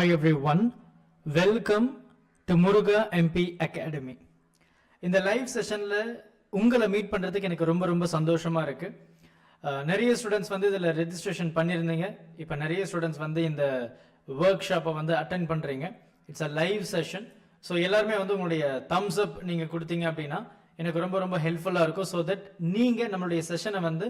Hi everyone, welcome to Muruga MP Academy. இந்த live செஷன்ல உங்களை meet பண்றதுக்கு எனக்கு ரொம்ப சந்தோஷமா இருக்கு. நிறைய ஸ்டூடெண்ட்ஸ் வந்து இதில் ரெஜிஸ்ட்ரேஷன் பண்ணியிருந்தீங்க. இப்போ நிறைய ஸ்டூடெண்ட்ஸ் வந்து இந்த ஒர்க் ஷாப்பை வந்து அட்டென்ட் பண்ணுறீங்க. It's a live session. So எல்லாருமே வந்து உங்களுடைய தம்ஸ் அப் நீங்கள் கொடுத்தீங்க அப்படின்னா எனக்கு ரொம்ப ஹெல்ப்ஃபுல்லாக இருக்கும். ஸோ தட் நீங்கள் நம்மளுடைய செஷனை வந்து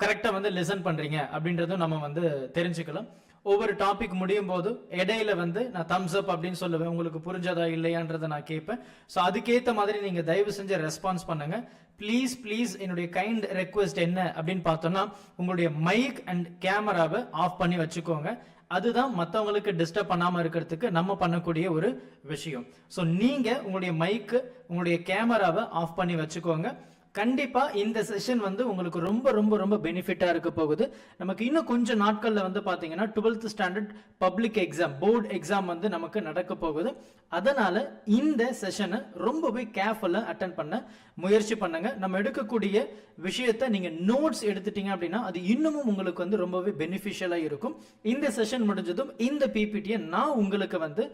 கரெக்டாக வந்து லிசன் பண்ணுறீங்க அப்படின்றதும் நம்ம வந்து தெரிஞ்சுக்கலாம். ஒவ்வொரு டாபிக் முடியும் போது இடையில வந்து நான் தம்ஸ் அப் அப்படின்னு சொல்லுவேன். உங்களுக்கு புரிஞ்சதா இல்லையான்றதை நான் கேட்பேன். ஸோ அதுக்கேற்ற மாதிரி நீங்க தயவு செஞ்சு ரெஸ்பான்ஸ் பண்ணுங்க. ப்ளீஸ் என்னுடைய கைண்ட் ரெக்வெஸ்ட் என்ன அப்படின்னு பார்த்தோம்னா, உங்களுடைய மைக் அண்ட் கேமராவை ஆஃப் பண்ணி வச்சுக்கோங்க. அதுதான் மற்றவங்களுக்கு டிஸ்டர்ப் பண்ணாம இருக்கிறதுக்கு நம்ம பண்ணக்கூடிய ஒரு விஷயம். ஸோ நீங்க உங்களுடைய மைக்கு உங்களுடைய கேமராவை ஆஃப் பண்ணி வச்சுக்கோங்க. கண்டிப்பா இந்த செஷன் வந்து உங்களுக்கு ரொம்ப பெனிஃபிட்டா இருக்க போகுது. நமக்கு இன்னும் கொஞ்சம் நாட்கள்ல வந்து பாத்தீங்கன்னா 12th standard public exam, board exam வந்து நமக்கு நடக்க போகுது. அதனால இந்த செஷனை ரொம்பவே கேர்ஃபுல்லா அட்டென்ட் பண்ண முயற்சி பண்ணுங்க. நம்ம எடுக்கக்கூடிய விஷயத்தை நீங்க நோட்ஸ் எடுத்துட்டீங்க அப்படின்னா அது இன்னமும் உங்களுக்கு வந்து ரொம்பவே பெனிஃபிஷியலா இருக்கும். இந்த செஷன் முடிஞ்சதும் இந்த பிபிடியை நான் உங்களுக்கு வந்து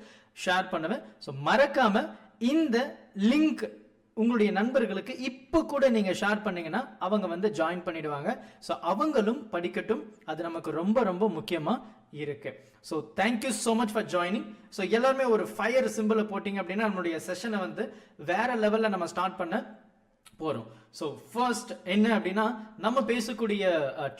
ஷேர் பண்ணுவேன். ஸோ மறக்காம இந்த லிங்க் உங்களுடைய நண்பர்களுக்கு இப்போ கூட நீங்க ஷேர் பண்ணீங்கன்னா அவங்க வந்து ஜாயின் பண்ணிடுவாங்க. ஸோ அவங்களும் படிக்கட்டும். அது நமக்கு ரொம்ப முக்கியமா இருக்கு. So thank you so much for joining. So எல்லாருமே ஒரு ஃபயர் சிம்பிளை போட்டிங்க அப்படின்னா நம்மளுடைய செஷனை வந்து வேற லெவல்ல நம்ம ஸ்டார்ட் பண்ண போறோம். ஸோ ஃபர்ஸ்ட் என்ன அப்படின்னா, நம்ம பேசக்கூடிய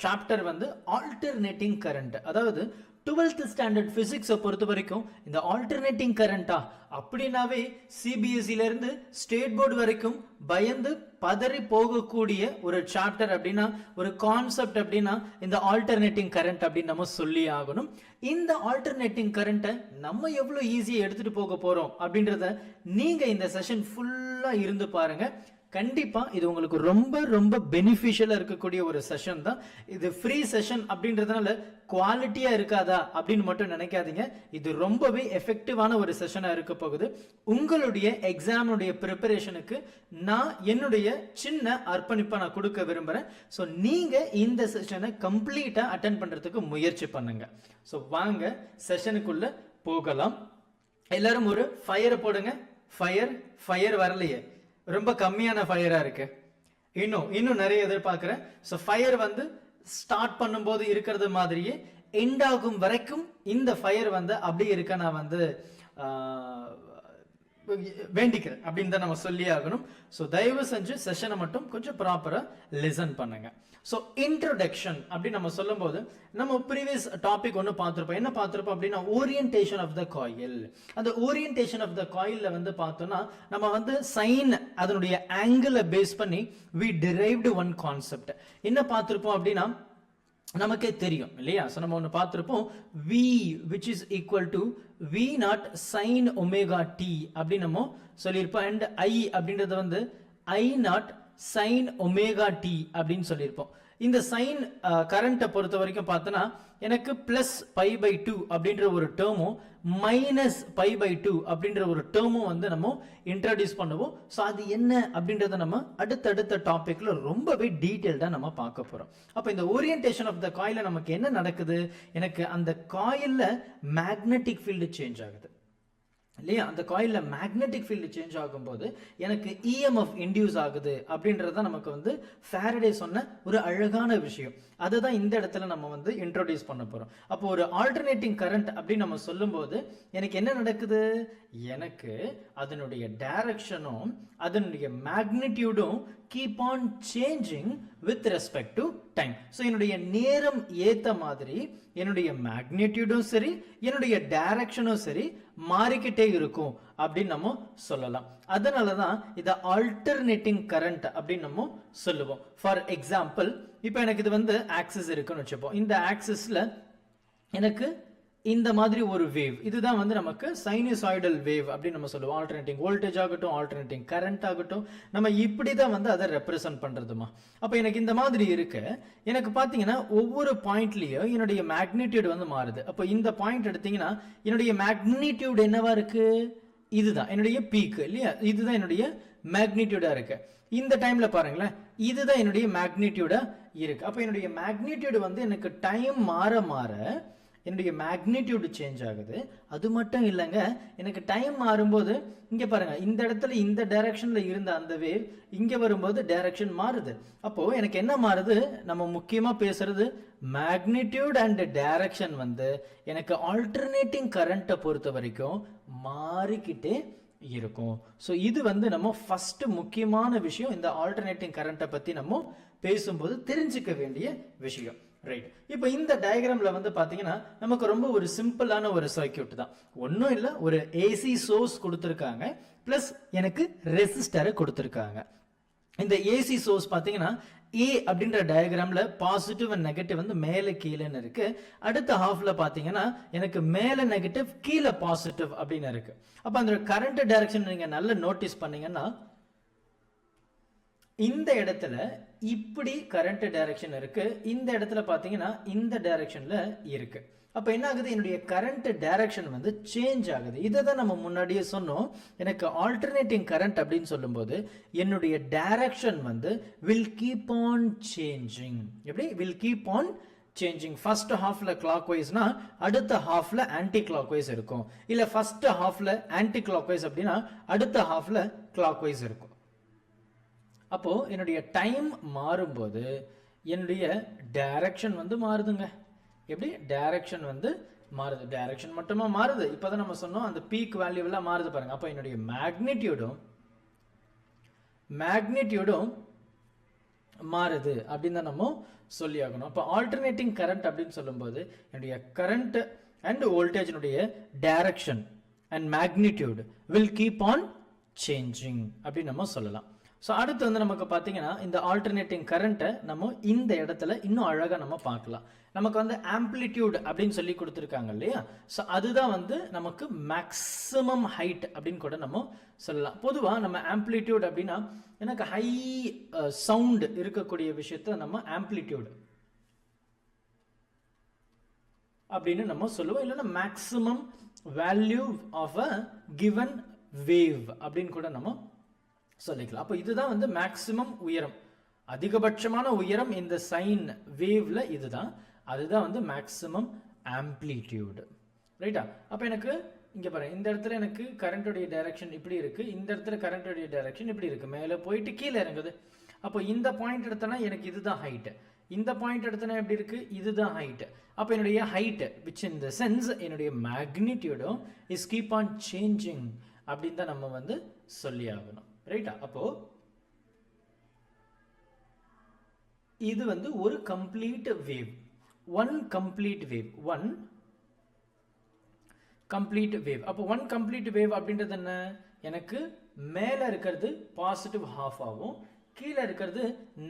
சாப்டர் வந்து ஆல்டர்னேட்டிங் கரண்ட். அதாவது 12th ஸ்டாண்டர்ட் பிசிக்ஸை பொறுத்த வரைக்கும் இந்த ஆல்டர்னேட்டிங் கரண்டா அப்படின்னாவே சிபிஎஸ்சில இருந்து ஸ்டேட் போர்டு வரைக்கும் பயந்து பதறி போகக்கூடிய ஒரு சாப்டர் அப்படின்னா, ஒரு கான்செப்ட் அப்படின்னா இந்த ஆல்டர்னேட்டிங் கரண்ட் அப்படின்னு நம்ம சொல்லி ஆகணும். இந்த ஆல்டர்னேட்டிங் கரண்ட்டை நம்ம எவ்வளவு ஈஸியா எடுத்துட்டு போக போறோம் அப்படின்றத நீங்க இந்த செஷன் ஃபுல்லா இருந்து பாருங்க. கண்டிப்பா இது உங்களுக்கு ரொம்ப பெனிஃபிஷியலா இருக்கக்கூடிய ஒரு செஷன் தான். இது ஃப்ரீ செஷன் அப்படின்றதுனால குவாலிட்டியா இருக்காதா அப்படின்னு மட்டும் நினைக்காதீங்க. இது ரொம்பவே எஃபெக்டிவான ஒரு செஷனா இருக்க போகுது. உங்களுடைய எக்ஸாமுடைய ப்ரிப்பரேஷனுக்கு நான் என்னுடைய சின்ன அர்ப்பணிப்பை நான் கொடுக்க விரும்புறேன். ஸோ நீங்க இந்த செஷனை கம்ப்ளீட்டா அட்டென்ட் பண்றதுக்கு முயற்சி பண்ணுங்க. ஸோ வாங்க செஷனுக்குள்ள போகலாம். எல்லாரும் ஒரு ஃபயரை போடுங்க. ஃபயர் வரலையே, ரொம்ப கம்மியான ஃபயரா இருக்கு. இன்னும் நிறைய எதிர்பார்க்கிறேன். ஸோ ஃபயர் வந்து ஸ்டார்ட் பண்ணும்போது இருக்கிறது மாதிரியே எண்ட் ஆகும் வரைக்கும் இந்த ஃபயர் வந்து அப்படி இருக்க நான் வந்து வேண்டிக்கிறேன் அப்படின்னு தான் நம்ம சொல்லி ஆகணும். ஸோ தயவு செஞ்சு செஷனை மட்டும் கொஞ்சம் ப்ராப்பரா லிசன் பண்ணுங்க. ஸோ இன்ட்ரோடக்ஷன் அப்படின்னு நம்ம சொல்லும் போது நம்ம ப்ரீவியஸ் டாபிக் ஒன்று பார்த்துருப்போம். என்ன பார்த்துருப்போம் அப்படின்னா, ஓரியன்டேஷன் ஆஃப் த காயில். அந்த ஓரியன்டேஷன் ஆஃப் த காயில்ல வந்து பார்த்தோம்னா நம்ம வந்து சைன் அதனுடைய ஆங்கிளை பேஸ் பண்ணி வி டிரைவ்டு ஒன் கான்செப்ட். என்ன பார்த்துருப்போம் அப்படின்னா, நமக்கே தெரியும் இல்லையா? ஸோ நம்ம ஒன்று பார்த்துருப்போம், V which is equal to V0 sin omega t அப்படின்னு நம்ம சொல்லியிருப்போம். அண்ட் I அப்படின்றது வந்து I0 sin omega t அப்படின்னு சொல்லியிருப்போம். இந்த சைன் கரண்ட்டை பொறுத்த வரைக்கும் பார்த்தோன்னா எனக்கு +π/2 அப்படின்ற ஒரு டேர்மும் -π/2 அப்படின்ற ஒரு டேர்மும் வந்து நம்ம இன்ட்ரடியூஸ் பண்ணுவோம். ஸோ அது என்ன அப்படின்றத நம்ம அடுத்தடுத்த டாபிக்ல ரொம்பவே டீட்டெயில்டா நம்ம பார்க்க போறோம். அப்போ இந்த ஓரியன்டேஷன் ஆஃப் த காயில நமக்கு என்ன நடக்குது, எனக்கு அந்த காயில்ல மேக்னெட்டிக் ஃபீல்டு சேஞ்ச் ஆகுது இல்லையா? அந்த காயில்ல மேக்னெட்டிக் ஃபீல்டு சேஞ்ச் ஆகும்போது எனக்கு இஎம்எஃப் இன்டியூஸ் ஆகுது அப்படின்றத நமக்கு வந்து ஃபாரடே சொன்ன ஒரு அழகான விஷயம். அதை தான் இந்த இடத்துல நம்ம வந்து இன்ட்ரோடியூஸ் பண்ண போறோம். அப்போ ஒரு ஆல்டர்னேட்டிங் கரண்ட் அப்படின்னு நம்ம சொல்லும்போது எனக்கு என்ன நடக்குது, எனக்கு அதனுடைய டைரக்ஷனும் அதனுடைய மேக்னிடியூடும் keep on changing with respect to time. So என்னுடைய நேரம் ஏத்த மாதிரி என்னுடைய மேக்னிடியூடும் சரி என்னுடைய டைரக்ஷனும் சரி மாறிக்கிட்டே இருக்கும் அப்படின்னு நம்ம சொல்லலாம். அதனாலதான் இதை ஆல்டர்னேட்டிங் கரண்ட் அப்படின்னு நம்ம சொல்லுவோம். ஃபார் எக்ஸாம்பிள், இப்போ எனக்கு இது வந்து ஆக்சிஸ் இருக்குன்னு வச்சுப்போம். இந்த ஆக்சிஸ்ல எனக்கு இந்த மாதிரி ஒரு வேவ், இதுதான் வந்து நமக்கு சைனசாய்டல் வேவ் அப்படின்னு நம்ம சொல்லுவோம். ஆல்டர்னேட்டிங் வோல்டேஜ் ஆகட்டும், ஆல்டர்னேட்டிங் கரண்ட் ஆகட்டும், நம்ம இப்படிதான் வந்து அதை ரெப்ரசென்ட் பண்றதுமா. அப்போ எனக்கு இந்த மாதிரி இருக்கு. எனக்கு பார்த்தீங்கன்னா ஒவ்வொரு பாயிண்ட்லயும் என்னுடைய மேக்னிடியூட் வந்து மாறுது. அப்போ இந்த பாயிண்ட் எடுத்தீங்கன்னா என்னுடைய மேக்னிடியூட் என்னவா இருக்கு, இதுதான் என்னுடைய பீக் இல்லையா? இதுதான் என்னுடைய மேக்னிடியூடா இருக்கு. இந்த டைம்ல பாருங்களேன், இதுதான் என்னுடைய மேக்னிடியூடா இருக்கு. அப்போ என்னுடைய மேக்னிடியூட் வந்து எனக்கு டைம் மாற என்னுடைய மேக்னிடியூடு சேஞ்ச் ஆகுது. அது மட்டும் இல்லைங்க, எனக்கு டைம் மாறும்போது இங்கே பாருங்க, இந்த இடத்துல இந்த டைரக்ஷனில் இருந்த அந்த வேவ் இங்கே வரும்போது டைரக்ஷன் மாறுது. அப்போது எனக்கு என்ன மாறுது, நம்ம முக்கியமாக பேசுறது மேக்னிடியூட் அண்ட் டைரக்ஷன் வந்து எனக்கு ஆல்டர்னேட்டிங் கரண்ட்டை பொறுத்த வரைக்கும் மாறிக்கிட்டே இருக்கும். ஸோ இது வந்து நம்ம ஃபர்ஸ்ட் முக்கியமான விஷயம், இந்த ஆல்டர்னேட்டிங் கரண்ட்டை பற்றி நம்ம பேசும்போது தெரிஞ்சுக்க வேண்டிய விஷயம். ரைட். இப்போ இந்த டயக்ராம்ல வந்து பார்த்தீங்கன்னா நமக்கு ரொம்ப ஒரு சிம்பிளான ஒரு சர்க்கியூட் தான். ஒன்றும் இல்லை, ஒரு ஏசி சோர்ஸ் கொடுத்துருக்காங்க, ப்ளஸ் எனக்கு ரெசிஸ்டரை கொடுத்துருக்காங்க. இந்த ஏசி சோர்ஸ் பார்த்தீங்கன்னா ஏ அப்படின்ற டயக்ராம்ல பாசிட்டிவ் அண்ட் நெகட்டிவ் வந்து மேலே கீழேன்னு இருக்கு. அடுத்த ஹாஃப்ல பார்த்தீங்கன்னா எனக்கு மேலே நெகட்டிவ் கீழே பாசிட்டிவ் அப்படின்னு இருக்கு. அப்போ அந்த கரண்ட் டைரக்ஷன் நீங்க நல்லா நோட்டீஸ் பண்ணீங்கன்னா இந்த இடத்துல இப்படி கரண்ட் டைரக்ஷன் இருக்கு, இந்த இடத்துல பார்த்தீங்கன்னா இந்த டைரக்ஷன்ல இருக்கு. அப்போ என்ன ஆகுது, என்னுடைய கரண்ட் டைரக்ஷன் வந்து சேஞ்ச் ஆகுது. இதை தான் நம்ம முன்னாடியே சொன்னோம், எனக்கு ஆல்டர்னேட்டிங் கரண்ட் அப்படின்னு சொல்லும்போது என்னுடைய டைரக்ஷன் வந்து வில் கீப் ஆன் சேஞ்சிங். எப்படி will keep on changing? First ஹாஃப்ல கிளாக் வைஸ்னா அடுத்த ஹாஃப்ல ஆன்டி கிளாக் வைஸ் இருக்கும், இல்லை ஃபர்ஸ்ட் ஹாஃப்ல ஆன்டி கிளாக் வைஸ் அப்படின்னா அடுத்த ஹாஃப்ல கிளாக் வைஸ் இருக்கும். அப்போ என்னுடைய டைம் மாறும்போது என்னுடைய டைரக்ஷன் வந்து மாறுதுங்க. எப்படி டைரக்ஷன் வந்து மாறுது, டைரக்ஷன் மட்டுமா மாறுது, இப்போதான் நம்ம சொன்னோம் அந்த பீக் வேல்யூவெல்லாம் மாறுது பாருங்க. அப்போ என்னுடைய மேக்னிடியூடும் மாறுது அப்படின்னு தான் நம்ம சொல்லி ஆகணும். அப்போ ஆல்டர்னேட்டிங் கரண்ட் அப்படின்னு சொல்லும்போது என்னுடைய கரண்ட் அண்ட் வோல்டேஜினுடைய direction and magnitude will keep on changing அப்படின்னு நம்ம சொல்லலாம். ஸோ அடுத்து வந்து நமக்கு பார்த்தீங்கன்னா இந்த ஆல்டர்னேட்டிங் கரண்ட்டை நம்ம இந்த இடத்துல இன்னும் அழகாக நம்ம பார்க்கலாம். நமக்கு வந்து ஆம்ப்ளிடியூட் அப்படின்னு சொல்லி கொடுத்துருக்காங்க இல்லையா, ஸோ அதுதான் வந்து நமக்கு மேக்ஸிமம் ஹைட் அப்படின்னு கூட நம்ம சொல்லலாம். பொதுவாக நம்ம ஆம்ப்ளிடியூட் அப்படின்னா எனக்கு ஹை சவுண்ட் இருக்கக்கூடிய விஷயத்த நம்ம ஆம்ப்ளிடியூட் அப்படின்னு நம்ம சொல்லுவோம், இல்லைன்னா maximum value of a given wave அப்படின்னு கூட நம்ம சொல்லிக்கலாம். அப்போ இதுதான் வந்து மேக்ஸிமம் உயரம், அதிகபட்சமான உயரம் இந்த சைன் வேவ்ல இதுதான், அதுதான் வந்து மேக்ஸிமம் ஆம்ப்ளிடியூட். ரைட்டா? அப்போ எனக்கு இங்கே பாருங்க, இந்த இடத்துல எனக்கு கரண்ட்டுடைய டைரக்ஷன் இப்படி இருக்கு, இந்த இடத்துல கரண்ட்டுடைய டைரக்ஷன் இப்படி இருக்கு, மேலே போயிட்டு கீழே இறங்குது. அப்போ இந்த பாயிண்ட் எடுத்தனா எனக்கு இதுதான் ஹைட், இந்த பாயிண்ட் எடுத்தனா எப்படி இருக்கு, இதுதான் ஹைட். அப்போ என்னுடைய height which in the sense என்னுடைய மேக்னிடியூடும் இஸ் கீப் ஆன் சேஞ்சிங் அப்படின்னு தான் நம்ம வந்து சொல்லி ஆகணும். ரைட்டா? அப்போ இது வந்து ஒரு complete wave, one complete wave. அப்போ ஒன் கம்ப்ளீட் வேவ் அப்படின்றது என்ன, எனக்கு மேல இருக்கிறது பாசிட்டிவ் ஹாஃப் ஆகும், கீழே இருக்கிறது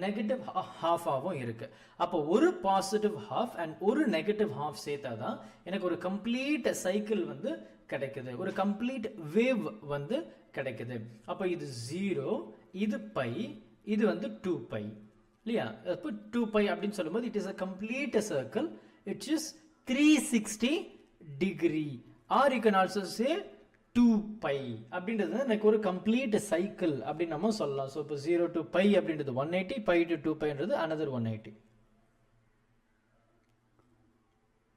நெகட்டிவ் ஹாஃப் ஆகும் இருக்கு. அப்போ ஒரு பாசிட்டிவ் ஹாஃப் அண்ட் ஒரு நெகட்டிவ் ஹாஃப் சேர்த்தாதான் எனக்கு ஒரு கம்ப்ளீட் சைக்கிள் வந்து கிடைக்குது, ஒரு கம்ப்ளீட் வேவ் வந்து கிடைக்குது. அப்போ இது 0, இது பை, இது வந்து 2π இல்லையா? அப்போ 2π அப்படின்னு சொல்லும்போது it is a complete circle, it is 360 degree, or you can also say 2π அப்படின்றது எனக்கு ஒரு கம்ப்ளீட் சைக்கிள் அப்படின்னு நம்ம சொல்லலாம். ஸோ இப்போ 0 to π அப்படின்றது 180, π to 2πன்றது another 180.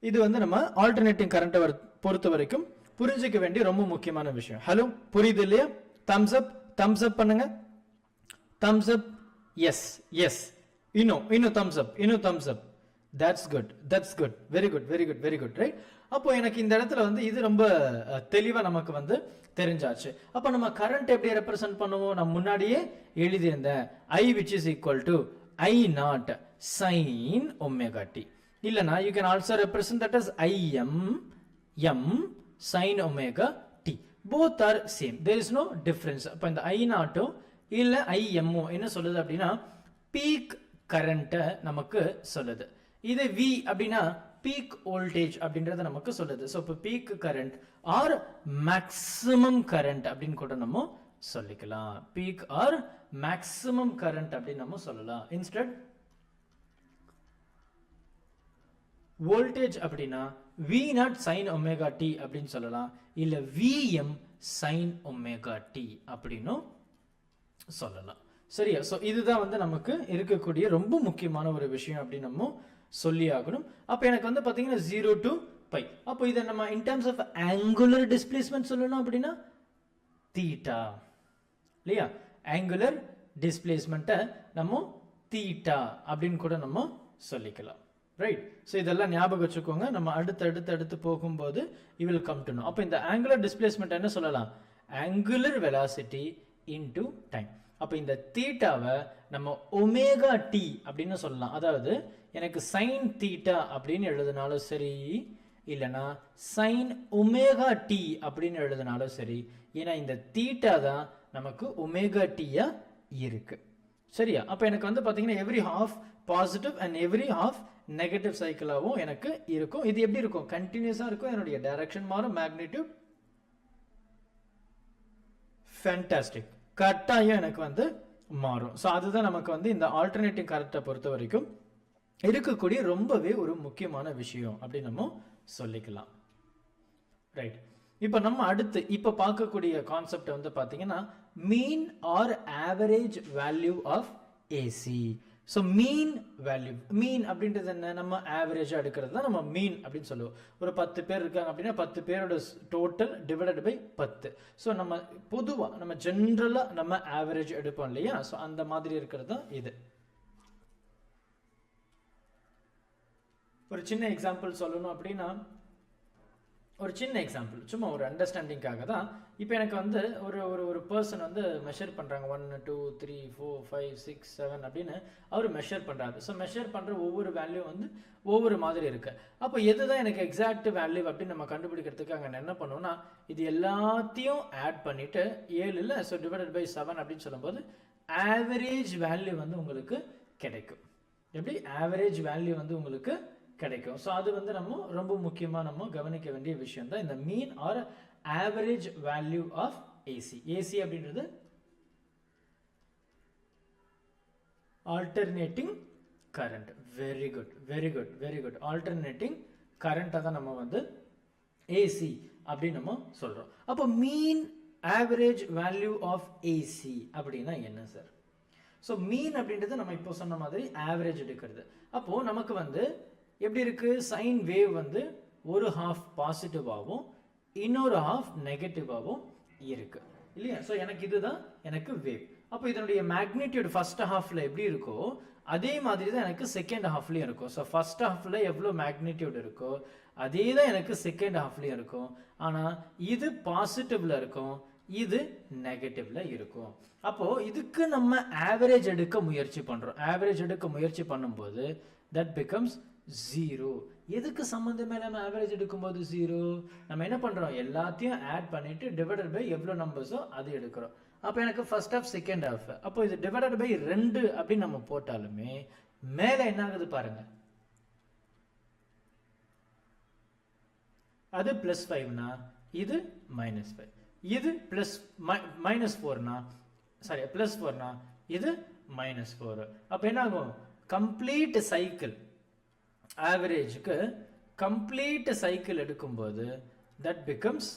இது வந்து நம்ம ஆல்டர்னேட்டிங் கரண்ட்டை பொறுத்த வரைக்கும் புரிஞ்சிக்க வேண்டிய ரொம்ப முக்கியமான விஷயம். ஹலோ, புரியுது இல்லையா? தம்ஸ் அப் பண்ணுங்க, தம்ஸ் அப். எஸ் எஸ், இன்னும் Thums up. That's good, very good. Right? அப்போ எனக்கு இந்த இடத்துல வந்து இது ரொம்ப தெளிவா நமக்கு வந்து தெரிஞ்சாச்சு. அப்போ நம்ம கரண்ட் எப்படி ரெப்ரசென்ட் பண்ணுவோம், நான் முன்னாடியே எழுதியிருந்தேன், I which is equal to I0 sin omega t. இல்லைனா you can also represent that as Im sin omega t. Both are same, there is no difference. அப்போ இந்த I0 இல்லை IMO என்ன சொல்லுது அப்படின்னா பீக் கரண்ட்டை நமக்கு சொல்லுது. இது V அப்படின்னா பீக் வோல்டேஜ் அப்படின்றத நமக்கு சொல்லுது. ஸோ இப்போ peak current or maximum current அப்படின்னு கூட நம்ம சொல்லிக்கலாம். பீக் ஆர் மேக்ஸிமம் கரண்ட் அப்படின்னு நம்ம சொல்லலாம். இன்ஸ்டெட் வோல்டேஜ் அப்படின்னா V0 sin omega t அப்படின்னு சொல்லலாம், இல்லை Vm sin omega t அப்படின்னு சொல்லலாம். சரியா? ஸோ இதுதான் வந்து நமக்கு இருக்கக்கூடிய ரொம்ப முக்கியமான ஒரு விஷயம் அப்படின்னு நம்ம சொல்லி ஆகணும். அப்போ எனக்கு வந்து பார்த்தீங்கன்னா 0 to பை. அப்போ இதை நம்ம in terms of angular displacement சொல்லணும் அப்படின்னா தீட்டா இல்லையா. ஆங்குலர் டிஸ்பிளேஸ்மெண்ட்டை நம்ம தீட்டா அப்படின்னு கூட நம்ம சொல்லிக்கலாம். ரைட். ஸோ இதெல்லாம் ஞாபகம் வச்சுக்கோங்க. நம்ம அடுத்து போகும்போது you will come to know. அப்போ இந்த ஆங்குலர் டிஸ்பிளேஸ்மெண்ட் என்ன சொல்லலாம்? Angular velocity into time. அப்போ இந்த தீட்டாவை நம்ம ஒமேகா டி அப்படின்னு சொல்லலாம். அதாவது எனக்கு சைன் தீட்டா அப்படின்னு எழுதினாலும் சரி, இல்லைனா சைன் ஒமேகா டி அப்படின்னு எழுதினாலும் சரி. ஏன்னா இந்த தீட்டா தான் நமக்கு ஒமேகா டியா இருக்கு. சரியா? அப்போ எனக்கு வந்து பார்த்தீங்கன்னா every half positive and every half negative சைக்கிளாகவும் எனக்கு இருக்கும். இது எப்படி இருக்கும்? கண்டினியூஸாக இருக்கும். என்னுடைய டைரக்ஷன் மாறும், மேக்னிடியூட் ஃபேண்டாஸ்டிக் கட்டாயம் எனக்கு வந்து மாறும். ஸோ அதுதான் நமக்கு வந்து இந்த ஆல்டர்னேட்டிவ் கரண்ட்டை பொறுத்த வரைக்கும் இருக்கக்கூடிய ரொம்பவே ஒரு முக்கியமான விஷயம் அப்படின்னு நம்ம சொல்லிக்கலாம். ரைட். இப்போ நம்ம அடுத்து இப்போ பார்க்கக்கூடிய கான்செப்ட் வந்து பார்த்தீங்கன்னா mean or average value of AC. So mean value, mean அப்படின்றது என்ன? நம்ம ஆவரேஜாக எடுக்கிறது தான் நம்ம மீன் அப்படின்னு சொல்லுவோம். ஒரு 10 பேர் இருக்காங்க அப்படின்னா 10 பேரோட டோட்டல் டிவைடட் பை 10. ஸோ நம்ம பொதுவாக நம்ம ஜென்ரலாக நம்ம ஆவரேஜ் எடுப்போம் இல்லையா? ஸோ அந்த மாதிரி இருக்கிறது தான் இது. ஒரு சின்ன எக்ஸாம்பிள் சொல்லணும் அப்படின்னா, ஒரு சின்ன எக்ஸாம்பிள் சும்மா ஒரு அண்டர்ஸ்டாண்டிங்காக தான். இப்போ எனக்கு வந்து ஒரு ஒரு ஒரு பர்சன் வந்து மெஷர் பண்ணுறாங்க. 1 2 3 4 5 6 7 அப்படின்னு அவர் மெஷர் பண்ணுறாரு. ஸோ மெஷர் பண்ணுற ஒவ்வொரு வேல்யூ வந்து ஒவ்வொரு மாதிரி இருக்கு. அப்போ எதுதான் எனக்கு எக்ஸாக்ட் வேல்யூ அப்படின்னு நம்ம கண்டுபிடிக்கிறதுக்கு அங்கே என்ன பண்ணுவோம்னா, இது எல்லாத்தையும் ஆட் பண்ணிட்டு 7 இல்லை, ஸோ டிவைடட் பை 7 அப்படின்னு சொல்லும்போது ஆவரேஜ் வேல்யூ வந்து உங்களுக்கு கிடைக்கும். எப்படி ஆவரேஜ் வேல்யூ வந்து உங்களுக்கு கிடைக்கும். ஸோ அது வந்து நம்ம ரொம்ப முக்கியமாக நம்ம கவனிக்க வேண்டிய விஷயம் தான் இந்த mean or average value of AC. AC அப்படின்றது alternating current. Very good very good very good. Alternating கரண்ட்டை தான் நம்ம வந்து ஏசி அப்படின்னு நம்ம சொல்கிறோம். அப்போ mean average value of AC அப்படின்னா என்ன சார்? ஸோ மீன் அப்படின்றது நம்ம இப்போ சொன்ன மாதிரி ஆவரேஜ் எடுக்கிறது. அப்போது நமக்கு வந்து எப்படி இருக்கு? சைன் வேவ் வந்து ஒரு ஹாஃப் பாசிட்டிவாகவும் இன்னொரு ஹாஃப் நெகட்டிவாகவும் இருக்கு இல்லையா? ஸோ எனக்கு இதுதான் எனக்கு வேவ். அப்போ இதனுடைய மேக்னிடியூட் ஃபர்ஸ்ட் ஹாஃப்ல எப்படி இருக்கோ அதே மாதிரி தான் எனக்கு செகண்ட் ஹாஃப்லயும் இருக்கும். ஸோ ஃபர்ஸ்ட் ஹாஃப்ல எவ்வளோ மேக்னிடியூட் இருக்கோ அதே தான் எனக்கு செகண்ட் ஹாஃப்லயும் இருக்கும். ஆனால் இது பாசிட்டிவ்ல இருக்கும், இது நெகட்டிவ்ல இருக்கும். அப்போ இதுக்கு நம்ம ஆவரேஜ் எடுக்க முயற்சி பண்றோம். ஆவரேஜ் எடுக்க முயற்சி பண்ணும்போது that becomes 0. எதுக்கு சம்பந்தமே இல்லாம ஆவரேஜ் எடுக்கும்போது 0? நம்ம என்ன பண்றோம்? எல்லாத்தையும் ஆட் பண்ணிட்டு டிவைடட் பை எவ்வளோ நம்பர்ஸோ அது எடுக்கிறோம். அப்போ எனக்கு ஃபர்ஸ்ட் ஹாஃப் செகண்ட் ஹாஃப். அப்போ இது டிவைடட் பை 2 அப்படின்னு நம்ம போட்டாலுமே மேல என்ன ஆகுது பாருங்க. அது +5னா இது -5, இது -4னா சாரி +4னா இது -4. அப்போ என்ன ஆகும்? கம்ப்ளீட் சைக்கிள் ஆவரேஜுக்கு கம்ப்ளீட் சைக்கிள் எடுக்கும்போது தட் பிகம்ஸ்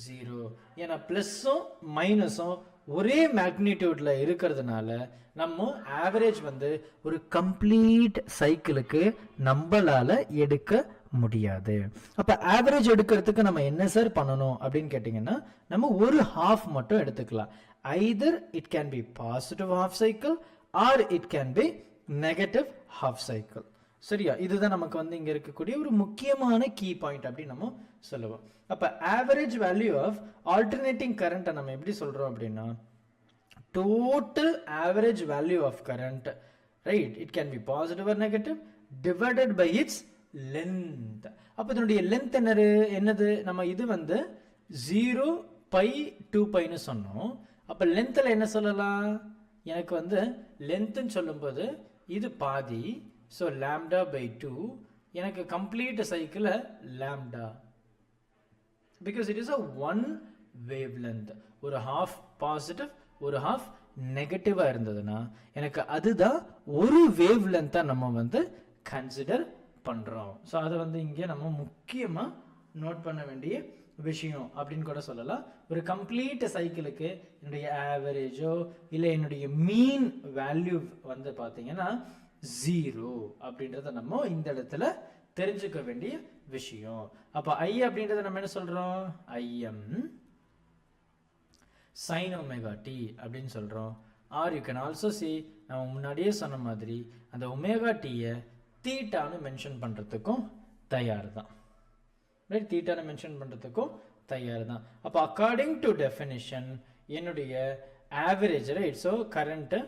0. ஏன்னா பிளஸும் மைனஸும் ஒரே மேக்னிடியூட்ல இருக்கிறதுனால நம்ம ஆவரேஜ் வந்து ஒரு கம்ப்ளீட் சைக்கிளுக்கு நம்மளால எடுக்க முடியாது. அப்ப ஆவரேஜ் எடுக்கிறதுக்கு நம்ம என்ன சார் பண்ணணும் அப்படின்னு கேட்டீங்கன்னா, நம்ம ஒரு ஹாஃப் மட்டும் எடுத்துக்கலாம். either it can be positive half cycle or it can be negative half cycle. சரியா? இதுதான் நமக்கு வந்து இங்க இருக்கக்கூடிய ஒரு முக்கியமான கீ பாயிண்ட் அப்படின்னு நம்ம சொல்லுவோம். அப்ப average value of alternating current நம்ம எப்படி சொல்றோம் அப்படின்னா, total average value of current, right, it can be positive or negative divided by its length. அப்ப இதனுடைய லென்த் என்னது? நம்ம இது வந்து 0 π 2 πன்னு சொன்னோம். அப்ப லென்த்ல என்ன சொல்லலாம்? எனக்கு வந்து லென்த்னு சொல்லும்போது இது பாதி, ஸோ லாம்டா பை 2. எனக்கு complete cycle lambda, because it is a one wave length. ஒரு ஹாஃப் பாசிட்டிவ் ஒரு ஹாஃப் நெகட்டிவா இருந்ததுன்னா எனக்கு அதுதான் ஒரு வேவ் லென்த்தா நம்ம வந்து கன்சிடர் பண்றோம். ஸோ அதை வந்து இங்கே நம்ம முக்கியமா நோட் பண்ண வேண்டிய விஷயம் அப்படின்னு கூட சொல்லலாம். ஒரு கம்ப்ளீட் சைக்கிளுக்கு என்னுடைய ஆவரேஜோ இல்லை என்னுடைய மீன் வேல்யூ வந்து பார்த்தீங்கன்னா 0 அப்படின்றத நம்ம இந்த இடத்துல தெரிஞ்சுக்க வேண்டிய விஷயம். அப்போ I அப்படின்றத நம்ம என்ன சொல்கிறோம், IM sin omega t அப்படின்னு சொல்கிறோம். R you can also see நம்ம முன்னாடியே சொன்ன மாதிரி அந்த ஒமேகா டீயை தீட்டான்னு மென்ஷன் பண்ணுறதுக்கும் தயார் தான். ரைட், தீட்டான்னு மென்ஷன் பண்ணுறதுக்கும் தயார் தான். அப்போ அக்கார்டிங் டு டெஃபினிஷன் என்னுடைய average, right, so current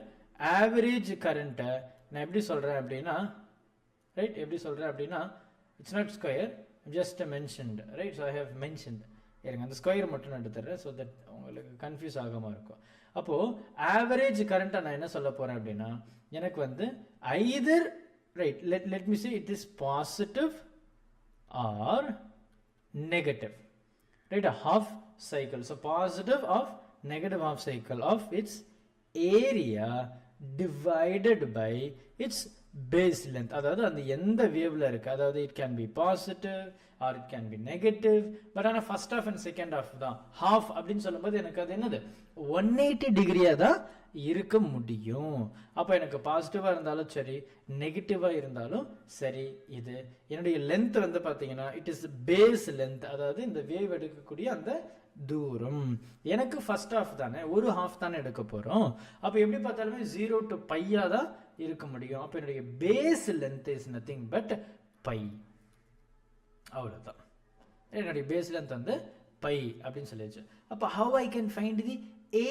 average கரண்ட்டை நான் எப்படி சொல்கிறேன் அப்படின்னா, ரைட், எப்படி சொல்கிறேன் அப்படின்னா it's not square, just mentioned, right, so I have mentioned. இருங்க அந்த ஸ்கொயர் மட்டும் நான் எடுத்துறேன் ஸோ தட் உங்களுக்கு கன்ஃபியூஸ் ஆகாமல் இருக்கும். அப்போது ஆவரேஜ் கரண்ட்டை நான் என்ன சொல்ல போகிறேன் அப்படின்னா எனக்கு வந்து either, right, let me say it is positive or negative, right, a half cycle. So positive of negative half cycle of its area divided by its base length. அதாவது அந்த எந்த வேவ்ல இருக்கு, அதாவது it can be positive or it can be negative, but ஆனால் first half and second half தான். half அப்படின்னு சொல்லும்போது எனக்கு அது என்னது 180 டிகிரியாக தான் இருக்க முடியும். அப்போ எனக்கு பாசிட்டிவாக இருந்தாலும் சரி, நெகட்டிவாக இருந்தாலும் சரி, இது என்னுடைய லென்த் வந்து பார்த்தீங்கன்னா இட் இஸ் பேஸ் லென்த், அதாவது இந்த வேவ் எடுக்கக்கூடிய அந்த தூரம். எனக்கு ஃபர்ஸ்ட் ஹாஃப் தானே, ஒரு ஹாஃப் தானே எடுக்க போகிறோம். அப்போ எப்படி பார்த்தாலுமே 0 to பையாக தான் இருக்க முடியும். அப்போ என்னுடைய base length is nothing but pi, அவ்வளோதான். என்னுடைய பேஸ் லென்த் வந்து பை அப்படின்னு சொல்லிடுச்சு. அப்போ how I can find the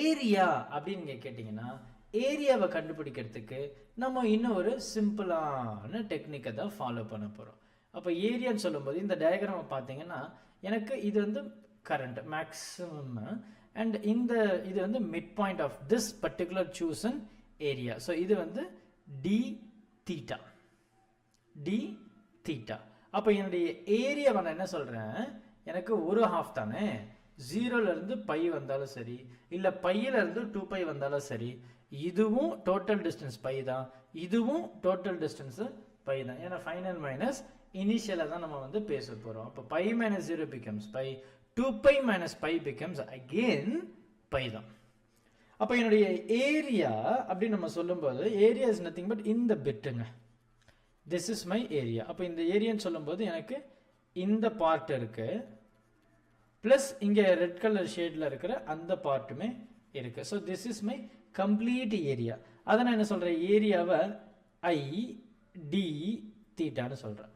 area அப்படின்னு நீங்கள் கேட்டிங்கன்னா, ஏரியாவை கண்டுபிடிக்கிறதுக்கு நம்ம இன்னும் ஒரு சிம்பிளான டெக்னிக்கை தான் ஃபாலோ பண்ண போகிறோம். அப்போ ஏரியான்னு சொல்லும்போது இந்த டயக்ராமை பார்த்தீங்கன்னா எனக்கு இது வந்து கரண்ட் மேக்ஸிமம் அண்ட் இது வந்து mid point of this particular chosen area. So இது வந்து டி தீட்டா. அப்போ என்னுடைய ஏரியாவை நான் என்ன சொல்கிறேன், எனக்கு ஒரு ஹாஃப் தானே, 0லேருந்து பை வந்தாலும் சரி, இல்லை பையிலேருந்து 2π வந்தாலும் சரி, இதுவும் டோட்டல் டிஸ்டன்ஸ் பை தான், இதுவும் டோட்டல் டிஸ்டன்ஸு பை தான். ஏன்னா ஃபைனல் மைனஸ் இனிஷியலாக தான் நம்ம வந்து பேச போகிறோம். அப்போ pi minus 0 becomes pi, 2π minus pi becomes again pi தான். அப்போ என்னுடைய ஏரியா அப்படின்னு நம்ம சொல்லும்போது ஏரியா இஸ் நத்திங் பட் இந்த பிட்டுங்க, திஸ் இஸ் மை ஏரியா. அப்போ இந்த ஏரியான்னு சொல்லும்போது எனக்கு இந்த பார்ட் இருக்கு, ப்ளஸ் இங்கே ரெட் கலர் ஷேடில் இருக்கிற அந்த பார்ட்டுமே இருக்கு. So this is my complete area. அதை நான் என்ன சொல்கிறேன், ஏரியாவை ID தீட்டான்னு சொல்கிறேன்.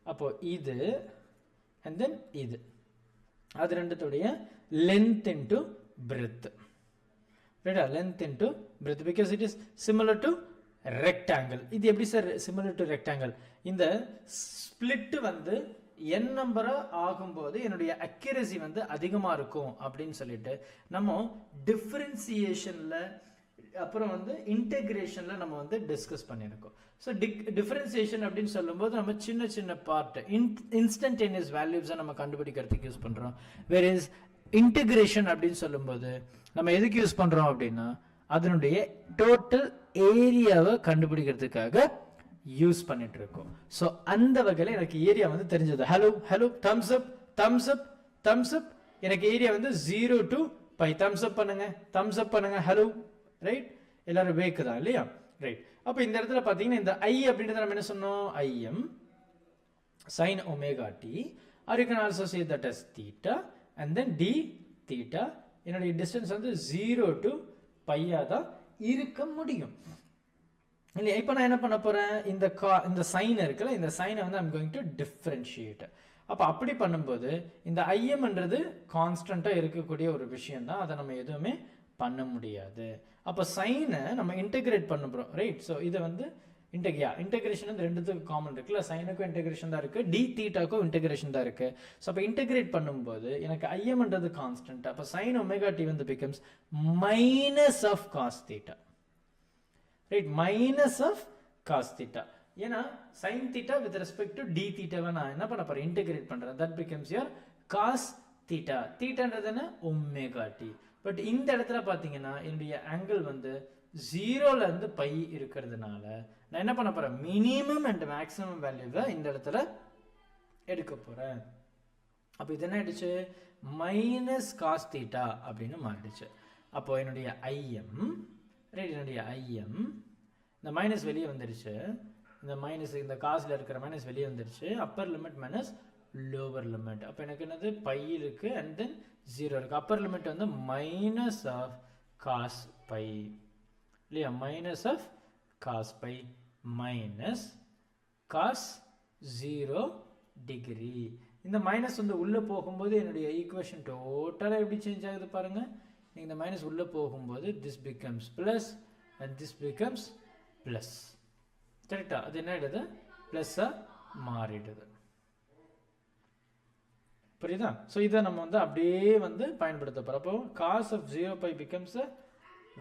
அப்போது இது அண்ட் தென் இது, அது ரெண்டுத்துடைய லென்த் இன்டு பிரெத், ரைட்டா, length into breadth, because it is similar to rectangle. இது எப்படி சார் சிமிலர் டு ரெக்டாங்கிள்? இந்த ஸ்பிளிட் வந்து n நம்பராக ஆகும்போது என்னுடைய அக்யூரசி வந்து அதிகமாக இருக்கும் அப்படின்னு சொல்லிட்டு நம்ம டிஃப்ரென்சியேஷனில் அப்புறம் வந்து இன்டெகிரேஷனில் நம்ம வந்து டிஸ்கஸ் பண்ணியிருக்கோம். ஸோ டிஃப்ரென்சியேஷன் அப்படின்னு சொல்லும்போது நம்ம சின்ன சின்ன பார்ட் இன்ஸ்டன்டேனியஸ் வேல்யூஸை நம்ம கண்டுபிடிக்கிறதுக்கு யூஸ் பண்ணுறோம். வேர் இஸ் இன்டெகிரேஷன் அப்படின்னு சொல்லும்போது நம்ம எதுக்கு யூஸ் பண்ணுறோம் அப்படின்னா அதனுடைய டோட்டல் ஏரியாவை கண்டுபிடிக்கிறதுக்காக யூஸ் பண்ணிட்டு இருக்கோம். ஸோ அந்த வகையில் எனக்கு ஏரியா வந்து தெரிஞ்சது. ஹலோ தம்ஸ் அப். எனக்கு ஏரியா வந்து 0 to π. தம்ஸ் அப் பண்ணுங்க. ஹலோ, ரைட், எல்லாரும் வேக்கு தான் இல்லையா, ரைட். அப்போ இந்த இடத்துல பார்த்தீங்கன்னா இந்த I அப்படின்றத நம்ம என்ன சொன்னோம், IM sin omega t, or you can also say that as theta and then d theta. என்னுடைய டிஸ்டன்ஸ் வந்து 0 to π தான் இருக்க முடியும் இல்லையா. இப்போ நான் என்ன பண்ண போகிறேன், இந்த சைன் இருக்குல்ல, இந்த சைனை வந்து ஐம் கோயிங் டு டிஃப்ரென்ஷியேட். அப்போ அப்படி பண்ணும்போது இந்த IMன்றது கான்ஸ்டண்ட்டாக இருக்கக்கூடிய ஒரு விஷயம் தான், அதை நம்ம எதுவுமே பண்ண முடியாது. அப்போ சைனை நம்ம இன்டெகிரேட் பண்ண போகிறோம், ரைட். ஸோ இதை வந்து இன்டெகிரேஷன் வந்து ரெண்டுத்துக்கும் காமன் இருக்குல்ல, சைனுக்கும் இன்டெகிரேஷன் தான் இருக்குது, டி தீட்டாக்கும் இன்டெகிரேஷன் தான் இருக்குது. ஸோ அப்போ இன்டெகிரேட் பண்ணும்போது எனக்கு IMன்றது கான்ஸ்டன்ட். அப்போ சைன் ஒமேகா டி வந்து becomes minus of cos theta, right, minus of cos theta. ஏன்னா sine theta with respect to d தீட்டாவை நான் என்ன பண்ண போகிறேன், இன்டெகிரேட் பண்ணுறேன். That becomes your cos theta. தீட்டான்றது என்ன, ஒமேகா டி. பட் இந்த இடத்துல பார்த்தீங்கன்னா என்னுடைய ஆங்கிள் வந்து 0லேருந்து π இருக்கிறதுனால நான் என்ன பண்ண போகிறேன், மினிமம் அண்ட் மேக்ஸிமம் வேல்யூவை இந்த இடத்துல எடுக்க போகிறேன். அப்போ இது என்ன ஆயிடுச்சு, மைனஸ் காஸ் தீட்டா அப்படின்னு மாறிடுச்சு. அப்போ என்னுடைய IM, ரைட், என்னுடைய IM இந்த மைனஸ் வெளியே வந்துடுச்சு, இந்த மைனஸ் இந்த காசில் இருக்கிற மைனஸ் வெளியே வந்துடுச்சு. Upper limit minus lower limit. அப்போ எனக்கு என்னது பை இருக்கு அண்ட் தென் 0 இருக்கு. அப்பர் லிமிட் வந்து மைனஸ் ஆஃப் காஸ் பை இல்லையா, minus of cos pi minus cos 0 degree. இந்த மைனஸ் வந்து உள்ளே போகும்போது என்னுடைய ஈக்குவேஷன் டோட்டலாக எப்படி சேஞ்ச் ஆகுது பாருங்க. இந்த மைனஸ் உள்ளே போகும்போது this becomes plus and this becomes plus. கரெக்டா? அது என்ன ஆகிடுது, ப்ளஸ்ஸாக மாறிடுது. புரியுதா? ஸோ இதை நம்ம வந்து அப்படியே வந்து பயன்படுத்த போகிறோம். அப்போ cos of 0 pi becomes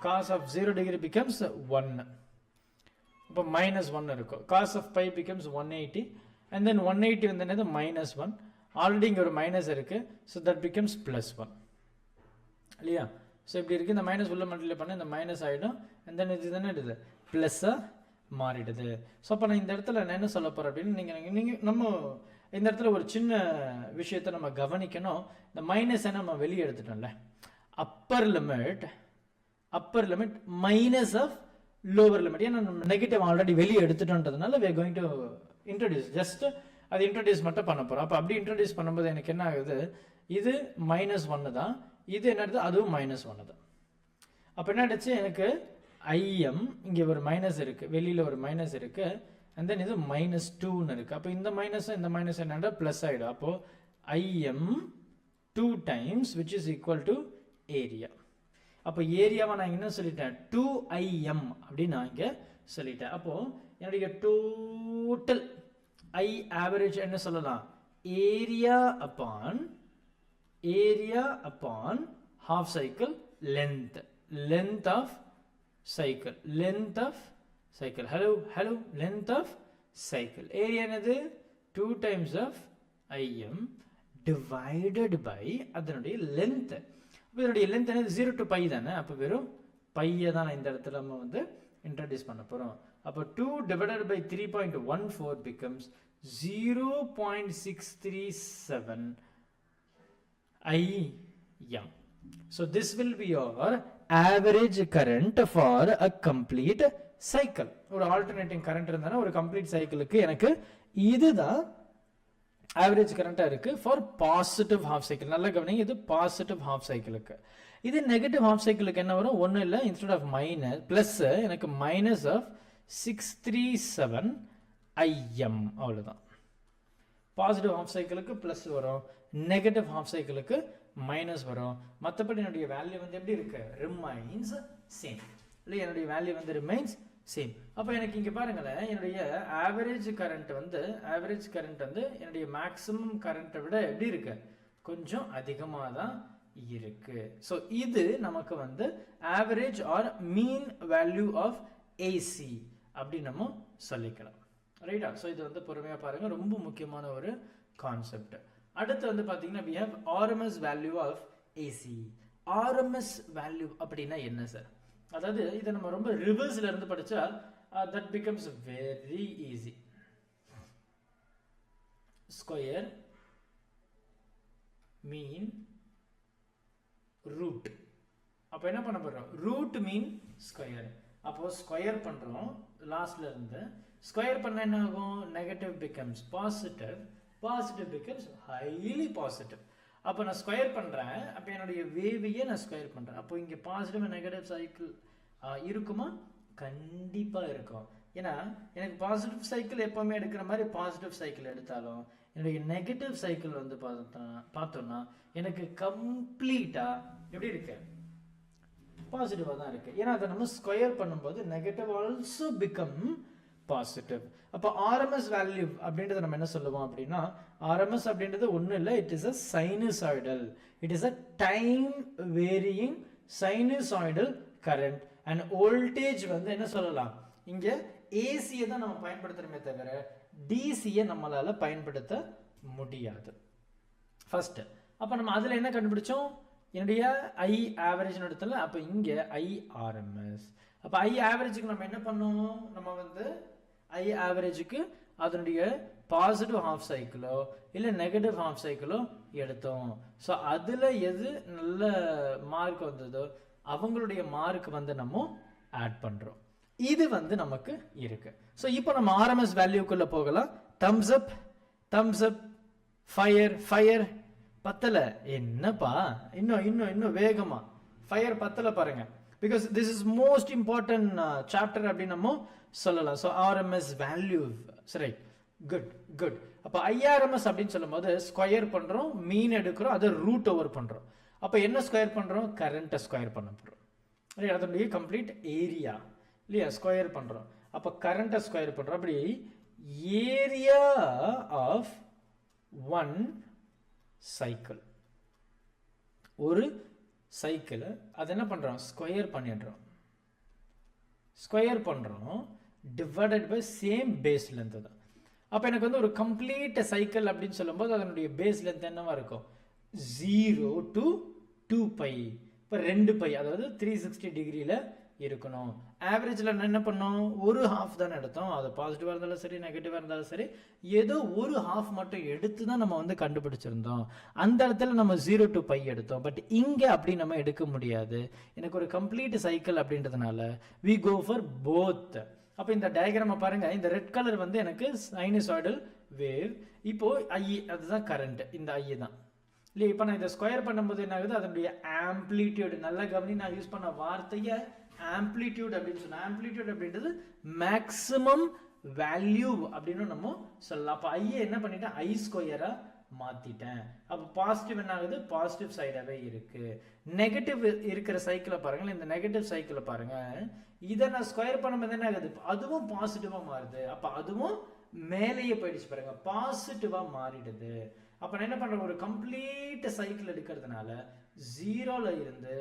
cos of 0 degree becomes 1. இப்போ மைனஸ் 1 இருக்கும். Cos of pi becomes 180 and then 180 வந்து என்னது மைனஸ் 1. ஆல்ரெடி இங்கே ஒரு மைனஸ் இருக்குது. ஸோ தட் பிகம்ஸ் ப்ளஸ் 1 இல்லையா? ஸோ இப்படி இருக்குது. இந்த மைனஸ் உள்ள மல்டிப்ளை பண்ண இந்த மைனஸ் ஆகிடும் அண்ட் தென் இது தானே இது ப்ளஸ்ஸாக மாறிடுது. ஸோ அப்போ நான் இந்த இடத்துல நான் என்ன சொல்ல போகிறேன் அப்படின்னு நீங்கள் நம்ம இந்த இடத்துல ஒரு சின்ன விஷயத்தை நம்ம கவனிக்கணும். இந்த மைனஸை நம்ம வெளியே எடுத்துட்டோம்ல, upper limit minus of lower limit. ஏன்னா நம்ம நெகட்டிவ் ஆல்ரெடி வெளியே எடுத்துட்டோன்றதுனால we are going to introduce, just அது இன்ட்ரடியூஸ் மட்டும் பண்ண போகிறோம். அப்போ அப்படி இன்ட்ரடியூஸ் பண்ணும்போது எனக்கு என்ன ஆகுது, இது -1 தான், இது என்ன ஆகுது, அதுவும் -1 தான். அப்போ என்ன ஆயிடுச்சு, எனக்கு ஐஎம் இங்கே ஒரு மைனஸ் இருக்குது, வெளியில் ஒரு மைனஸ் இருக்குது அண்ட் தென் இது -2ன்னு இருக்குது. அப்போ இந்த மைனஸ் என்னடா ப்ளஸ் ஆகிடும். அப்போது I m 2 times which is equal to area. அப்போ ஏரியாவை நான் என்ன சொல்லிட்டேன், 2IM அப்படின்னு நான் இங்கே சொல்லிட்டேன். அப்போது என்னுடைய டோட்டல் ஐ ஆவரேஜ் என்ன சொல்லலாம், area upon half cycle length of cycle, length of cycle, hello length of cycle. Area என்னது 2 times of IM divided by அதனுடைய length. அப்போ இதனுடைய length என்னது 0 to pi தானே. அப்போ வெறும் பையை தான் இந்த இடத்துல நம்ம வந்து இன்ட்ரடியூஸ் பண்ண போகிறோம். அப்போ 2 divided by 3.14 becomes 0.637 IM. So this will be your average current for a complete cycle. ஒரு alternating current இருந்தானா ஒரு complete cycleக்கு எனக்கு இதுதான் average current இருக்கு for positive half cycle. நல்லா கவனிங்க, இது positive half cycleக்கு. இது negative half cycleக்கு என்ன வரும், ஒன்றும் இல்லை, instead of minus plus எனக்கு minus of 637 IM அவ்வளோதான். பாசிட்டிவ் ஹாஃப் சைக்கிளுக்கு ப்ளஸ் வரும், நெகட்டிவ் ஹாஃப் சைக்கிளுக்கு மைனஸ் வரும். மற்றபடி என்னுடைய வேல்யூ வந்து எப்படி இருக்கு, ரிமைன்ஸ் சேம் இல்லை, என்னுடைய வேல்யூ வந்து ரிமைன்ஸ் சேம். அப்போ எனக்கு இங்கே பாருங்களேன், என்னுடைய ஆவரேஜ் கரண்ட் வந்து என்னுடைய மேக்ஸிமம் கரண்ட்டை விட எப்படி இருக்கு, கொஞ்சம் அதிகமாக தான் இருக்கு. ஸோ இது நமக்கு வந்து average or mean value of AC அப்படி நம்ம சொல்லிக்கலாம். ரைட்டா? ஸோ இது வந்து பொறுமையாக பாருங்க, ரொம்ப முக்கியமான ஒரு கான்செப்ட். அடுத்து வந்து பார்த்தீங்கன்னா we have RMS value of AC. RMS value அப்படின்னா என்ன சார்? அதாவது இதை நம்ம ரொம்ப ரிவர்ஸ்ல இருந்து படிச்சா that becomes very easy. Square mean root. அப்போ என்ன பண்ண போறோம், ரூட் மீன் ஸ்கொயர். அப்போ ஸ்கொயர் பண்றோம் லாஸ்ட்ல இருந்து. ஸ்கொயர் பண்ண என்ன ஆகும், negative becomes positive, positive becomes highly positive. அப்போ நான் ஸ்கொயர் பண்ணுறேன், அப்போ என்னுடைய வேவையே நான் ஸ்கொயர் பண்ணுறேன். அப்போ இங்கே பாசிட்டிவ் நெகட்டிவ் சைக்கிள் இருக்குமா, கண்டிப்பாக இருக்கும். ஏன்னா எனக்கு பாசிட்டிவ் சைக்கிள் எப்போவுமே எடுக்கிற மாதிரி பாசிட்டிவ் சைக்கிள் எடுத்தாலும் என்னுடைய நெகட்டிவ் சைக்கிள் வந்து பார்த்தோம்னா எனக்கு கம்ப்ளீட்டாக எப்படி இருக்கு, பாசிட்டிவாக தான் இருக்குது. ஏன்னா அதை நம்ம ஸ்கொயர் பண்ணும்போது நெகட்டிவ் ஆல்சோ பிகம் பாசிட்டிவ். அப்போ ஆர்எம்எஸ் வேல்யூ அப்படின்றத நம்ம என்ன சொல்லுவோம் அப்படின்னா, ஆர்எம்எஸ் அப்படின்றது ஒன்றும் இல்லை, it is a sinusoidal, it is a time varying sinusoidal current. And voltage வந்து என்ன சொல்லலாம், இங்கே ஏசியை தான் நம்ம பயன்படுத்துகிறோமே தவிர டிசியை நம்மளால பயன்படுத்த முடியாது. ஃபர்ஸ்ட் அப்போ நம்ம அதில் என்ன கண்டுபிடிச்சோம், என்னுடைய ஐ ஆவரேஜ் இடத்துல. அப்போ இங்கே ஐஆர்எம்எஸ். அப்போ ஐ ஆவரேஜுக்கு நம்ம என்ன பண்ணோம், நம்ம வந்து ஐ ஆவரேஜுக்கு அதனுடைய பாசிட்டிவ் ஹாஃப் சைக்கிளோ இல்லை நெகட்டிவ் ஹாஃப் சைக்கிளோ எடுத்தோம். ஸோ அதில் எது நல்ல மார்க் வந்ததோ அவங்களுடைய மார்க் வந்து நம்ம ஆட் பண்ணுறோம். இது வந்து நமக்கு இருக்கு. ஸோ இப்போ நம்ம ஆர்எம்எஸ் வேல்யூக்குள்ளே போகலாம். தம்ஸ் அப் ஃபயர் பத்தலை. என்னப்பா இன்னும் இன்னும் இன்னும் வேகமாக ஃபயர் பத்தலை பாருங்க. Because this is most important chapter அப்படின்னு நம்ம சொல்லலாம். ஸோ ஆர்எம்எஸ் வேல்யூ, சரி, குட். அப்போ ஐஆர்எம்எஸ் அப்படின்னு சொல்லும் போது ஸ்கொயர் பண்ணுறோம், மீன் எடுக்கிறோம், அதை ரூட் ஓவர் பண்ணுறோம். அப்போ என்ன ஸ்கொயர் பண்ணுறோம்? கரண்ட்டை ஸ்கொயர் பண்ண போகிறோம். ரைட், அதனுடைய கம்ப்ளீட் ஏரியா இல்லையா ஸ்கொயர் பண்ணுறோம். அப்போ கரண்ட்டை ஸ்கொயர் பண்ணுறோம். அப்படி ஏரியா ஆஃப் ஒன் சைக்கிள், ஒரு சைக்கிள், அது என்ன பண்ணுறோம்? ஸ்கொயர் பண்ணுறோம் divided by same base length தான். அப்போ எனக்கு வந்து ஒரு கம்ப்ளீட் சைக்கிள் அப்படின்னு சொல்லும்போது அதனுடைய பேஸ் லென்த் என்னவா இருக்கும்? 0 to 2π. இப்போ 2π, அதாவது 360 டிகிரியில் இருக்கணும். ஆவரேஜில் என்ன பண்ணோம்? ஒரு ஹாஃப் தானே எடுத்தோம். அது பாசிட்டிவாக இருந்தாலும் சரி, நெகட்டிவாக இருந்தாலும் சரி, ஏதோ ஒரு ஹாஃப் மட்டும் எடுத்து தான் நம்ம வந்து கண்டுபிடிச்சிருந்தோம். அந்த இடத்துல நம்ம 0 to π எடுத்தோம். பட் இங்கே அப்படி நம்ம எடுக்க முடியாது. எனக்கு ஒரு கம்ப்ளீட் சைக்கிள் அப்படின்றதுனால வி கோ ஃபார் போத். அப்போ இந்த டயக்ராமை பாருங்க. இந்த ரெட் கலர் வந்து எனக்கு சைனசாய்டல் வேவ். இப்போ ஐ, அதுதான் கரண்ட், இந்த ஐ தான் இல்லையா. இப்போ நான் இதை ஸ்கொயர் பண்ணும்போது என்ன ஆகுது? அதனுடைய ஆம்ப்ளிடியூட், நல்ல கவனி, நான் யூஸ் பண்ண வார்த்தையை ஆம்ப்ளிடியூட் அப்படின்னு சொன்னேன். ஆம்ப்ளிடியூட் அப்படின்றது மேக்ஸிமம் வேல்யூ அப்படின்னு நம்ம சொல்லலாம். அப்போ ஐயை என்ன பண்ணிட்டேன்? ஐ ஸ்கொயரா மாத்திட்டேன். அப்போ பாசிட்டிவ் என்ன ஆகுது? பாசிட்டிவ் சைடாவே இருக்கு. நெகட்டிவ் இருக்கிற சைக்கிளை பாருங்க, இந்த நெகட்டிவ் சைக்கிளை பாருங்க. இதை நான் ஸ்கொயர் பண்ணும்போது என்ன ஆகுது? அதுவும் பாசிட்டிவா மாறுது. அப்போ அதுவும் மேலேயே போயிடுச்சு பாருங்க, பாசிட்டிவா மாறிடுது. அப்போ நான் என்ன பண்றேன்? ஒரு கம்ப்ளீட் சைக்கிள் எடுக்கிறதுனால 0ல இருந்து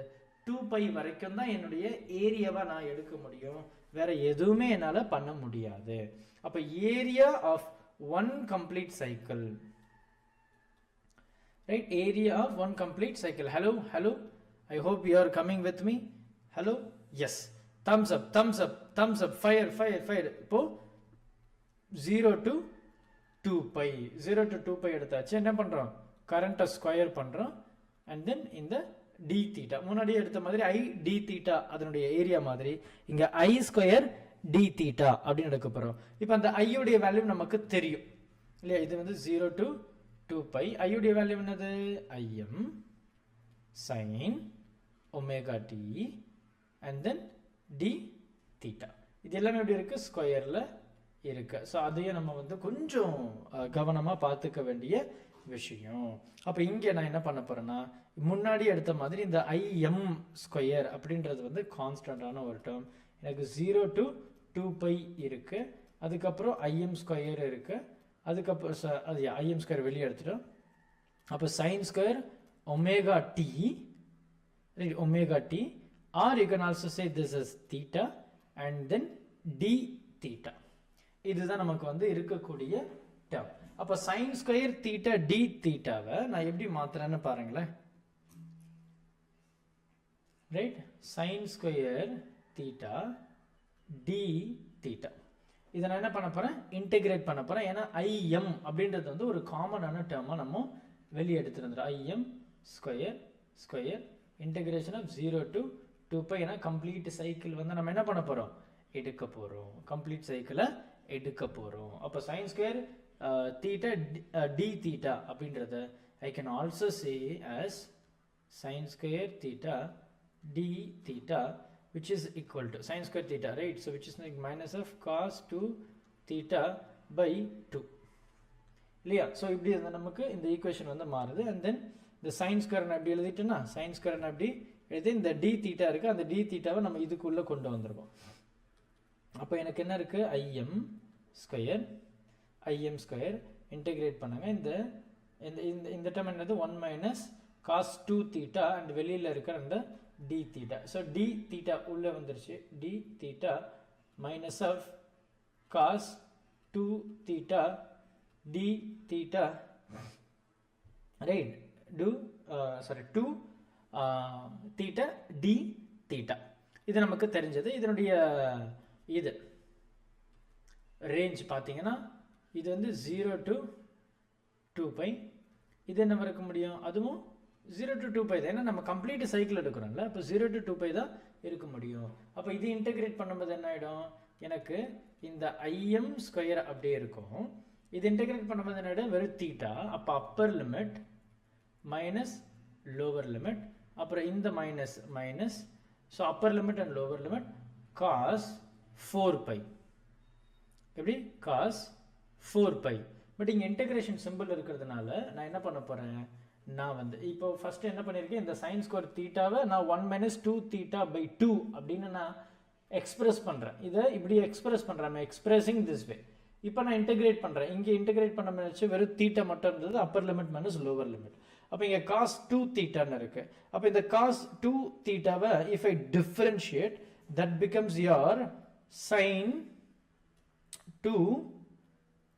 2π வரைக்கும் தான் என்னுடைய ஏரியாவை நான் எடுக்க முடியும். வேற எதுவுமே என்னால் பண்ண முடியாது. அப்போ area of one complete cycle, right, area of one complete cycle. Hello, I hope you are coming with me. Hello, yes, thumbs up, fire. இப்போ 0 to 2π எடுத்தாச்சு. என்ன பண்றோம்? கரண்ட்டை ஸ்கொயர் பண்றோம். அண்ட் தென் இந்த டி தீட்டா, முன்னாடியே எடுத்த மாதிரி ஐ டி தீட்டா அதனுடைய ஏரியா மாதிரி இங்க ஐ ஸ்கொயர் டி தீட்டா அப்படின்னு எடுக்க போறோம். இப்போ அந்த ஐயுடைய வேல்யூ நமக்கு தெரியும் இல்லையா? இது வந்து 0 to 2π. ஐயுடைய வேல்யூ என்னது? I m sine omega t and then d theta. இது எல்லாமே எப்படி இருக்கு? ஸ்கொயர்ல இருக்கு. ஸோ அதையும் நம்ம வந்து கொஞ்சம் கவனமாக பார்த்துக்க வேண்டிய விஷயம். அப்போ இங்கே நான் என்ன பண்ண போறேன்னா, முன்னாடி எடுத்த மாதிரி இந்த ஐஎம் ஸ்கொயர் அப்படின்றது வந்து கான்ஸ்டன்டான ஒரு டேர்ம். எனக்கு 0 to 2π இருக்கு. அதுக்கப்புறம் ஐஎம் ஸ்கொயர் இருக்கு. அதுக்கப்புறம் அது ஐஎம் ஸ்கொயர் வெளியே எடுத்துட்டோம். அப்போ sine square omega t, or you can also say this is theta and then d theta. இதுதான் நமக்கு வந்து இருக்கக்கூடிய டேர்ம். அப்போ சைன் ஸ்கொயர் தீட்டா டி தீட்டாவை நான் எப்படி மாத்துறேன்னு பாருங்களேன். Right, sine square theta d theta, இதை நான் என்ன பண்ண போறேன்? இன்டெகிரேட் பண்ண போறேன். ஏன்னா ஐஎம் அப்படின்றது வந்து ஒரு காமனான டேர்மா நம்ம வெளியே எடுத்துருந்தோம். IM square integration of 0 to 2π. ஏன்னா கம்ப்ளீட் சைக்கிள் வந்து நம்ம என்ன பண்ண போறோம்? எடுக்க போறோம். கம்ப்ளீட் சைக்கிளை எடுக்க போறோம். அப்போ sine square theta d theta அப்படின்றத I can also say as sine square theta d theta which is equal to sin square theta, right? So which is like minus of cos 2 theta by 2 இல்லையா? So இப்படி இருந்தால் நமக்கு இந்த equation வந்து மாறுது. And then இந்த sine square நான் எப்படி எழுதிட்டேன்னா, சைன் ஸ்கொயர் நான் எப்படி எழுதி இந்த டி தீட்டா இருக்குது, அந்த டி தீட்டாவை நம்ம இதுக்குள்ளே கொண்டு வந்திருக்கோம். அப்போ எனக்கு என்ன இருக்குது? ஐஎம் ஸ்கொயர் இன்டெகிரேட் பண்ணுங்க. இந்த டேர்ம் என்னது? 1 minus cos 2 theta அண்ட் வெளியில் இருக்கிற அந்த d theta. So d theta உள்ளே வந்துருச்சு. D theta minus of cos 2 theta d theta, right, 2 theta d theta. இது நமக்கு தெரிஞ்சது. இதனுடைய இது ரேஞ்ச் பார்த்தீங்கன்னா இது வந்து 0 to 2π. இது என்ன இருக்க முடியும்? அதுவும் 0 to 2π தான். ஏன்னா நம்ம கம்ப்ளீட் சைக்கிள் எடுக்கிறோம்ல, அப்போ 0 to 2π தான் இருக்க முடியும். அப்போ இது இன்டெகிரேட் பண்ணும்போது என்ன ஆகிடும்? எனக்கு இந்த ஐஎம் ஸ்கொயர் அப்படியே இருக்கும். இது இன்டெகிரேட் பண்ணும்போது என்னோட வெறும் தீட்டா. அப்போ upper limit minus lower limit, அப்புறம் இந்த minus minus, so upper limit and lower limit cos 4π. எப்படி காஸ் 4π. பட் இங்கே இன்டெகிரேஷன் சிம்பிள் இருக்கிறதுனால நான் என்ன பண்ண போகிறேன், நான் வந்து இப்போ ஃபஸ்ட்டு என்ன பண்ணியிருக்கேன், இந்த சைன் ஸ்கொயர் தீட்டாவை நான் 1 - 2 θ/2 அப்படின்னு நான் எக்ஸ்பிரஸ் பண்ணுறேன். இதை இப்படி எக்ஸ்பிரஸ் பண்ணுறேன், நான் எக்ஸ்பிரஸிங் திஸ் வே. இப்போ நான் இன்டெகிரேட் பண்ணுறேன். இங்கே இன்டெகிரேட் பண்ண நினச்சி வெறும் தீட்டா மட்டும் இருந்தது, upper limit minus lower limit. அப்போ இங்கே காஸ் 2 θன்னு இருக்கு. அப்போ இந்த காஸ் 2 θவை if I differentiate, that becomes your sine 2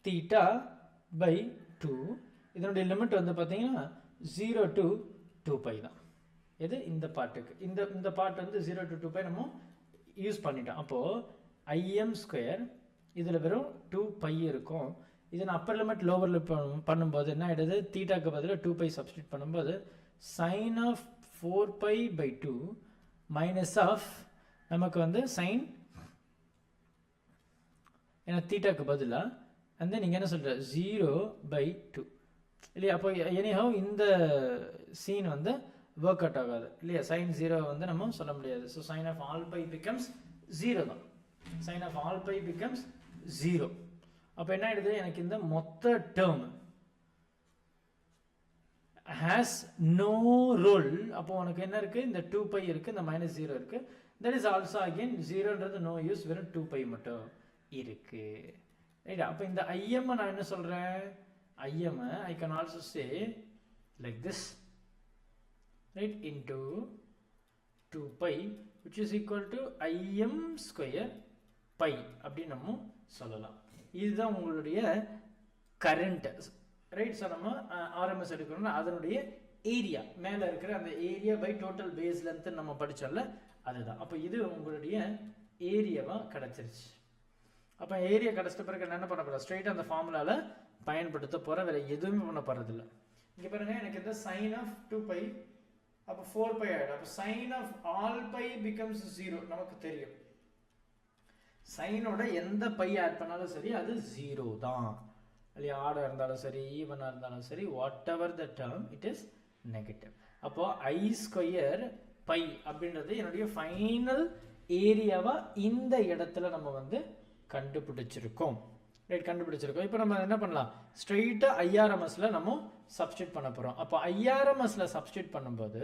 θ/2. இதனுடைய லிமிட் வந்து பார்த்தீங்கன்னா 0 to 2π தான். இது இந்த பாட்டுக்கு இந்த பார்ட் வந்து 0 to 2π நம்ம யூஸ் பண்ணிட்டோம். அப்போது im², இதில் வெறும் 2π இருக்கும். இதை நான் அப்பர் லிமிட் லோவர் லிமிட் பண்ணும்போது என்ன ஆகிடுது, தீட்டாக்கு பதிலாக 2π சப்ஸ்டியூட் பண்ணும்போது சைன் ஆஃப் 4π/2 மைனஸ் ஆஃப் நமக்கு வந்து சைன், ஏன்னா தீட்டாக்கு பதிலாக அந்த நீங்கள் என்ன சொல்கிற 0/2 இல்லையா. அப்போ எனிஹவ் இந்த சீன் வந்து ஒர்க் அவுட் ஆகாது இல்லையா. சைன் 0 வந்து நம்ம சொல்ல முடியாது. So sine of all pi becomes 0 தான். Sine of all pi becomes 0. அப்போ என்ன ஆகிடுது, எனக்கு இந்த மொத்த டேர்ம் ஹேஸ் நோ ரோல். அப்போ உனக்கு என்ன இருக்குது, இந்த 2π இருக்குது, இந்த -0 இருக்குது. தட் இஸ் ஆல்சோ அகெயின் 0ன்றது நோ யூஸ், வெறும் 2π மட்டும் இருக்குது ரைட். அப்போ இந்த IM நான் என்ன சொல்கிறேன், IM I can also say like this, right, into 2π which is equal to im² π அப்படின்னு நம்ம சொல்லலாம். இதுதான் உங்களுடைய கரண்ட் ரைட். ஸோ நம்ம RMS எடுக்கணும்னா அதனுடைய ஏரியா, மேலே இருக்கிற அந்த area by total base length நம்ம படித்தோம்ல அதுதான். அப்போ இது உங்களுடைய ஏரியாவாக கிடச்சிருச்சு. அப்போ ஏரியா கிடச்சிட்ட பிறகு என்ன பண்ண போகிறோம், ஸ்ட்ரெயிட்டாக அந்த ஃபார்முலாவில் பயன்படுத்த போகிற வேறு எதுவுமே பண்ண போகிறதில்ல. இங்கே பாருங்க, எனக்கு இந்த சைன் ஆஃப் 2π அப்போ 4π ஆகிடும். அப்போ sine of all pi becomes 0. நமக்கு தெரியும் சைனோட எந்த பை ஆட் பண்ணாலும் சரி அது 0 தான் இல்லையா. ஆடாக இருந்தாலும் சரி, ஈவனாக இருந்தாலும் சரி, what ever the term it is negative. அப்போது I² பை அப்படின்றது என்னுடைய ஃபைனல் ஏரியாவாக இந்த இடத்துல நம்ம வந்து கண்டுபிடிச்சிருக்கோம் ரைட். கண்டுபிடிச்சிருக்கோம். இப்போ நம்ம என்ன பண்ணலாம், ஸ்ட்ரெயிட்டாக IRMSல நம்ம சப்ஸ்டியூட் பண்ண போகிறோம். அப்போ IRMSல சப்ஸ்டியூட் பண்ணும்போது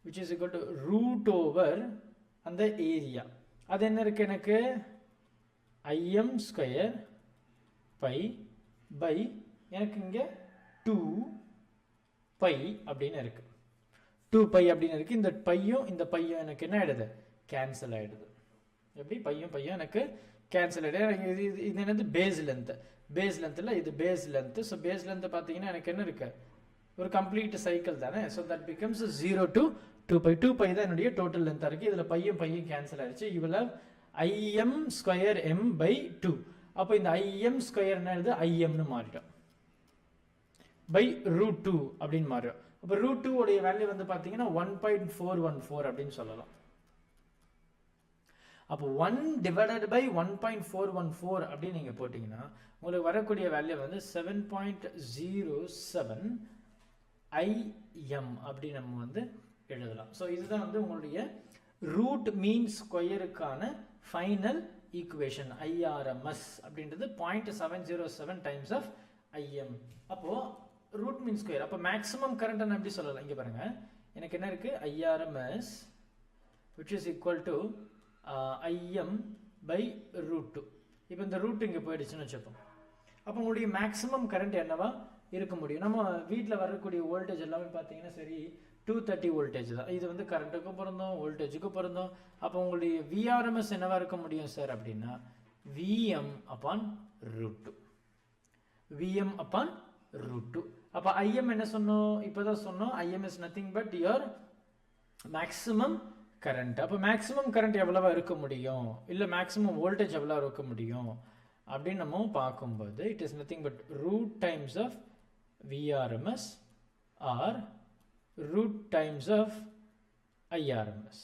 which is equal to √ அந்த ஏரியா, அது என்ன இருக்குது எனக்கு, im² பை பை எனக்கு இங்கே 2π அப்படின்னு இருக்குது. 2π அப்படின்னு இருக்குது. இந்த பையும் இந்த பையும் எனக்கு என்ன ஆகிடுது, கேன்சல் ஆகிடுது. எப்படி பையும் எனக்கு கேன்சல் ஆகிடுது. இது என்னது, பேஸ் லென்த்து. பேஸ் லென்த்தில் இது base length. So base length பார்த்தீங்கன்னா எனக்கு என்ன இருக்குது, ஒரு கம்ப்ளீட் சைக்கிள் தானே. So that becomes 0 to 2π. 2π தான் என்னுடைய டோட்டல் லென்த்தாக இருக்குது. இதில் பையும் கேன்சல் ஆகிடுச்சு. இவ்வளோ im²m/2. அப்போ இந்த im² என்னது, imனு மாறிடும், பை √2 அப்படின்னு மாறிடும். அப்போ √2 உடைய வேல்யூ வந்து பார்த்தீங்கன்னா 1.414 அப்படின்னு சொல்லலாம். அப்போ 1/1.414 அப்படின்னு நீங்கள் போட்டிங்கன்னா உங்களுக்கு வரக்கூடிய வேல்யூ வந்து 7.07 im அப்படி நம்ம வந்து எழுதலாம். ஸோ இதுதான் வந்து உங்களுடைய ரூட் மீன் ஸ்கொயருக்கான ஃபைனல் ஈக்குவேஷன். IRMS அப்படின்றது 0.707 டைம்ஸ் ஆஃப் IM. அப்போது ரூட் மீன் ஸ்கொயர். அப்போ மேக்ஸிமம் கரண்ட் நான் எப்படி சொல்லலாம், இங்கே பாருங்கள், எனக்கு என்ன இருக்குது, IRMS which is equal to im/√2. இப்போ இந்த ரூட் இங்கே போயிடுச்சுன்னு வச்சுப்போம். அப்போ உங்களுடைய மேக்ஸிமம் கரண்ட் என்னவா இருக்க முடியும். நம்ம வீட்டில் வரக்கூடிய வோல்டேஜ் எல்லாமே பார்த்தீங்கன்னா சரி 230 வோல்டேஜ் தான். இது வந்து கரண்ட்டுக்கும் பொருந்தும், வோல்டேஜுக்கும் பொருந்தும். அப்போ உங்களுடைய VRMS என்னவா இருக்க முடியும் சார் அப்படின்னா Vm/√2. Vm/√2. அப்போ IM என்ன சொன்னோம், இப்போ தான் சொன்னோம், IM is nothing but your maximum current. அப்போ மேக்ஸிமம் கரண்ட் எவ்வளவா இருக்க முடியும், இல்லை மேக்ஸிமம் வோல்டேஜ் எவ்வளோ இருக்க முடியும் அப்படின்னு நம்ம பார்க்கும்போது it is nothing but root times of VRMS or root times of IRMS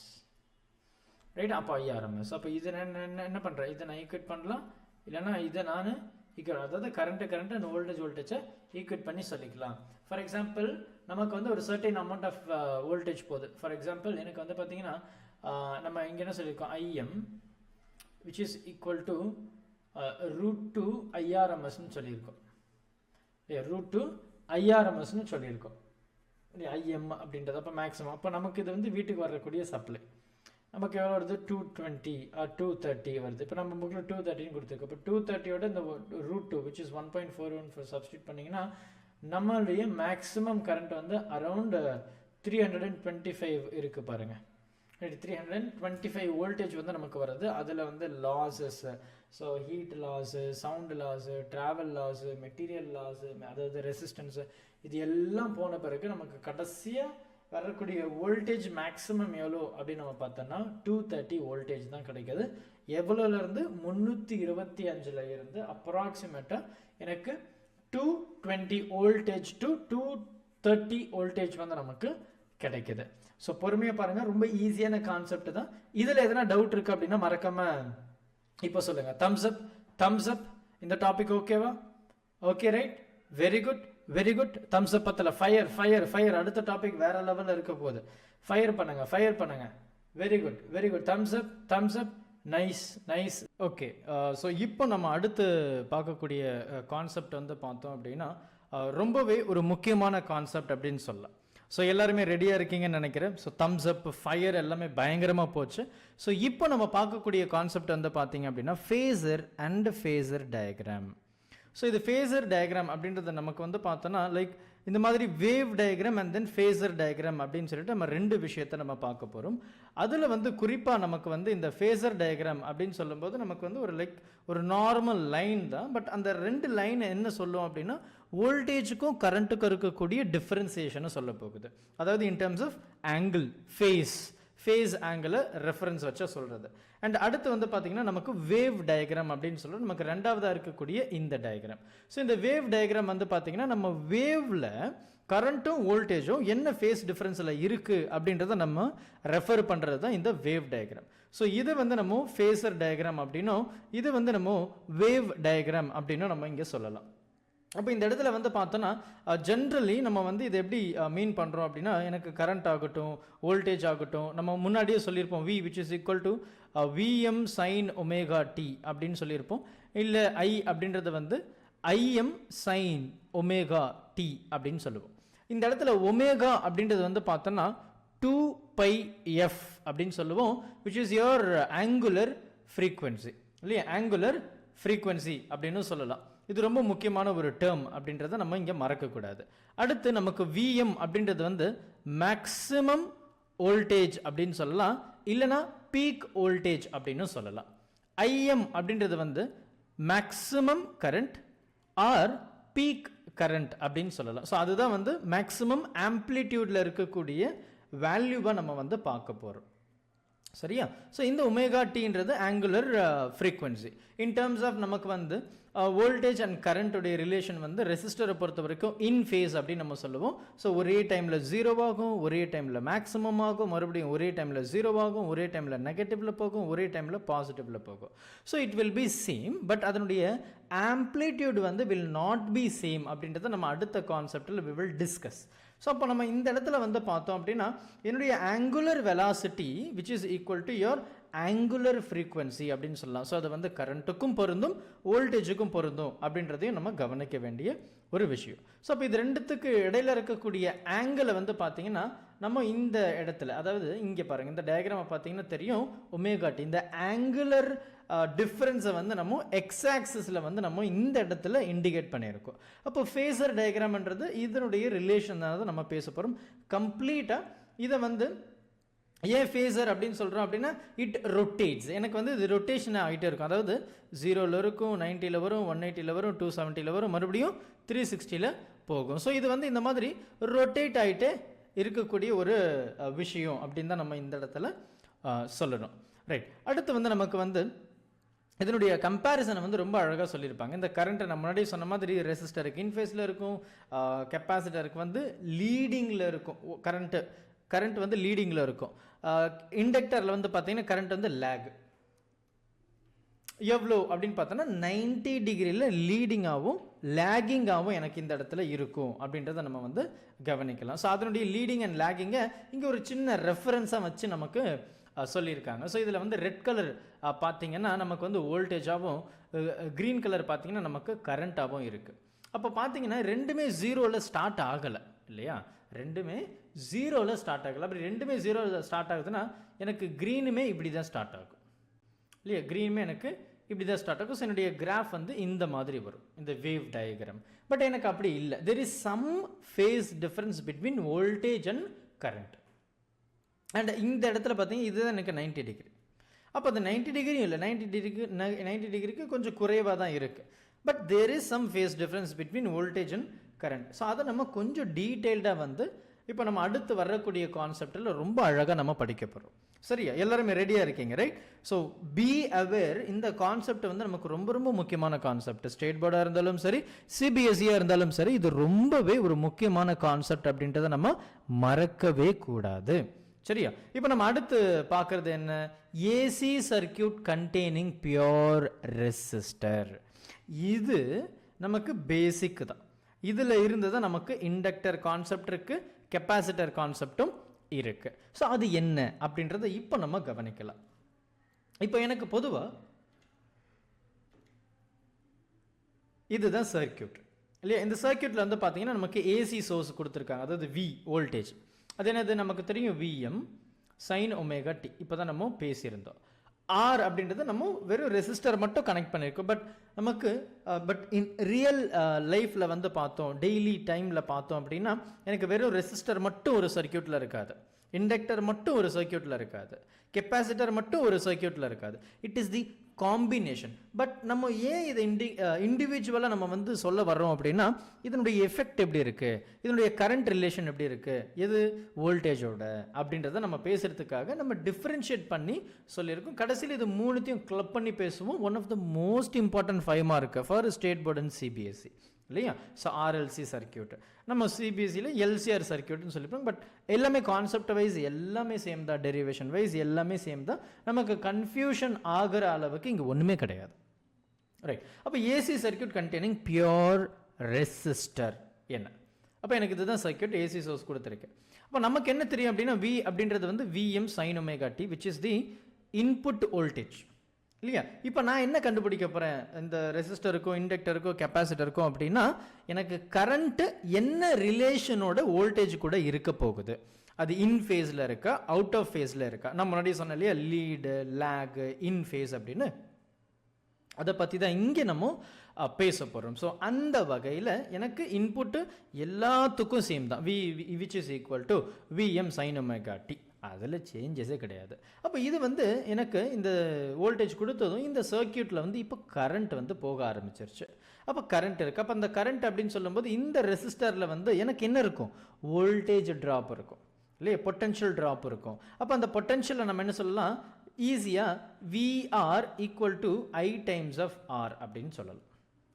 right. அப்போ IRMS. அப்போ இது என்ன பண்ணுறேன், இதை நான் ஈக்குவேட் பண்ணலாம், இல்லைன்னா இதை நான் ஈக்குவேட், அதாவது கரண்ட் அண்ட் வோல்டேஜை ஈக்குவேட் பண்ணி சொல்லிக்கலாம். ஃபார் எக்ஸாம்பிள் நமக்கு வந்து ஒரு சர்டைன் அமௌண்ட் ஆஃப் வோல்டேஜ் போகுது. ஃபார் எக்ஸாம்பிள் எனக்கு வந்து பார்த்தீங்கன்னா நம்ம இங்கே என்ன சொல்லியிருக்கோம், IM which is equal to √2 IRMSன்னு சொல்லியிருக்கோம். √2 IRMSன்னு சொல்லியிருக்கோம். IM அப்படின்றது அப்போ மேக்ஸிமம். அப்போ நமக்கு இது வந்து வீட்டுக்கு வரக்கூடிய சப்ளை நமக்கு எவ்வளோ வருது, 220 or 230 வருது. இப்போ நம்ம புக்கில் 230 கொடுத்துருக்கோம். இப்போ 230யோட இந்த √2 which is 1.414 சப்ஸ்டியூட் பண்ணிங்கன்னா நம்மளுடைய மேக்ஸிமம் கரண்ட் வந்து அரவுண்ட் 325 இருக்குது பாருங்கள். 325 வோல்டேஜ் வந்து நமக்கு வருது. அதில் வந்து losses, so heat loss, sound loss, travel loss, material loss, அதாவது ரெசிஸ்டன்ஸு, இது எல்லாம் போன பிறகு நமக்கு கடைசியாக வரக்கூடிய வோல்டேஜ் மேக்ஸிமம் எவ்வளோ அப்படின்னு நம்ம பார்த்தோம்னா 230 வோல்டேஜ் தான் கிடைக்கிது. எவ்வளோலேருந்து 325 இருந்து அப்ராக்சிமேட்டாக எனக்கு 220 வோல்டேஜ் டு 230 வோல்டேஜ் வந்து நமக்கு கிடைக்குது. ஸோ பொறுமையாக பாருங்கள், ரொம்ப ஈஸியான கான்செப்ட் தான். இதில் எதனா டவுட் இருக்குது அப்படின்னா மறக்காமல் இப்போ சொல்லுங்கள். தம்ஸ் அப் இந்த டாபிக் ஓகேவா? Okay right, very good very good. Thums அப் பத்தல, ஃபயர் அடுத்த டாபிக் வேற லெவலில் இருக்க போகுது. ஃபயர் பண்ணுங்க. Very good. தம்ஸ் அப் நைஸ். ஓகே, ஸோ இப்போ நம்ம அடுத்து பார்க்கக்கூடிய கான்செப்ட் வந்து பார்த்தோம் அப்படின்னா ரொம்பவே ஒரு முக்கியமான கான்செப்ட் அப்படின்னு சொல்லலாம். ஸோ எல்லாருமே ரெடியாக இருக்கீங்கன்னு நினைக்கிறேன். ஸோ தம்ஸ் அப், ஃபயர் எல்லாமே பயங்கரமாக போச்சு. ஸோ இப்போ நம்ம பார்க்கக்கூடிய கான்செப்ட் வந்து பார்த்தீங்க அப்படின்னா phasor and phasor diagram. So இது ஃபேஸர் டயக்ராம் அப்படின்றத நமக்கு வந்து பார்த்தோன்னா லைக் இந்த மாதிரி wave diagram and then phasor diagram அப்படின்னு சொல்லிட்டு நம்ம ரெண்டு விஷயத்தை நம்ம பார்க்க போகிறோம். அதில் வந்து குறிப்பாக நமக்கு வந்து இந்த ஃபேஸர் டயக்ராம் அப்படின்னு சொல்லும்போது நமக்கு வந்து ஒரு நார்மல் லைன் தான். பட் அந்த ரெண்டு லைன் என்ன சொல்லும் அப்படின்னா வோல்டேஜுக்கும் கரண்ட்டுக்கும் இருக்கக்கூடிய டிஃபரன்சியேஷனை சொல்ல போகுது. அதாவது in terms of angle, phase ஆங்கிளை ரெஃபரன்ஸ் வச்சா சொல்கிறது. அண்ட் அடுத்து வந்து பார்த்தீங்கன்னா நமக்கு வேவ் டயக்ராம் அப்படின்னு சொல்லிட்டு நமக்கு ரெண்டாவதாக இருக்கக்கூடிய இந்த டயக்ராம். ஸோ இந்த வேவ் டயக்ராம் வந்து பார்த்தீங்கன்னா நம்ம வேவ்ல கரண்ட்டும் வோல்டேஜும் என்ன ஃபேஸ் டிஃபரன்ஸில் இருக்குது அப்படின்றத நம்ம ரெஃபர் பண்ணுறது தான் இந்த வேவ் டயக்ராம். ஸோ இது வந்து நம்ம ஃபேஸர் டயக்ராம் அப்படின்னும் இது வந்து நம்ம வேவ் டயக்ராம் அப்படின்னும் நம்ம இங்கே சொல்லலாம். அப்போ இந்த இடத்துல வந்து பார்த்தோன்னா ஜென்ரலி நம்ம வந்து இது எப்படி மீன் பண்ணுறோம் அப்படின்னா எனக்கு கரண்ட் ஆகட்டும் வோல்டேஜ் ஆகட்டும் நம்ம முன்னாடியே சொல்லியிருப்போம் V which is equal to Vm sin omega t அப்படின்னு சொல்லியிருப்போம். இல்லை I அப்படின்றது வந்து Im sin omega t அப்படின்னு சொல்லுவோம். இந்த இடத்துல ஒமேகா அப்படின்றது வந்து பார்த்தோன்னா 2πf அப்படின்னு சொல்லுவோம், which is your angular frequency இல்லையா, ஆங்குலர் ஃப்ரீக்வன்சி அப்படின்னு சொல்லலாம். இது ரொம்ப முக்கியமான ஒரு டேர்ம் அப்படின்றத நம்ம இங்கே மறக்கக்கூடாது. அடுத்து நமக்கு Vm அப்படின்றது வந்து மேக்ஸிமம் வோல்டேஜ் அப்படின்னு சொல்லலாம், இல்லைனா பீக் வோல்டேஜ் அப்படின்னு சொல்லலாம். Im அப்படின்றது வந்து maximum current or peak current அப்படின்னு சொல்லலாம். ஸோ அதுதான் வந்து மேக்ஸிமம் ஆம்ப்ளிடியூட்ல இருக்கக்கூடிய வேல்யூவை நம்ம வந்து பார்க்க போகிறோம். சரியா? ஸோ இந்த ஒமேகா டீன்றது angular frequency. In terms of நமக்கு வந்து வோல்டேஜ் அண்ட் கரண்ட்டுடைய ரிலேஷன் வந்து ரெசிஸ்டரை பொறுத்த வரைக்கும் இன் ஃபேஸ் அப்படின்னு நம்ம சொல்லுவோம். ஸோ ஒரே டைமில் 0 ஆகும், ஒரே டைமில் மேக்ஸிமம் ஆகும், மறுபடியும் ஒரே டைமில் 0 ஆகும், ஒரே டைமில் நெகட்டிவில் போகும், ஒரே டைமில் பாசிட்டிவில் போகும். So it will B same, but அதனுடைய ஆம்ப்ளிடியூட் வந்து வில் நாட் பி சேம் அப்படின்றத நம்ம அடுத்த கான்செப்டில் வி வில் டிஸ்கஸ். ஸோ அப்போ நம்ம இந்த இடத்துல வந்து பார்த்தோம் அப்படின்னா என்னுடைய angular velocity which is equal to your angular frequency அப்படின்னு சொல்லலாம். ஸோ அது வந்து கரண்ட்டுக்கும் பொருந்தும் வோல்டேஜுக்கும் பொருந்தும் அப்படின்றதையும் நம்ம கவனிக்க வேண்டிய ஒரு விஷயம். ஸோ அப்போ இது ரெண்டுத்துக்கு இடையில இருக்கக்கூடிய ஆங்கிளை வந்து பார்த்தீங்கன்னா நம்ம இந்த இடத்துல, அதாவது இங்கே பாருங்கள், இந்த டயக்ராமை பார்த்தீங்கன்னா தெரியும் ஒமேகா டி, இந்த ஆங்குலர் டிஃப்ரென்ஸை வந்து நம்ம எக்ஸ் ஆக்சிஸில் வந்து நம்ம இந்த இடத்துல இண்டிகேட் பண்ணியிருக்கோம். அப்போ ஃபேஸர் டயக்ராம்ன்றது இதனுடைய ரிலேஷன் தான் நம்ம பேச போகிறோம் கம்ப்ளீட்டாக. இதை வந்து ஏன் ஃபேஸர் அப்படின்னு சொல்கிறோம் அப்படின்னா இட் ரொட்டேட்ஸ், எனக்கு வந்து இது ரொட்டேஷன் ஆகிட்டே இருக்கும். அதாவது 0ல் இருக்கும், 90ல் வரும், 180ல் வரும், 270ல் வரும், மறுபடியும் 360ல் போகும். ஸோ இது வந்து இந்த மாதிரி ரொட்டேட் ஆகிட்டே இருக்கக்கூடிய ஒரு விஷயம் அப்படின்னு தான் நம்ம இந்த இடத்துல சொல்லணும். ரைட். அடுத்து வந்து நமக்கு வந்து இதனுடைய கம்பேரிசனை வந்து ரொம்ப அழகாக சொல்லியிருப்பாங்க. இந்த கரண்ட்டை நம்ம முன்னாடியே சொன்ன மாதிரி ரெசிஸ்டருக்கு இன்ஃபேஸில் இருக்கும், கெப்பாசிட்டருக்கு வந்து லீடிங்கில் இருக்கும். கரண்ட் வந்து லீடிங்கில் இருக்கும். இண்டக்டரில் வந்து பார்த்தீங்கன்னா கரண்ட் வந்து லேக். எவ்வளோ அப்படின்னு பார்த்தோன்னா 90 டிகிரியில் லீடிங்காகவும் லேகிங்காகவும் எனக்கு இந்த இடத்துல இருக்கும் அப்படின்றத நம்ம வந்து கவனிக்கலாம். ஸோ அதனுடைய லீடிங் அண்ட் லேகிங்கை இங்கே ஒரு சின்ன ரெஃபரன்ஸாக வச்சு நமக்கு சொல்லியிருக்காங்க. ஸோ இதில் வந்து ரெட் கலர் பார்த்தீங்கன்னா நமக்கு வந்து வோல்டேஜாகவும், க்ரீன் கலர் பார்த்தீங்கன்னா நமக்கு கரண்ட்டாகவும் இருக்குது. அப்போ பார்த்தீங்கன்னா ரெண்டுமே ஜீரோவில் ஸ்டார்ட் ஆகலை இல்லையா, ரெண்டுமே ஜீரோவில் ஸ்டார்ட் ஆகலை. அப்படி ரெண்டுமே ஜீரோவில் ஸ்டார்ட் ஆகுதுன்னா எனக்கு க்ரீனுமே இப்படி தான் ஸ்டார்ட் ஆகும் இல்லையா, க்ரீனுமே எனக்கு இப்படி தான் ஸ்டார்ட் ஆகும். ஸோ என்னுடைய கிராஃப் வந்து இந்த மாதிரி வரும், இந்த வேவ் டயக்ராம். பட் எனக்கு அப்படி இல்லை. There is some phase difference between voltage and current. And இந்த இடத்துல பார்த்தீங்கன்னா இதுதான் எனக்கு 90 டிகிரி. அப்போ அந்த 90 டிகிரியும் இல்லை, 90 டிகிரிக்கு கொஞ்சம் குறைவாக தான் இருக்குது. But there is some phase difference between voltage and current. So அதை நம்ம கொஞ்சம் டீட்டெயில்டாக வந்து இப்போ நம்ம அடுத்து வரக்கூடிய கான்செப்டில் ரொம்ப அழகாக நம்ம படிக்க போகிறோம். சரியா, எல்லாருமே ரெடியாக இருக்கீங்க ரைட்? ஸோ பி அவேர், இந்த கான்செப்ட் வந்து நமக்கு ரொம்ப ரொம்ப முக்கியமான கான்செப்ட். ஸ்டேட் போர்டாக இருந்தாலும் சரி, சிபிஎஸ்சியாக இருந்தாலும் சரி, இது ரொம்பவே ஒரு முக்கியமான கான்செப்ட் அப்படின்றத நம்ம மறக்கவே கூடாது. சரியா, இப்போ நம்ம அடுத்து பார்க்கறது என்ன, AC circuit containing pure resistor. இது நமக்கு பேசிக் தான். இதில் இருந்து தான் நமக்கு இண்டக்டர் கான்செப்ட் இருக்குது, கெப்பாசிட்டர் கான்செப்டும் இருக்குது. ஸோ அது என்ன அப்படின்றத இப்போ நம்ம கவனிக்கலாம். இப்போ எனக்கு பொதுவாக இதுதான் சர்க்கியூட் இல்லையா. இந்த சர்க்கியூட்டில் வந்து பார்த்தீங்கன்னா நமக்கு ஏசி சோர்ஸ் கொடுத்துருக்காங்க, அதாவது வி வோல்டேஜ். அது என்னது நமக்கு தெரியும், விஎம் சைன் ஒமேகா டி. இப்போ தான் நம்ம பேசியிருந்தோம். ஆர் அப்படின்றது நம்ம வெறும் ரெசிஸ்டர் மட்டும் கனெக்ட் பண்ணியிருக்கோம். பட் இன் ரியல் லைஃப்பில் வந்து பார்த்தோம், டெய்லி டைமில் பார்த்தோம் அப்படின்னா எனக்கு வெறும் ரெசிஸ்டர் மட்டும் ஒரு சர்க்கியூட்டில் இருக்காது, இண்டக்டர் மட்டும் ஒரு சர்க்கியூட்டில் இருக்காது, கெப்பாசிட்டர் மட்டும் ஒரு சர்க்கியூட்டில் இருக்காது. It is the combination. But நம்ம ஏன் இதை இண்டிவிஜுவலாக நம்ம வந்து சொல்ல வர்றோம் அப்படின்னா, இதனுடைய எஃபெக்ட் எப்படி இருக்குது, இதனுடைய கரண்ட் ரிலேஷன் எப்படி இருக்குது, எது வோல்டேஜோட அப்படின்றத நம்ம பேசுகிறதுக்காக நம்ம டிஃப்ரென்ஷியேட் பண்ணி சொல்லியிருக்கோம். கடைசியில் இது மூணுத்தையும் கிளப் பண்ணி பேசுவோம். One of the most important 5 mark for state board and CBSE இல்லையா. ஸோ ஆர்எல்சி சர்க்கியூட், நம்ம சிபிஎஸ்சியில் எல்சிஆர் சர்க்கியூட்னு சொல்லிப்போம். பட் எல்லாமே கான்செப்ட் வைஸ் எல்லாமே சேம் தான், டெரிவேஷன் வைஸ் எல்லாமே சேம் தான். நமக்கு கன்ஃபியூஷன் ஆகிற அளவுக்கு இங்கே ஒன்றுமே கிடையாது ரைட். அப்போ AC circuit containing pure resistor என்ன? அப்போ எனக்கு இதுதான் சர்க்கியூட், ஏசி சோர்ஸ் கொடுத்துருக்கு. அப்போ நமக்கு என்ன தெரியும் அப்படின்னா, வி அப்படின்றது வந்து Vm sine omega t which is the input voltage இல்லையா. இப்போ நான் என்ன கண்டுபிடிக்க போகிறேன், இந்த ரெசிஸ்டருக்கோ இண்டக்டருக்கோ கெப்பாசிட்டருக்கோ அப்படின்னா எனக்கு கரண்ட்டு என்ன ரிலேஷனோட வோல்டேஜ் கூட இருக்க போகுது, அது இன் ஃபேஸில் இருக்கா அவுட் ஆஃப் ஃபேஸில் இருக்கா. நான் முன்னாடி சொன்னேன் இல்லையா, லீடு லேக் இன் ஃபேஸ் அப்படின்னு, அதை பற்றி தான் இங்கே நம்ம பேச போகிறோம். ஸோ அந்த வகையில் எனக்கு இன்புட்டு எல்லாத்துக்கும் சேம் தான், which is equal to Vm sine omega t, அதில் சேஞ்சஸே கிடையாது. அப்போ இது வந்து எனக்கு இந்த வோல்டேஜ் கொடுத்ததும் இந்த சர்க்கியூட்டில் வந்து இப்போ கரண்ட் வந்து போக ஆரம்பிச்சிருச்சு. அப்போ கரண்ட் இருக்குது. அப்போ அந்த கரண்ட் அப்படின்னு சொல்லும்போது இந்த ரெசிஸ்டரில் வந்து எனக்கு என்ன இருக்கும், வோல்டேஜ் ட்ராப் இருக்கும் இல்லையா, பொட்டன்ஷியல் ட்ராப் இருக்கும். அப்போ அந்த பொட்டன்ஷியலை நம்ம என்ன சொல்லலாம், ஈஸியாக VR equal to I times of R அப்படின்னு சொல்லலாம்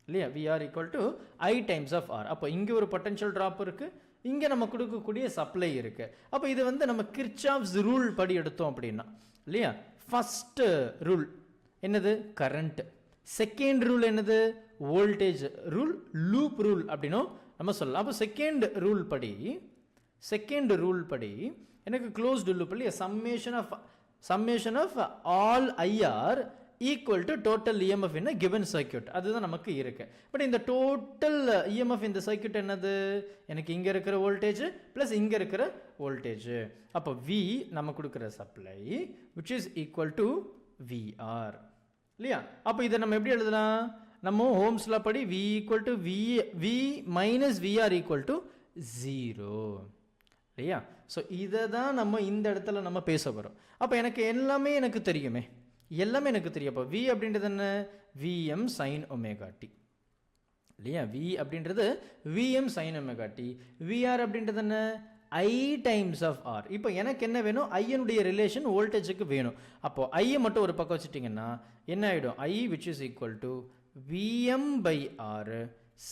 இல்லையா. VR equal to I times of R. அப்போ இங்கே ஒரு பொட்டன்ஷியல் ட்ராப் இருக்குது, இங்கே நம்ம கொடுக்கக்கூடிய சப்ளை இருக்குது. அப்போ இது வந்து நம்ம கிர்ச்சாஃப்ஸ் ரூல் படி எடுத்தோம் அப்படின்னா இல்லையா, ஃபஸ்ட்டு ரூல் என்னது, கரண்ட். செகண்ட் ரூல் என்னது, வோல்டேஜ் ரூல், லூப் ரூல் அப்படின்னும் நம்ம சொல்லலாம். அப்போ செகண்ட் ரூல் படி எனக்கு க்ளோஸ்டு லூப் இல்லையா, summation of all IR equal to total EMF in given circuit, அதுதான் நமக்கு இருக்கு. பட் இந்த டோட்டல் இஎம்எஃப் இந்த சர்க்கியூட் என்னது, எனக்கு இங்கே இருக்கிற வோல்டேஜ் ப்ளஸ் இங்கே இருக்கிற வோல்டேஜ். அப்போ வி நம்ம கொடுக்குற supply which is equal to VR இல்லையா. அப்போ இதை நம்ம எப்படி எழுதலாம், நம்ம ஹோம்ஸ்ல படி V equal to V minus VR equal to 0 இல்லையா. ஸோ இதை தான் நம்ம இந்த இடத்துல நம்ம பேச போகிறோம். அப்போ எனக்கு எல்லாமே எனக்கு தெரியுமே, எல்லாமே எனக்கு தெரியும். அப்போ வி அப்படின்றது என்ன, விஎம் சைன் ஒமேகா டி இல்லையா. வி அப்படின்றது Vm sine omega t. VR அப்படின்றது என்ன, ஐ டைம்ஸ் ஆஃப் ஆர். இப்போ எனக்கு என்ன வேணும், ஐயனுடைய ரிலேஷன் வோல்டேஜுக்கு வேணும். அப்போ ஐயை மட்டும் ஒரு பக்கம் வச்சுட்டிங்கன்னா என்ன ஆகிடும், I which is equal to VM by R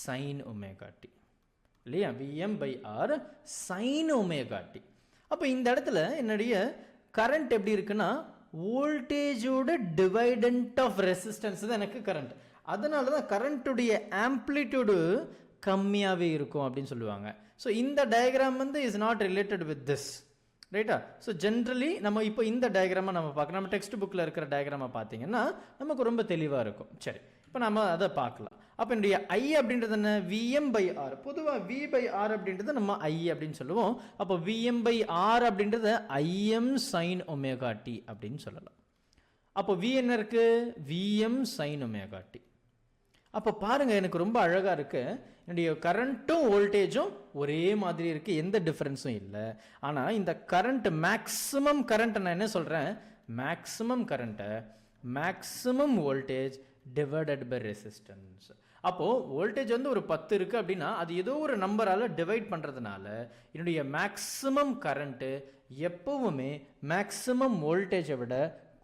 sine omega t இல்லையா. VM by R sine omega t. அப்போ இந்த இடத்துல என்னுடைய கரண்ட் எப்படி இருக்குன்னா வோல்டேஜோட டிவைடண்ட் ஆஃப் ரெசிஸ்டன்ஸ் தான் எனக்கு கரண்ட். அதனால தான் கரண்ட்டுடைய ஆம்ப்ளிடியூடு கம்மியாகவே இருக்கும் அப்படின்னு சொல்லுவாங்க. ஸோ இந்த டயக்ராம் வந்து is not related with this, ரைட்டா? ஸோ ஜென்ரலி நம்ம இப்போ இந்த டயக்ராமை நம்ம பார்க்கலாம். நம்ம டெக்ஸ்ட் புக்கில் இருக்கிற டயக்ராமை பார்த்தீங்கன்னா நமக்கு ரொம்ப தெளிவாக இருக்கும். சரி, இப்போ நம்ம அதை பார்க்கலாம். அப்போ என்னுடைய ஐ அப்படின்றது என்ன? Vm/R. பொதுவாக V/R அப்படின்றது நம்ம ஐ அப்படின்னு சொல்லுவோம். அப்போ Vm/R அப்படின்றது Im sin ωt அப்படின்னு சொல்லலாம். அப்போ V என்ன இருக்கு? Vm sin ωt. அப்போ பாருங்க, எனக்கு ரொம்ப அழகாக இருக்கு. என்னுடைய கரண்ட்டும் வோல்டேஜும் ஒரே மாதிரி இருக்கு, எந்த டிஃபரன்ஸும் இல்லை. ஆனால் இந்த கரண்ட் மேக்ஸிமம் கரண்ட் நான் என்ன சொல்கிறேன்? மேக்ஸிமம் கரண்ட்டை maximum voltage divided by resistance. அப்போது வோல்டேஜ் வந்து ஒரு 10 இருக்குது அப்படின்னா அது ஏதோ ஒரு நம்பரால் டிவைட் பண்ணுறதுனால என்னுடைய மேக்ஸிமம் கரண்ட்டு எப்போவுமே மேக்ஸிமம் வோல்டேஜை விட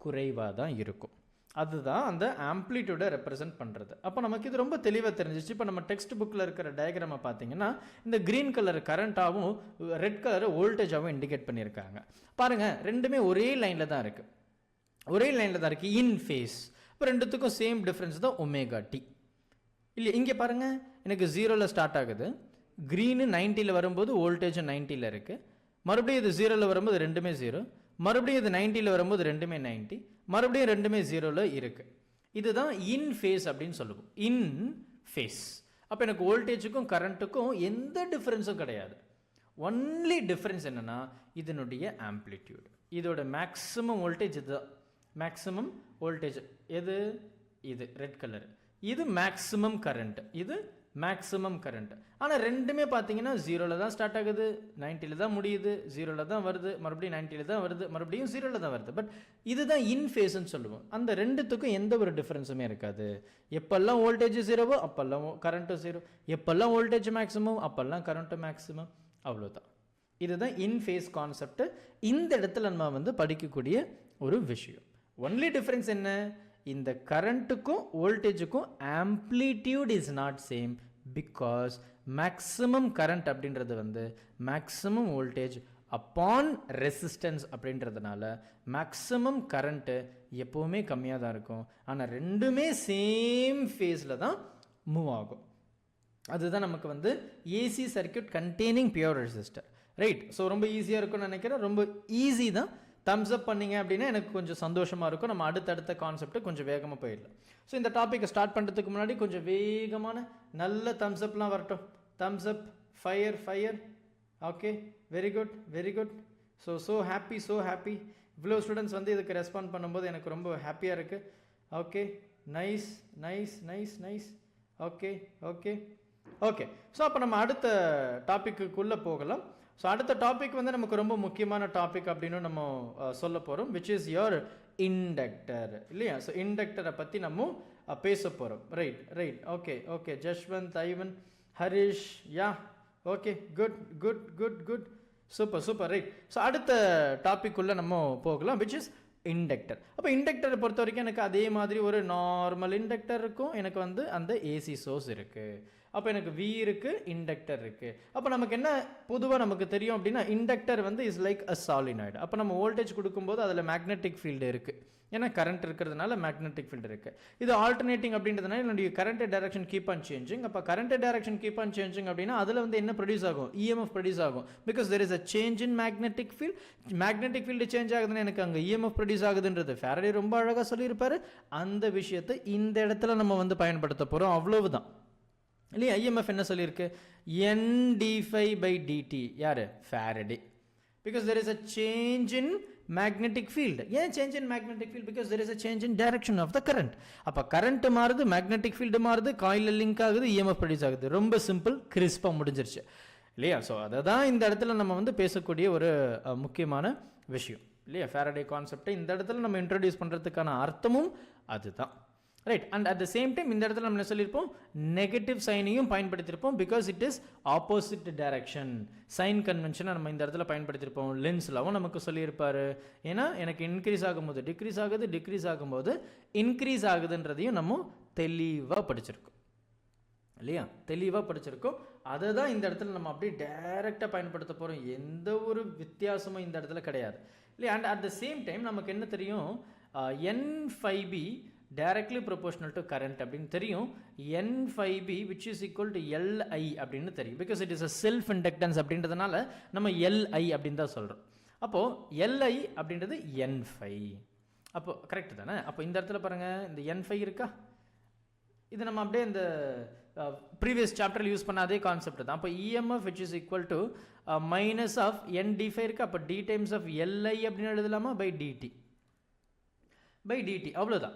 குறைவாக தான் இருக்கும். அதுதான் அந்த ஆம்ப்ளிடியூடை ரெப்ரசென்ட் பண்ணுறது. அப்போ நமக்கு இது ரொம்ப தெளிவாக தெரிஞ்சிச்சு. இப்போ நம்ம டெக்ஸ்ட் புக்கில் இருக்கிற டயக்ராமை பார்த்தீங்கன்னா இந்த க்ரீன் கலர் கரண்ட்டாகவும் ரெட் கலர் வோல்டேஜாகவும் இண்டிகேட் பண்ணியிருக்காங்க. பாருங்கள், ரெண்டுமே ஒரே லைனில் தான் இருக்குது, ஒரே லைனில் தான் இருக்குது, இன் ஃபேஸ். இப்போ ரெண்டுத்துக்கும் சேம் டிஃப்ரென்ஸ் தான் ωt. இல்லை, இங்கே பாருங்கள், எனக்கு 0ல் ஸ்டார்ட் ஆகுது, க்ரீனு 90ல் வரும்போது வோல்டேஜும் 90ல் இருக்குது, மறுபடியும் இது 0ல் வரும்போது ரெண்டுமே 0, மறுபடியும் இது 90ல் வரும்போது ரெண்டுமே 90, மறுபடியும் ரெண்டுமே 0ல் இருக்குது. இதுதான் இன் ஃபேஸ் அப்படின்னு சொல்லுவோம், இன் ஃபேஸ். அப்போ எனக்கு வோல்டேஜுக்கும் கரண்ட்டுக்கும் எந்த டிஃப்ரென்ஸும் கிடையாது. ஒன்லி டிஃப்ரென்ஸ் என்னென்னா இதனுடைய ஆம்ப்ளிடியூட். இதோட மேக்ஸிமம் வோல்டேஜ் இதுதான், மேக்ஸிமம் வோல்டேஜ் எது? இது ரெட் கலர். இது மேக்ஸிமம் கரண்ட், இது மேக்ஸிமம் கரண்ட். ஆனால் ரெண்டுமே பார்த்தீங்கன்னா 0ல் தான் ஸ்டார்ட் ஆகுது, 90ல் தான் முடியுது, 0ல் தான் வருது, மறுபடியும் 90ல் தான் வருது, மறுபடியும் 0ல் தான் வருது. பட் இதுதான் இன் ஃபேஸ்ன்னு சொல்லுவோம். அந்த ரெண்டுத்துக்கும் எந்த ஒரு டிஃப்ரென்ஸுமே இருக்காது. எப்பெல்லாம் வோல்டேஜ் 0வோ அப்பெல்லாம் கரண்ட்டும் 0, எப்பெல்லாம் வோல்டேஜ் மேக்ஸிமம் அப்பெல்லாம் கரண்ட்டும் மேக்ஸிமம், அவ்வளோதான். இதுதான் இன் ஃபேஸ் கான்செப்ட். இந்த இடத்துல நம்ம வந்து படிக்கக்கூடிய ஒரு விஷயம். ஒன்லி டிஃப்ரென்ஸ் என்ன? இந்த கரண்ட்டுக்கும் வோல்டேஜுக்கும் amplitude is not same, because maximum current அப்படின்றது வந்து மேக்ஸிமம் வோல்டேஜ் அப்பான் ரெசிஸ்டன்ஸ் அப்படின்றதுனால மேக்ஸிமம் கரண்ட்டு எப்போவுமே கம்மியாக தான் இருக்கும். ஆனால் ரெண்டுமே சேம் ஃபேஸில் தான் மூவ் ஆகும். அதுதான் நமக்கு வந்து AC circuit containing pure resistor, right? So ரொம்ப ஈஸியாக இருக்கும்னு நினைக்கிறேன். ரொம்ப ஈஸி தான். தம்ஸ் அப் பண்ணிங்க அப்படின்னா எனக்கு கொஞ்சம் சந்தோஷமாக இருக்கும். நம்ம அடுத்தடுத்த கான்செப்ட்டு கொஞ்சம் வேகமாக போயிடலாம். ஸோ இந்த டாப்பிக்கை ஸ்டார்ட் பண்ணுறதுக்கு முன்னாடி கொஞ்சம் வேகமான நல்ல தம்ஸ் அப்லாம் வரட்டும். Thums up, fire, fire. Okay, very good, very good. So happy, so happy. இவ்வளோ ஸ்டூடெண்ட்ஸ் வந்து இதுக்கு ரெஸ்பாண்ட் பண்ணும்போது எனக்கு ரொம்ப ஹாப்பியாக இருக்குது. Okay, nice, nice, nice, nice. Okay, okay, okay. So அப்போ நம்ம அடுத்த டாப்பிக்குள்ளே போகலாம். ஸோ அடுத்த டாபிக் வந்து நமக்கு ரொம்ப முக்கியமான டாபிக் அப்படின்னு நம்ம சொல்ல போகிறோம், விச் இஸ் யோர் இண்டக்டர், இல்லையா? ஸோ இண்டக்டரை பற்றி நம்ம பேச போகிறோம். Right, right. Okay, okay. Jashwanth, Ivan, Harish, yeah, okay, good, good, good, good, super, super, right. So அடுத்த டாபிக் உள்ள நம்ம போகலாம், விச் இஸ் இண்டக்டர். அப்போ இண்டக்டரை பொறுத்த வரைக்கும் எனக்கு அதே மாதிரி ஒரு நார்மல் இண்டக்டர் இருக்கும், எனக்கு வந்து அந்த ஏசி சோர்ஸ் இருக்குது. அப்போ எனக்கு V இருக்குது, இண்டக்டர் இருக்குது. அப்போ நமக்கு என்ன பொதுவாக நமக்கு தெரியும் அப்படின்னா இண்டக்டர் வந்து இஸ் லைக் அ சாலினாய்டு. அப்போ நம்ம வோல்டேஜ் கொடுக்கும்போது அதில் மேக்னெட்டிக் ஃபீல்டு இருக்குது, ஏன்னா கரண்ட் இருக்கிறதுனால மேக்னெட்டிக் ஃபீல்டு இருக்குது. இது ஆல்டர்னேட்டிங் அப்படின்றதுனால என்னுடைய current direction keep on changing. அப்போ current direction keep on changing அப்படின்னா அதில் வந்து என்ன ப்ரொடியூஸ் ஆகும்? EMF ப்ரொடியூஸ் ஆகும். Because there is a change in magnetic field. Magnetic field change ஆகுதுன்னு எனக்கு அங்கே EMF ப்ரொடியூஸ் ஆகுதுன்றது ஃபாரடே ரொம்ப அழகாக சொல்லியிருப்பாரு. அந்த விஷயத்தை இந்த இடத்துல நம்ம வந்து பயன்படுத்த போகிறோம், அவ்வளவுதான், இல்லையா? IMF என்ன சொல்லியிருக்கு? NdΦ/dt. யார்? Faraday. Because there is a change in magnetic field. ஏன் change in magnetic field? Because there is a change in direction of the current. அப்போ கரண்ட் மாறுது, மேக்னெட்டிக் ஃபீல்டு மாறுது, காயிலில் லிங்க் ஆகுது, EMF ப்ரொடியூஸ் ஆகுது. ரொம்ப சிம்பிள், கிறிஸ்பாக முடிஞ்சிருச்சு, இல்லையா? ஸோ அதை தான் இந்த இடத்துல நம்ம வந்து பேசக்கூடிய ஒரு முக்கியமான விஷயம், இல்லையா? ஃபாரடே கான்செப்டை இந்த இடத்துல நம்ம இன்ட்ரடியூஸ் பண்ணுறதுக்கான அர்த்தமும் அதுதான், right? And at the same time இந்த இடத்துல நம்ம என்ன சொல்லியிருப்போம்? நெகட்டிவ் சைனையும் பயன்படுத்தியிருப்போம், because it is opposite direction. Sign கன்வென்ஷனை நம்ம இந்த இடத்துல பயன்படுத்தியிருப்போம். லென்ஸ்லாவும் நமக்கு சொல்லியிருப்பாரு. ஏன்னா எனக்கு இன்க்ரீஸ் ஆகும்போது டிக்ரீஸ் ஆகுது, டிக்ரீஸ் ஆகும்போது இன்க்ரீஸ் ஆகுதுன்றதையும் நம்ம தெளிவாக படிச்சிருக்கோம், இல்லையா? தெளிவாக படிச்சிருக்கோம். அதை தான் இந்த இடத்துல நம்ம அப்படியே டைரெக்டாக பயன்படுத்த போகிறோம். எந்த ஒரு வித்தியாசமும் இந்த இடத்துல கிடையாது. இல்லையா? And at the same time நமக்கு என்ன தெரியும், n phi b directly proportional to current அப்படின்னு தெரியும். n phi b which is equal to Li அப்படின்னு தெரியும். because it is a self inductance அப்படின்றதுனால நம்ம Li அப்படின்னு தான் சொல்கிறோம். அப்போது Li அப்படின்றது n phi. அப்போ கரெக்ட் தானே? அப்போ இந்த இடத்துல பாருங்கள், இந்த n phi இருக்கா, இது நம்ம அப்படியே இந்த ப்ரீவியஸ் சாப்டரில் யூஸ் பண்ண அதே கான்செப்ட் தான். அப்போ EMF which is equal to minus of என் டிஃபை இருக்குது. அப்போ டி டைம்ஸ் ஆஃப் எல்ஐ அப்படின்னு எழுதலாமா, பை டிடி, பை டிடி, அவ்வளோதான்.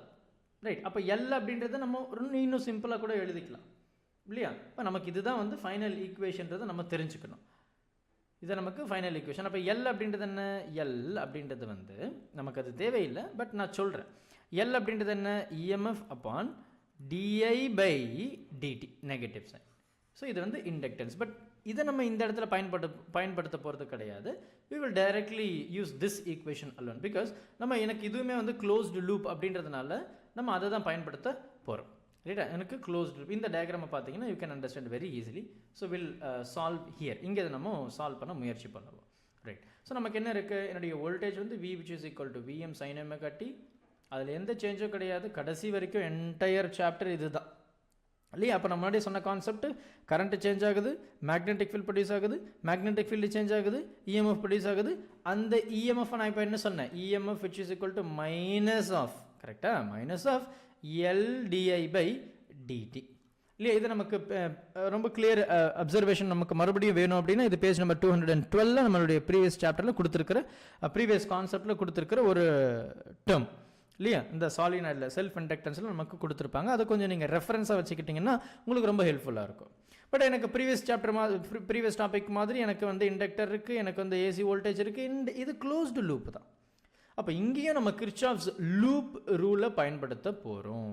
ரைட். அப்போ எல் அப்படின்றத நம்ம இன்னும் சிம்பிளாக கூட எழுதிக்கலாம் இல்லையா? இப்போ நமக்கு இதுதான் வந்து ஃபைனல் ஈக்குவேஷன்றதை நம்ம தெரிஞ்சுக்கணும். இது நமக்கு ஃபைனல் ஈக்குவேஷன். அப்போ எல் அப்படின்றது என்ன, எல் அப்படின்றது வந்து நமக்கு அது தேவையில்லை, பட் நான் சொல்கிறேன். எல் அப்படின்றது என்ன, EMF upon dI by dt, negative sign. So இது வந்து இண்டக்டன்ஸ். பட் இதை நம்ம இந்த இடத்துல பயன்படுத்த போகிறது கிடையாது. we will directly use this equation alone because நம்ம எனக்கு இதுவுமே வந்து closed loop அப்படின்றதுனால நம்ம அதை தான் பயன்படுத்த போகிறோம். ரைட்டா? எனக்கு closed loop இந்த டயக்ராமை பார்த்தீங்கன்னா you can understand very easily. so we'll solve here. இங்கே நம்ம சால்வ் பண்ண முயற்சி பண்ணுவோம். ரைட். ஸோ நமக்கு என்ன இருக்குது, என்னுடைய வோல்டேஜ் வந்து v which is equal to vm sin omega t. அதில் எந்த சேஞ்சும் கிடையாது. கடைசி வரைக்கும் என்டையர் சாப்டர் இது தான் இல்லையா? அப்போ நம்ம முன்னாடியே சொன்ன கான்செப்ட், கரண்ட் சேஞ்ச் ஆகுது, மேக்னெட்டிக் ஃபீல்ட் ப்ரொடியூஸ் ஆகுது, மேக்னெட்டிக் ஃபீல்டு சேஞ்ச் ஆகுது, இஎம்எஃப் ப்ரொடியூஸ் ஆகுது. அந்த இஎம்எஃப் நான் இப்போ என்ன சொன்னேன், EMF which is equal to minus of, கரெக்டாக, minus of LTI by DT இல்லையா? இது நமக்கு ரொம்ப கிளியர் அப்சர்வேஷன் நமக்கு மறுபடியும் வேணும் அப்படின்னா இது பேஜ் நம்பர் 212 நம்மளுடைய ப்ரீவியஸ் சாப்டரில் கொடுத்துருக்கிற ப்ரீவியஸ் கான்செப்டில் கொடுத்துருக்கிற ஒரு டேர்ம் இல்லையா? இந்த சாலினாய்டில் செல்ஃப் இண்டக்டன்ஸில் நமக்கு கொடுத்துருப்பாங்க. அதை கொஞ்சம் நீங்கள் ரெஃபரன்ஸாக வச்சுக்கிட்டிங்கன்னா உங்களுக்கு ரொம்ப ஹெல்ப்ஃபுல்லாக இருக்கும். பட் எனக்கு ப்ரீவியஸ் சாப்டர் ப்ரீவியஸ் டாபிக் மாதிரி எனக்கு வந்து இண்டக்டர் இருக்குது, எனக்கு வந்து ஏசி வோல்டேஜ் இருக்குது, இது க்ளோஸ்டு லூப் தான். அப்போ இங்கேயும் நம்ம கிர்ச்சாஃப்ஸ் லூப் ரூலை பயன்படுத்த போகிறோம்.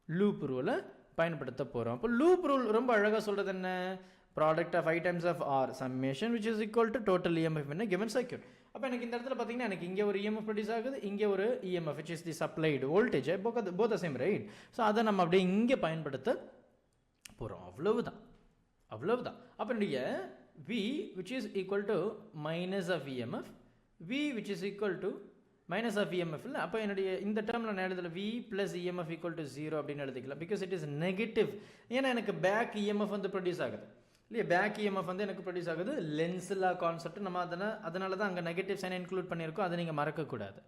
லூப் ரூலை பயன்படுத்த போகிறோம். அப்போ லூப் ரூல் ரொம்ப அழகாக சொல்கிறது என்ன, product of 5 times of R summation which is equal to total EMF in a given circuit. அப்போ எனக்கு இந்த இடத்துல பார்த்தீங்கன்னா எனக்கு இங்கே ஒரு EMF ப்ரொடியூஸ் ஆகுது, இங்கே ஒரு EMF which is the supplied voltage, both the same, right? So அதை நம்ம அப்படியே இங்கே பயன்படுத்த போகிறோம். அவ்வளவுதான், அவ்வளவுதான். அப்போ என்னுடைய V which is equal to minus of EMF, V which is equal to minus of EMF இல்லை. அப்போ என்னுடைய இந்த டேர்மில் நான் எழுதல V plus EMF equal to 0 அப்படின்னு எழுதிக்கலாம். Because it is negative. ஏன்னா எனக்கு பேக் EMF வந்து ப்ரொடியூஸ் ஆகுது இல்லையா? பேக் இஎம்எஃப் வந்து எனக்கு ப்ரொடியூஸ் ஆகுது. லென்ஸில் கான்செப்ட் நம்ம அதனால தான் அங்கே நெகட்டிவ் சைனை இன்க்ளூட் பண்ணியிருக்கோம். அதை நீங்கள் மறக்கக்கூடாது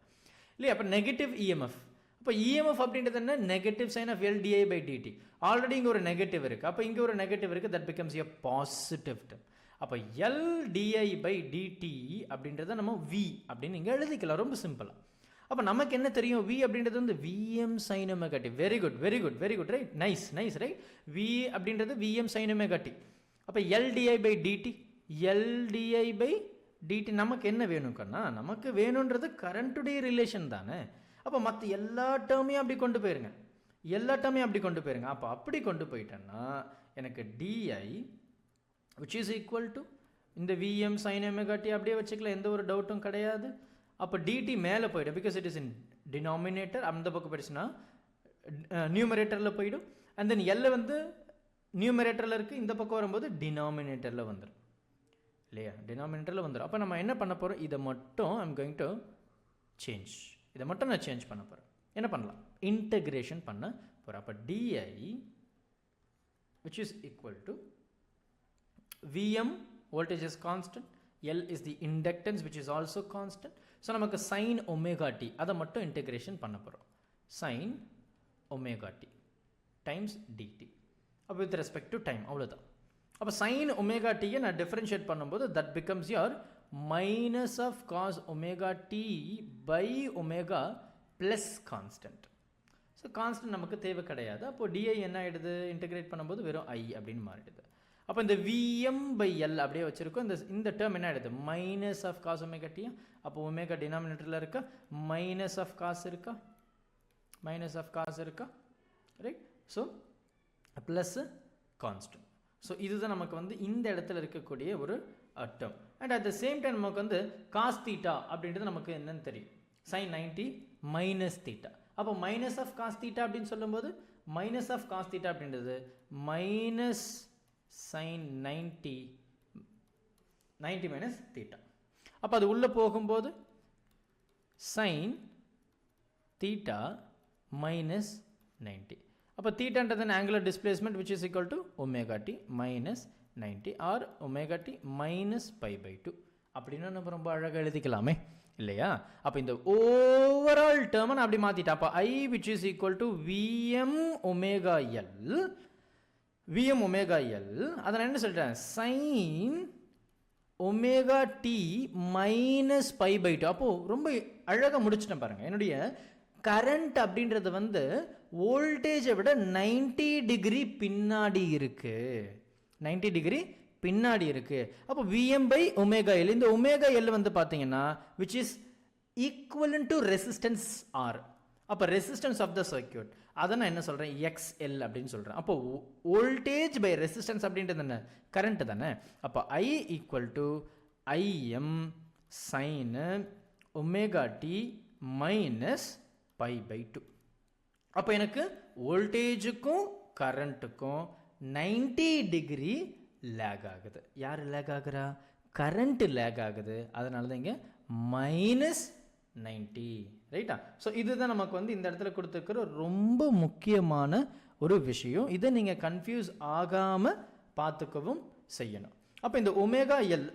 இல்லையா? அப்போ நெகட்டிவ் இஎம்எஃப். அப்போ இஎம்எஃப் அப்படின்றது என்ன, negative sign of LTI by dt. Already இங்கே ஒரு நெகட்டிவ் இருக்குது, அப்போ இங்கே ஒரு நெகட்டிவ் இருக்குது, that becomes a positive term. அப்போ எல்டிஐ பை டிடி அப்படின்றத நம்ம வி அப்படின்னு நீங்கள் எழுதிக்கலாம், ரொம்ப சிம்பிளாக. அப்போ நமக்கு என்ன தெரியும், வி அப்படின்றது வந்து Vm sine omega t. Very good, very good, very good, right, nice, nice, right. V அப்படின்றது விஎம் சைன் ஒமேகா டி. அப்போ LdI by dt, LdI by dt நமக்கு என்ன வேணும்னா, நமக்கு வேணுன்றது கரண்ட்டுடைய ரிலேஷன் தானே. அப்போ மற்ற எல்லா டேர்மையும் அப்படி கொண்டு போயிருங்க, எல்லா டேர்மையும் அப்படி கொண்டு போயிருங்க. அப்போ அப்படி கொண்டு போயிட்டேன்னா எனக்கு dI which is equal to இந்த விஎம் சைன் ஒமேகா டி அப்படியே வச்சுக்கலாம், எந்த ஒரு டவுட்டும் கிடையாது. அப்போ டிடி மேலே போயிடும், because it is in denominator. அந்த பக்கம் போயிடுச்சுன்னா நியூமரேட்டரில் போயிடும். அண்ட் தென் எல்லை வந்து நியூமரேட்டரில் இருக்குது, இந்த பக்கம் வரும்போது டினாமினேட்டரில் வந்துடும் இல்லையா? டினாமினேட்டரில் வந்துடும். அப்போ நம்ம என்ன பண்ண போகிறோம், இதை மட்டும் ஐம் கோயிங் டு சேஞ்ச், இதை மட்டும் நான் சேஞ்ச் பண்ண போகிறேன். என்ன பண்ணலாம், இன்டகிரேஷன் பண்ண போகிறேன். அப்போ dI which is equal to Vm, voltage is constant, L is the inductance which is also constant. So நமக்கு sin omega t அதை மட்டும் இன்டகிரேஷன் பண்ண போகிறோம். sin omega t times dt. அப்போ வித் ரெஸ்பெக்ட் டு டைம், அவ்வளோதான். அப்போ sin omega t நான் differentiate பண்ணும்போது that becomes your minus of cos omega t by omega plus constant. So constant நமக்கு தேவை கிடையாது. அப்போ டிஐ என்ன ஆகிடுது, இன்டகிரேட் பண்ணும்போது வெறும் ஐ அப்படின்னு மாறிடுது. அப்போ இந்த விஎம் பை எல் அப்படியே வச்சுருக்கோம். இந்த டேர்ம் என்ன ஆகிடுது, minus of cos omega t. அப்போ ஒமேகா டினாமினேட்டரில் இருக்கா, மைனஸ் ஆஃப் காஸ் இருக்கா, மைனஸ் ஆஃப் காஸ் இருக்கா, right. So plus constant. So இதுதான் நமக்கு வந்து இந்த இடத்துல இருக்கக்கூடிய ஒரு term. And at the same time நமக்கு வந்து காஸ் தீட்டா அப்படின்றது நமக்கு என்னன்னு தெரியும், sin 90 மைனஸ் தீட்டா. அப்போ மைனஸ் ஆஃப் காஸ் தீட்டா அப்படின்னு சொல்லும்போது மைனஸ் ஆஃப் காஸ் தீட்டா அப்படின்றது மைனஸ் sin 90 மைனஸ் தீட்டா. அப்போ அது உள்ளே போகும்போது sin theta minus 90. அப்போ தீட்டான்றது angular displacement which is equal to omega t minus 90 or omega t minus pi by 2 அப்படின்னு நம்ம ரொம்ப அழகாக எழுதிக்கலாமே இல்லையா? அப்போ இந்த ஓவரால் டேர்மை நான் அப்படி மாற்றிட்டேன். அப்போ I which is equal to Vm omega L அதை நான் என்ன சொல்லிட்டேன், sin omega t minus pi by 2. அப்போது ரொம்ப அழகாக முடிச்சிட்டேன் பாருங்கள். என்னுடைய கரண்ட் அப்படின்றது வந்து வோல்டேஜை விட 90 டிகிரி பின்னாடி இருக்கு, 90 டிகிரி பின்னாடி இருக்கு. அப்போ Vm by omega L, இந்த omega L வந்து பார்த்தீங்கன்னா which is equivalent to resistance R. அப்போ ரெசிஸ்டன்ஸ் ஆஃப் த சர்க்யூட் அதை நான் என்ன சொல்கிறேன், XL அப்படின்னு சொல்கிறேன். அப்போ வோல்டேஜ் பை ரெசிஸ்டன்ஸ் அப்படின்றது என்ன, கரண்ட் தானே. அப்போ I equal to Im sin omega t minus pi by 2. அப்போ எனக்கு வோல்டேஜுக்கும் கரண்ட்டுக்கும் 90 டிகிரி லேக் ஆகுது. யார் லேக் ஆகுறா, கரண்ட் லேக் ஆகுது. அதனால தான் இங்கே மைனஸ் 90, ரைட்டா? ஸோ இதுதான் நமக்கு வந்து இந்த இடத்துல கொடுத்துருக்கிற ரொம்ப முக்கியமான ஒரு விஷயம். இதை நீங்கள் கன்ஃபியூஸ் ஆகாமல் பார்த்துக்கவும் செய்யணும். அப்போ இந்த ஒமேகா எல்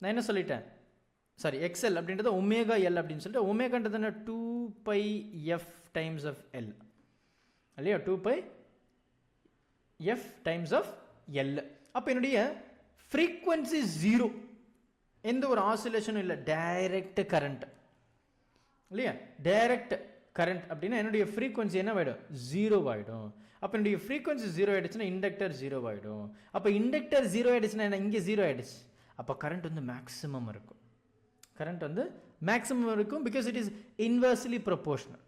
நான் என்ன சொல்லிட்டேன், சாரி எக்ஸ்எல் அப்படின்றத ஒமேகா எல் அப்படின்னு சொல்லிட்டு, ஒமேகான்றது என்ன, 2πf டைம்ஸ் ஆஃப் எல் இல்லையா, 2πf டைம்ஸ் ஆஃப் எல். அப்போ என்னுடைய ஃப்ரீக்வன்சி 0, எந்த ஒரு ஆசிலேஷனும் இல்லை, டைரக்ட் கரண்ட் இல்லையா, டைரக்ட் கரண்ட் அப்படின்னா என்னுடைய ஃப்ரீக்வன்சி என்ன ஆகிடும், 0 ஆகிடும். அப்போ என்னுடைய ஃப்ரீக்வன்சி 0 ஆகிடுச்சுன்னா இண்டக்டர் 0 ஆகிடும். அப்போ இண்டக்டர் 0 ஆகிடுச்சுன்னா என்ன, இங்கே 0 ஆகிடுச்சு. அப்போ கரண்ட் வந்து மேக்ஸிமம் இருக்கும், கரண்ட் வந்து மேக்ஸிமம் இருக்கும், because it is inversely proportional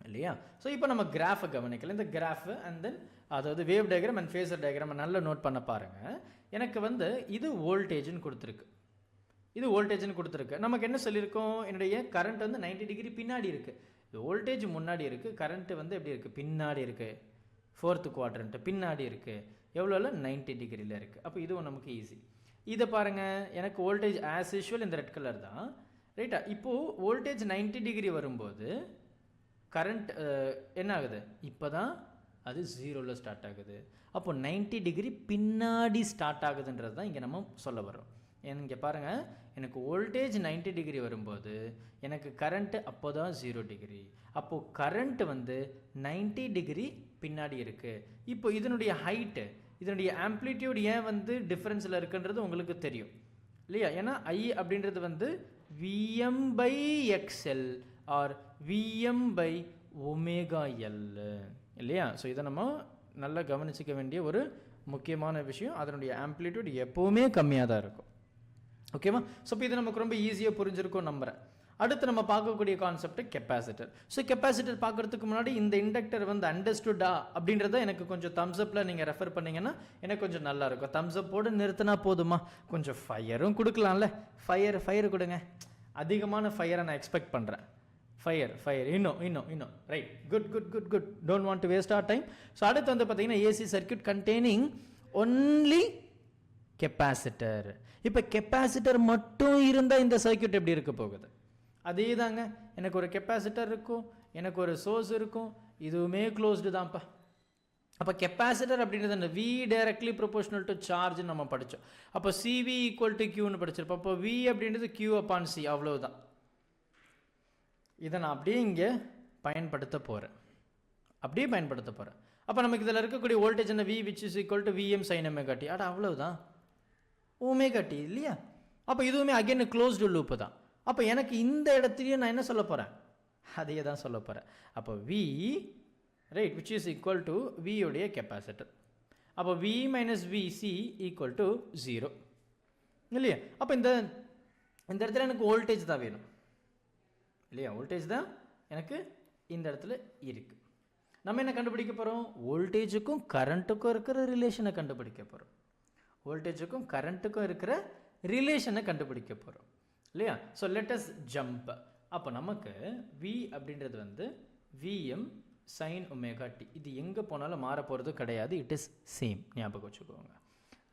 இல்லையா. ஸோ இப்போ நம்ம கிராஃபை கவனிக்கலாம். இந்த கிராஃபு அண்ட் தென் அதாவது wave diagram and phasor diagram நல்லா நோட் பண்ண பாருங்கள். எனக்கு வந்து இது வோல்டேஜ்னு கொடுத்துருக்கு, இது வோல்டேஜ்னு கொடுத்துருக்கு. நமக்கு என்ன சொல்லியிருக்கோம், என்னுடைய கரண்ட் வந்து 90 டிகிரி பின்னாடி இருக்குது, இது வோல்டேஜ் முன்னாடி இருக்குது, கரண்ட் வந்து எப்படி இருக்குது, பின்னாடி இருக்குது, 4th குவாட்ரண்ட் பின்னாடி இருக்குது. எவ்வளோல, 90 டிகிரியில் இருக்குது. அப்போ இதுவும் நமக்கு ஈஸி. இதை பாருங்கள், எனக்கு வோல்டேஜ் ஆஸ் யூஷுவல் இந்த ரெட் கலர் தான், ரைட்டா? இப்போது வோல்டேஜ் 90 டிகிரி வரும்போது கரண்ட் என்ன ஆகுது, இப்போ தான் அது 0ல் ஸ்டார்ட் ஆகுது. அப்போ 90 டிகிரி பின்னாடி ஸ்டார்ட் ஆகுதுன்றது தான் இங்கே நம்ம சொல்ல வரோம். இங்கே பாருங்கள், எனக்கு வோல்டேஜ் 90 டிகிரி வரும்போது எனக்கு கரண்ட்டு அப்போ தான் 0 டிகிரி. அப்போது கரண்ட் வந்து 90 டிகிரி பின்னாடி இருக்குது. இப்போ இதனுடைய ஹைட்டு, இதனுடைய ஆம்ப்ளிடியூட் ஏன் வந்து டிஃப்ரென்ஸில் இருக்குன்றது உங்களுக்கு தெரியும் இல்லையா? ஏன்னா I அப்படின்றது வந்து Vm by XL or Vm by omega L இல்லையா? ஸோ இதை நம்ம நல்லா கவனிச்சிக்க வேண்டிய ஒரு முக்கியமான விஷயம். அதனுடைய ஆம்ப்ளிடியூட் எப்போவுமே கம்மியாக தான் இருக்கும், ஓகேவா? ஸோ இப்போ இது நமக்கு ரொம்ப ஈஸியாக புரிஞ்சிருக்கும் நம்புகிறேன். அடுத்து நம்ம பார்க்கக்கூடிய கான்செப்ட் கெப்பாசிட்டர். ஸோ கெப்பாசிட்டர் பார்க்குறதுக்கு முன்னாடி இந்த இண்டக்டர் வந்து அண்டர்ஸ்டுட்டா அப்படின்றத எனக்கு கொஞ்சம் தம்ஸ்அப்பில் நீங்கள் ரெஃபர் பண்ணிங்கன்னா எனக்கு கொஞ்சம் நல்லாயிருக்கும். தம்ஸ்அப்போடு நிறுத்தினா போதுமா, கொஞ்சம் ஃபயரும் கொடுக்கலாம்ல, ஃபயர் கொடுங்க. அதிகமான ஃபயரை நான் எக்ஸ்பெக்ட் பண்ணுறேன். ஃபயர் இன்னும் right, good don't want to waste our time. So அடுத்து வந்து பார்த்தீங்கன்னா AC circuit containing only capacitor. இப்போ கெப்பாசிட்டர் மட்டும் இருந்தால் இந்த சர்க்யூட் எப்படி இருக்க போகுது, அதே தாங்க. எனக்கு ஒரு கெப்பாசிட்டர் இருக்கும், எனக்கு ஒரு சோர்ஸ் இருக்கும், இதுவுமே க்ளோஸ்டு தான்ப்பா. அப்போ கெப்பாசிட்டர் அப்படின்றது அந்த V directly proportional to charge நம்ம படித்தோம். அப்போ CV ஈக்குவல் டு Qன்னு படிச்சிருப்போம். அப்போ V அப்படின்றது Q அப்பான் C, அவ்வளவுதான். இதை நான் அப்படியே இங்கே பயன்படுத்த போகிறேன். அப்போ நமக்கு இதில் இருக்கக்கூடிய வோல்டேஜ் என்ன, V which is equal to Vm sin omega t. அவ்வளவுதான், ஒமேகா டி இல்லையா? அப்போ இதுவுமே அகைன் க்ளோஸ்டு லூப்பு தான். அப்போ எனக்கு இந்த இடத்துலையும் நான் என்ன சொல்ல போகிறேன், அதையே தான் சொல்ல போகிறேன். அப்போ V right which is equal to V உடைய கெப்பாசிட்டர். அப்போ V minus VC equal to 0 இல்லையா? அப்போ இந்த இடத்துல எனக்கு வோல்டேஜ் தான் வேணும் இல்லையா? வோல்டேஜ் தான் எனக்கு இந்த இடத்துல இருக்குது. நம்ம என்ன கண்டுபிடிக்க போகிறோம், வோல்டேஜுக்கும் கரண்ட்டுக்கும் இருக்கிற ரிலேஷனை கண்டுபிடிக்க போகிறோம். வோல்டேஜுக்கும் கரண்ட்டுக்கும் இருக்கிற ரிலேஷனை கண்டுபிடிக்க போகிறோம் இல்லையா? So let us jump. அப்போ நமக்கு V அப்படின்றது வந்து Vm sin omega t. இது எங்கே போனாலும் மாற போகிறது கிடையாது, இட் இஸ் சேம், ஞாபகம் வச்சுக்கோங்க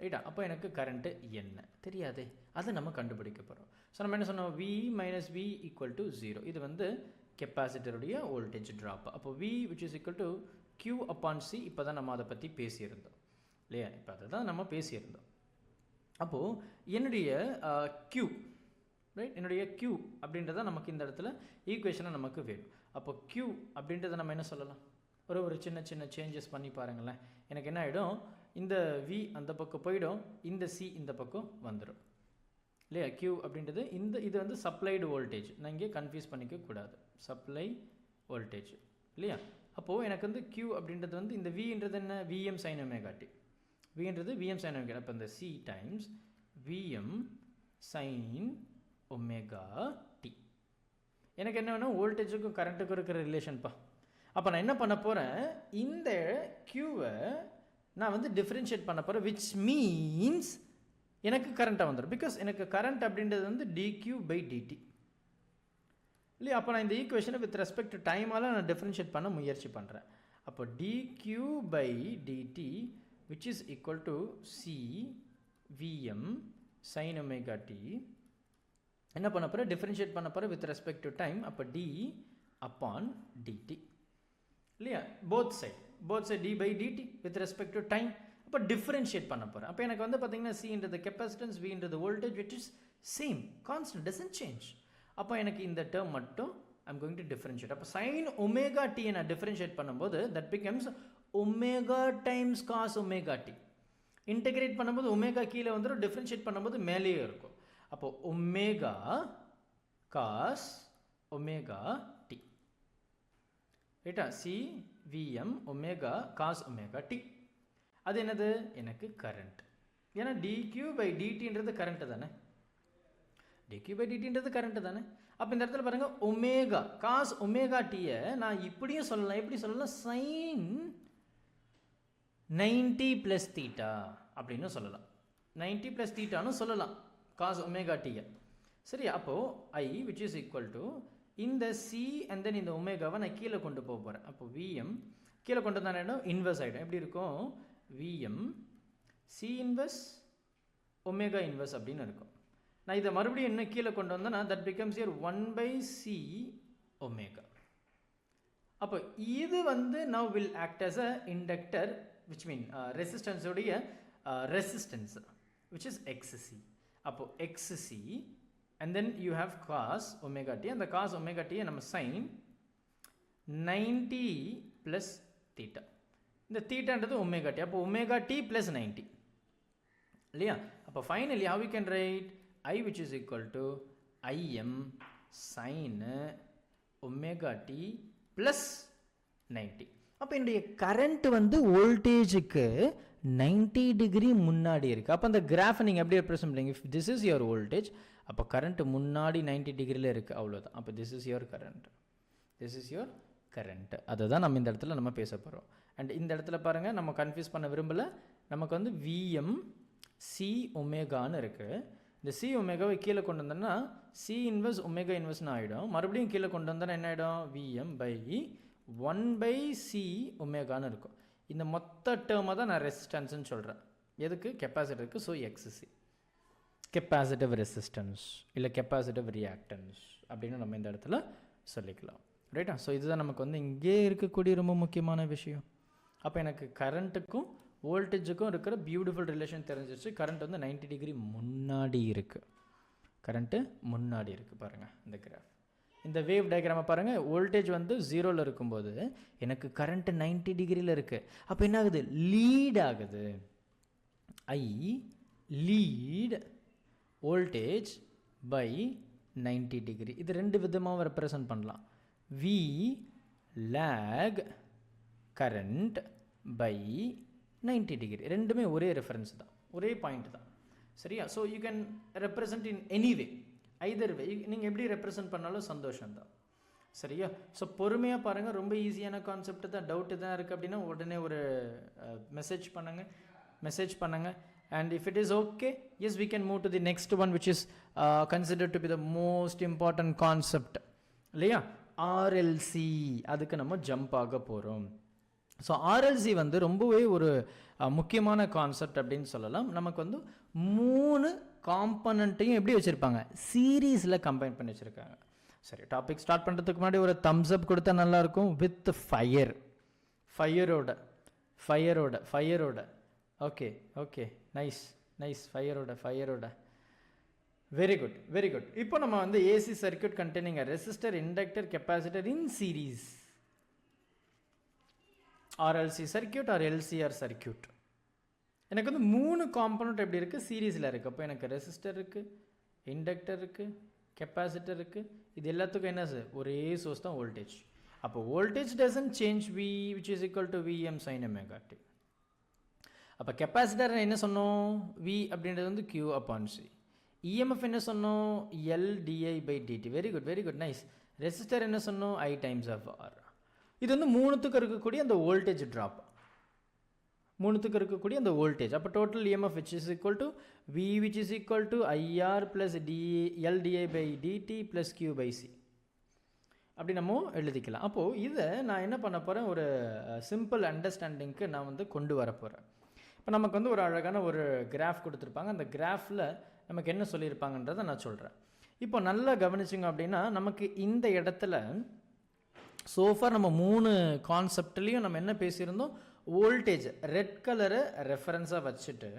ரைட்டா? அப்போ எனக்கு கரண்ட்டு என்ன தெரியாதே, அதை நம்ம கண்டுபிடிக்க போகிறோம். ஸோ நம்ம என்ன சொன்னோம், V minus V equal to 0. இது வந்து கெப்பாசிட்டருடைய வோல்டேஜ் ட்ராப். அப்போ V which is equal to Q upon C. இப்போ தான் நம்ம அதை பற்றி பேசியிருந்தோம் இல்லையா? இப்போ அதை தான் நம்ம பேசியிருந்தோம். அப்போது என்னுடைய Q, ரைட், என்னுடைய Q அப்படின்றத நமக்கு இந்த இடத்துல ஈக்குவேஷனை நமக்கு வேணும். அப்போ Q அப்படின்றத நம்ம என்ன சொல்லலாம், ஒரு சின்ன சின்ன சேஞ்சஸ் பண்ணி பாருங்களேன். எனக்கு என்ன ஆகிடும், இந்த V அந்த பக்கம் போயிடும், இந்த C இந்த பக்கம் வந்துடும் இல்லையா? Q அப்படின்றது இது வந்து சப்ளைடு வோல்டேஜ். நான் இங்கே கன்ஃபியூஸ் பண்ணிக்க கூடாது, சப்ளை வோல்டேஜ் இல்லையா? அப்போது எனக்கு வந்து Q அப்படின்றது வந்து இந்த Vன்றது என்ன, Vm sin omega t. Vன்றது Vm sin omega. அப்போ இந்த C times Vm sin omega t. எனக்கு என்ன வேணும், வோல்டேஜுக்கும் கரண்ட்டுக்கும் இருக்கிற ரிலேஷன்ப்பா. அப்போ நான் என்ன பண்ண போகிறேன், இந்த Qவை நான் வந்து டிஃப்ரென்ஷியேட் பண்ண போகிறேன், விச் மீன்ஸ் எனக்கு கரண்ட்டாக வந்துடும். பிகாஸ் எனக்கு கரண்ட் அப்படின்றது வந்து dq பை dt இல்லையா? அப்போ நான் இந்த ஈக்குவேஷனை வித் ரெஸ்பெக்ட் டு டைமால் நான் டிஃப்ரென்ஷியேட் பண்ண முயற்சி பண்ணுறேன். அப்போ dq by dt which is equal to C Vm sin omega t. என்ன பண்ண போகிறேன், டிஃப்ரென்ஷியேட் பண்ண போகிறேன் வித் ரெஸ்பெக்ட் டு டைம். அப்போ d அப்பான் dt இல்லையா? Both side d by dt with respect to time. அப்போ டிஃப்ரென்ஷியேட் பண்ண போகிறேன். அப்போ எனக்கு வந்து பார்த்தீங்கன்னா Cன்றது கெப்பாசிட்டன்ஸ், Vன்றது voltage which is same, constant, doesn't change. அப்போ எனக்கு இந்த டேர்ம் மட்டும் ஐம் கோயிங் டு டிஃப்ரென்ஷியேட். அப்போ சைன் ஒமேகா டி நான் டிஃப்ரென்ஷியேட் பண்ணும்போது that becomes omega times cos omega t. Integrate பண்ணும்போது ஒமேகா கீழே வந்துடும், டிஃப்ரென்ஷியேட் பண்ணும்போது மேலேயே இருக்கும். அப்போ ஒமேகா காஸ் ஒமேகா டி, ரைட்டா? C Vm omega cos omega t. அது என்னது, எனக்கு கரண்ட். ஏன்னா dq பை dtன்றது கரண்ட்டு தானே, dq பை dtன்றது கரண்ட்டு தானே. அப்போ இந்த இடத்துல பாருங்கள், ஒமேகா காஸ் ஒமேகா டீயை நான் இப்படியும் சொல்லலாம், எப்படி சொல்லலாம், சைன் 90 ப்ளஸ் தீட்டா அப்படின்னு சொல்லலாம், 90 ப்ளஸ் தீட்டான்னு சொல்லலாம் காஸ் ஒமேகா டீயை. சரி, அப்போது I which is equal to இந்த C அண்ட் தென் இந்த ஒமேகாவை நான் கீழே கொண்டு போக போகிறேன். அப்போ Vm கீழே கொண்டு வந்தால் ஆகிடும், இன்வெர்ஸ் ஆகிடும். எப்படி இருக்கும், Vm C inverse omega inverse அப்படின்னு இருக்கும். நான் இதை மறுபடியும் என்ன கீழே கொண்டு வந்தேன்னா that becomes year 1/c omega. அப்போ இது வந்து now will act as a inductor which mean ரெசிஸ்டன்ஸோடைய ரெசிஸ்டன்ஸ் விச் இஸ் XC. அப்போ XC and then you have cos omega t. அந்த cos omega t நம்ம sin 90 plus theta. இந்த thetaன்றது omega t. அப்போ omega t plus 90 இல்லையா? அப்போ finally how we can write I which is equal to Im sin omega t plus 90. அப்போ என்னுடைய current வந்து வோல்டேஜுக்கு 90 degree முன்னாடி இருக்குது. அப்போ அந்த கிராஃபை நீங்கள் எப்படி ரெப்ரசன்ட் பண்ணுறீங்க, if this is your voltage அப்போ கரண்ட் முன்னாடி 90 டிகிரியில் இருக்குது, அவ்வளோதான். அப்போ this is your current, this is your current. அதை தான் நம்ம இந்த இடத்துல நம்ம பேச போகிறோம். அண்ட் இந்த இடத்துல பாருங்கள், நம்ம கன்ஃபியூஸ் பண்ண விரும்பலை, நமக்கு வந்து Vm C ஒமேகான்னு இருக்குது. இந்த C ஒமேகாவை கீழே கொண்டு வந்தோன்னா C இன்வெர்ஸ் ஒமேகா இன்வெர்ஸ்னு ஆகிடும். மறுபடியும் கீழே கொண்டு வந்தோன்னா என்ன ஆகிடும், Vm பை 1/c ஒமேகான்னு இருக்கும். இந்த மொத்த டேர்மை தான் நான் ரெசிஸ்டன்ஸ்ன்னு சொல்கிறேன். எதுக்கு, கெப்பாசிட்டருக்கு. ஸோ XC கெப்பாசிட்டிவ் ரெசிஸ்டன்ஸ் இல்லை கெப்பாசிட்டிவ் ரியாக்டன்ஸ் அப்படின்னு நம்ம இந்த இடத்துல சொல்லிக்கலாம், ரைட்டா? ஸோ இதுதான் நமக்கு வந்து இங்கே இருக்கக்கூடிய ரொம்ப முக்கியமான விஷயம். அப்போ எனக்கு கரண்ட்டுக்கும் வோல்டேஜுக்கும் இருக்கிற பியூட்டிஃபுல் ரிலேஷன் தெரிஞ்சிச்சு. கரண்ட் வந்து 90 டிகிரி முன்னாடி இருக்குது, கரண்ட்டு முன்னாடி இருக்குது. பாருங்கள் இந்த கிராஃப், இந்த வேவ் டயக்ராமை பாருங்கள். வோல்டேஜ் வந்து 0ல் இருக்கும்போது எனக்கு கரண்ட்டு 90 டிகிரியில் இருக்குது. அப்போ என்ன ஆகுது, லீட் ஆகுது. I lead voltage by 90 degree. இது ரெண்டு விதமாக ரெப்ரசன்ட் பண்ணலாம். V lag current by 90 degree. ரெண்டுமே ஒரே ரெஃபரன்ஸ் தான், ஒரே பாயிண்ட் தான், சரியா? So you can represent in any way, either way நீங்கள் எப்படி ரெப்ரசன்ட் பண்ணாலும் சந்தோஷம்தான், சரியா? ஸோ பொறுமையாக பாருங்கள், ரொம்ப ஈஸியான கான்செப்ட் தான். டவுட்டு தான் இருக்குது அப்படின்னா உடனே ஒரு மெசேஜ் பண்ணுங்கள். And if it is okay, yes, we can move to the next one, which is considered to be the most important concept, இல்லையா? RLC. அதுக்கு நம்ம ஜம்ப் ஆக போகிறோம். ஸோ ஆர்எல்சி வந்து ரொம்பவே ஒரு முக்கியமான கான்செப்ட் அப்படின்னு சொல்லலாம். நமக்கு வந்து 3 காம்பனண்ட்டையும் எப்படி வச்சுருப்பாங்க, சீரீஸில் கம்பைன் பண்ணி வச்சுருக்காங்க. சரி, டாபிக் ஸ்டார்ட் பண்ணுறதுக்கு முன்னாடி ஒரு தம்ஸ் அப் கொடுத்தா நல்லாயிருக்கும். வித் ஃபயரோட ஓகே ஓகே, நைஸ் நைஸ், ஃபயரோட வெரி குட். இப்போ நம்ம வந்து AC circuit containing resistor, inductor, capacitor in series, RLC circuit or LCR circuit. எனக்கு வந்து 3 காம்பனண்ட் எப்படி இருக்குது, சீரீஸில் இருக்குது. அப்போ எனக்கு ரெசிஸ்டர் இருக்குது, இண்டக்டர் இருக்குது, கெப்பாசிட்டர் இருக்குது. இது எல்லாத்துக்கும் என்ன சார், ஒரே சோர்ஸ் தான் வோல்டேஜ். அப்போ voltage doesn't change, V which is equal to Vm sin omega t. அப்போ கெப்பாசிட்டர் என்ன சொன்னோம், V அப்படின்றது வந்து Q upon C. EMF என்ன சொன்னோம், L di/dt. Very good nice. Resistor என்ன சொன்னோம், I times of R. இது வந்து 3த்துக்கு இருக்கக்கூடிய அந்த வோல்டேஜ் ட்ராப், 3த்துக்கு இருக்கக்கூடிய அந்த வோல்டேஜ். அப்போ total EMF which is equal to V which is equal to IR plus L di/dt plus Q by C. அப்படி நம்ம எழுதிக்கலாம். அப்போது இதை நான் என்ன பண்ண போகிறேன், ஒரு சிம்பிள் அண்டர்ஸ்டாண்டிங்க்கு நான் வந்து கொண்டு வர போகிறேன். இப்போ நமக்கு வந்து ஒரு அழகான ஒரு கிராஃப் கொடுத்துருப்பாங்க. அந்த கிராஃபில் நமக்கு என்ன சொல்லியிருப்பாங்கன்றதை நான் சொல்கிறேன். இப்போ நல்லா கவனிச்சிங்க அப்படின்னா, நமக்கு இந்த இடத்துல சோஃபார் நம்ம 3 கான்செப்ட்லேயும் நம்ம என்ன பேசியிருந்தோம், வோல்டேஜ் ரெட் கலரை ரெஃபரன்ஸாக வச்சுட்டு,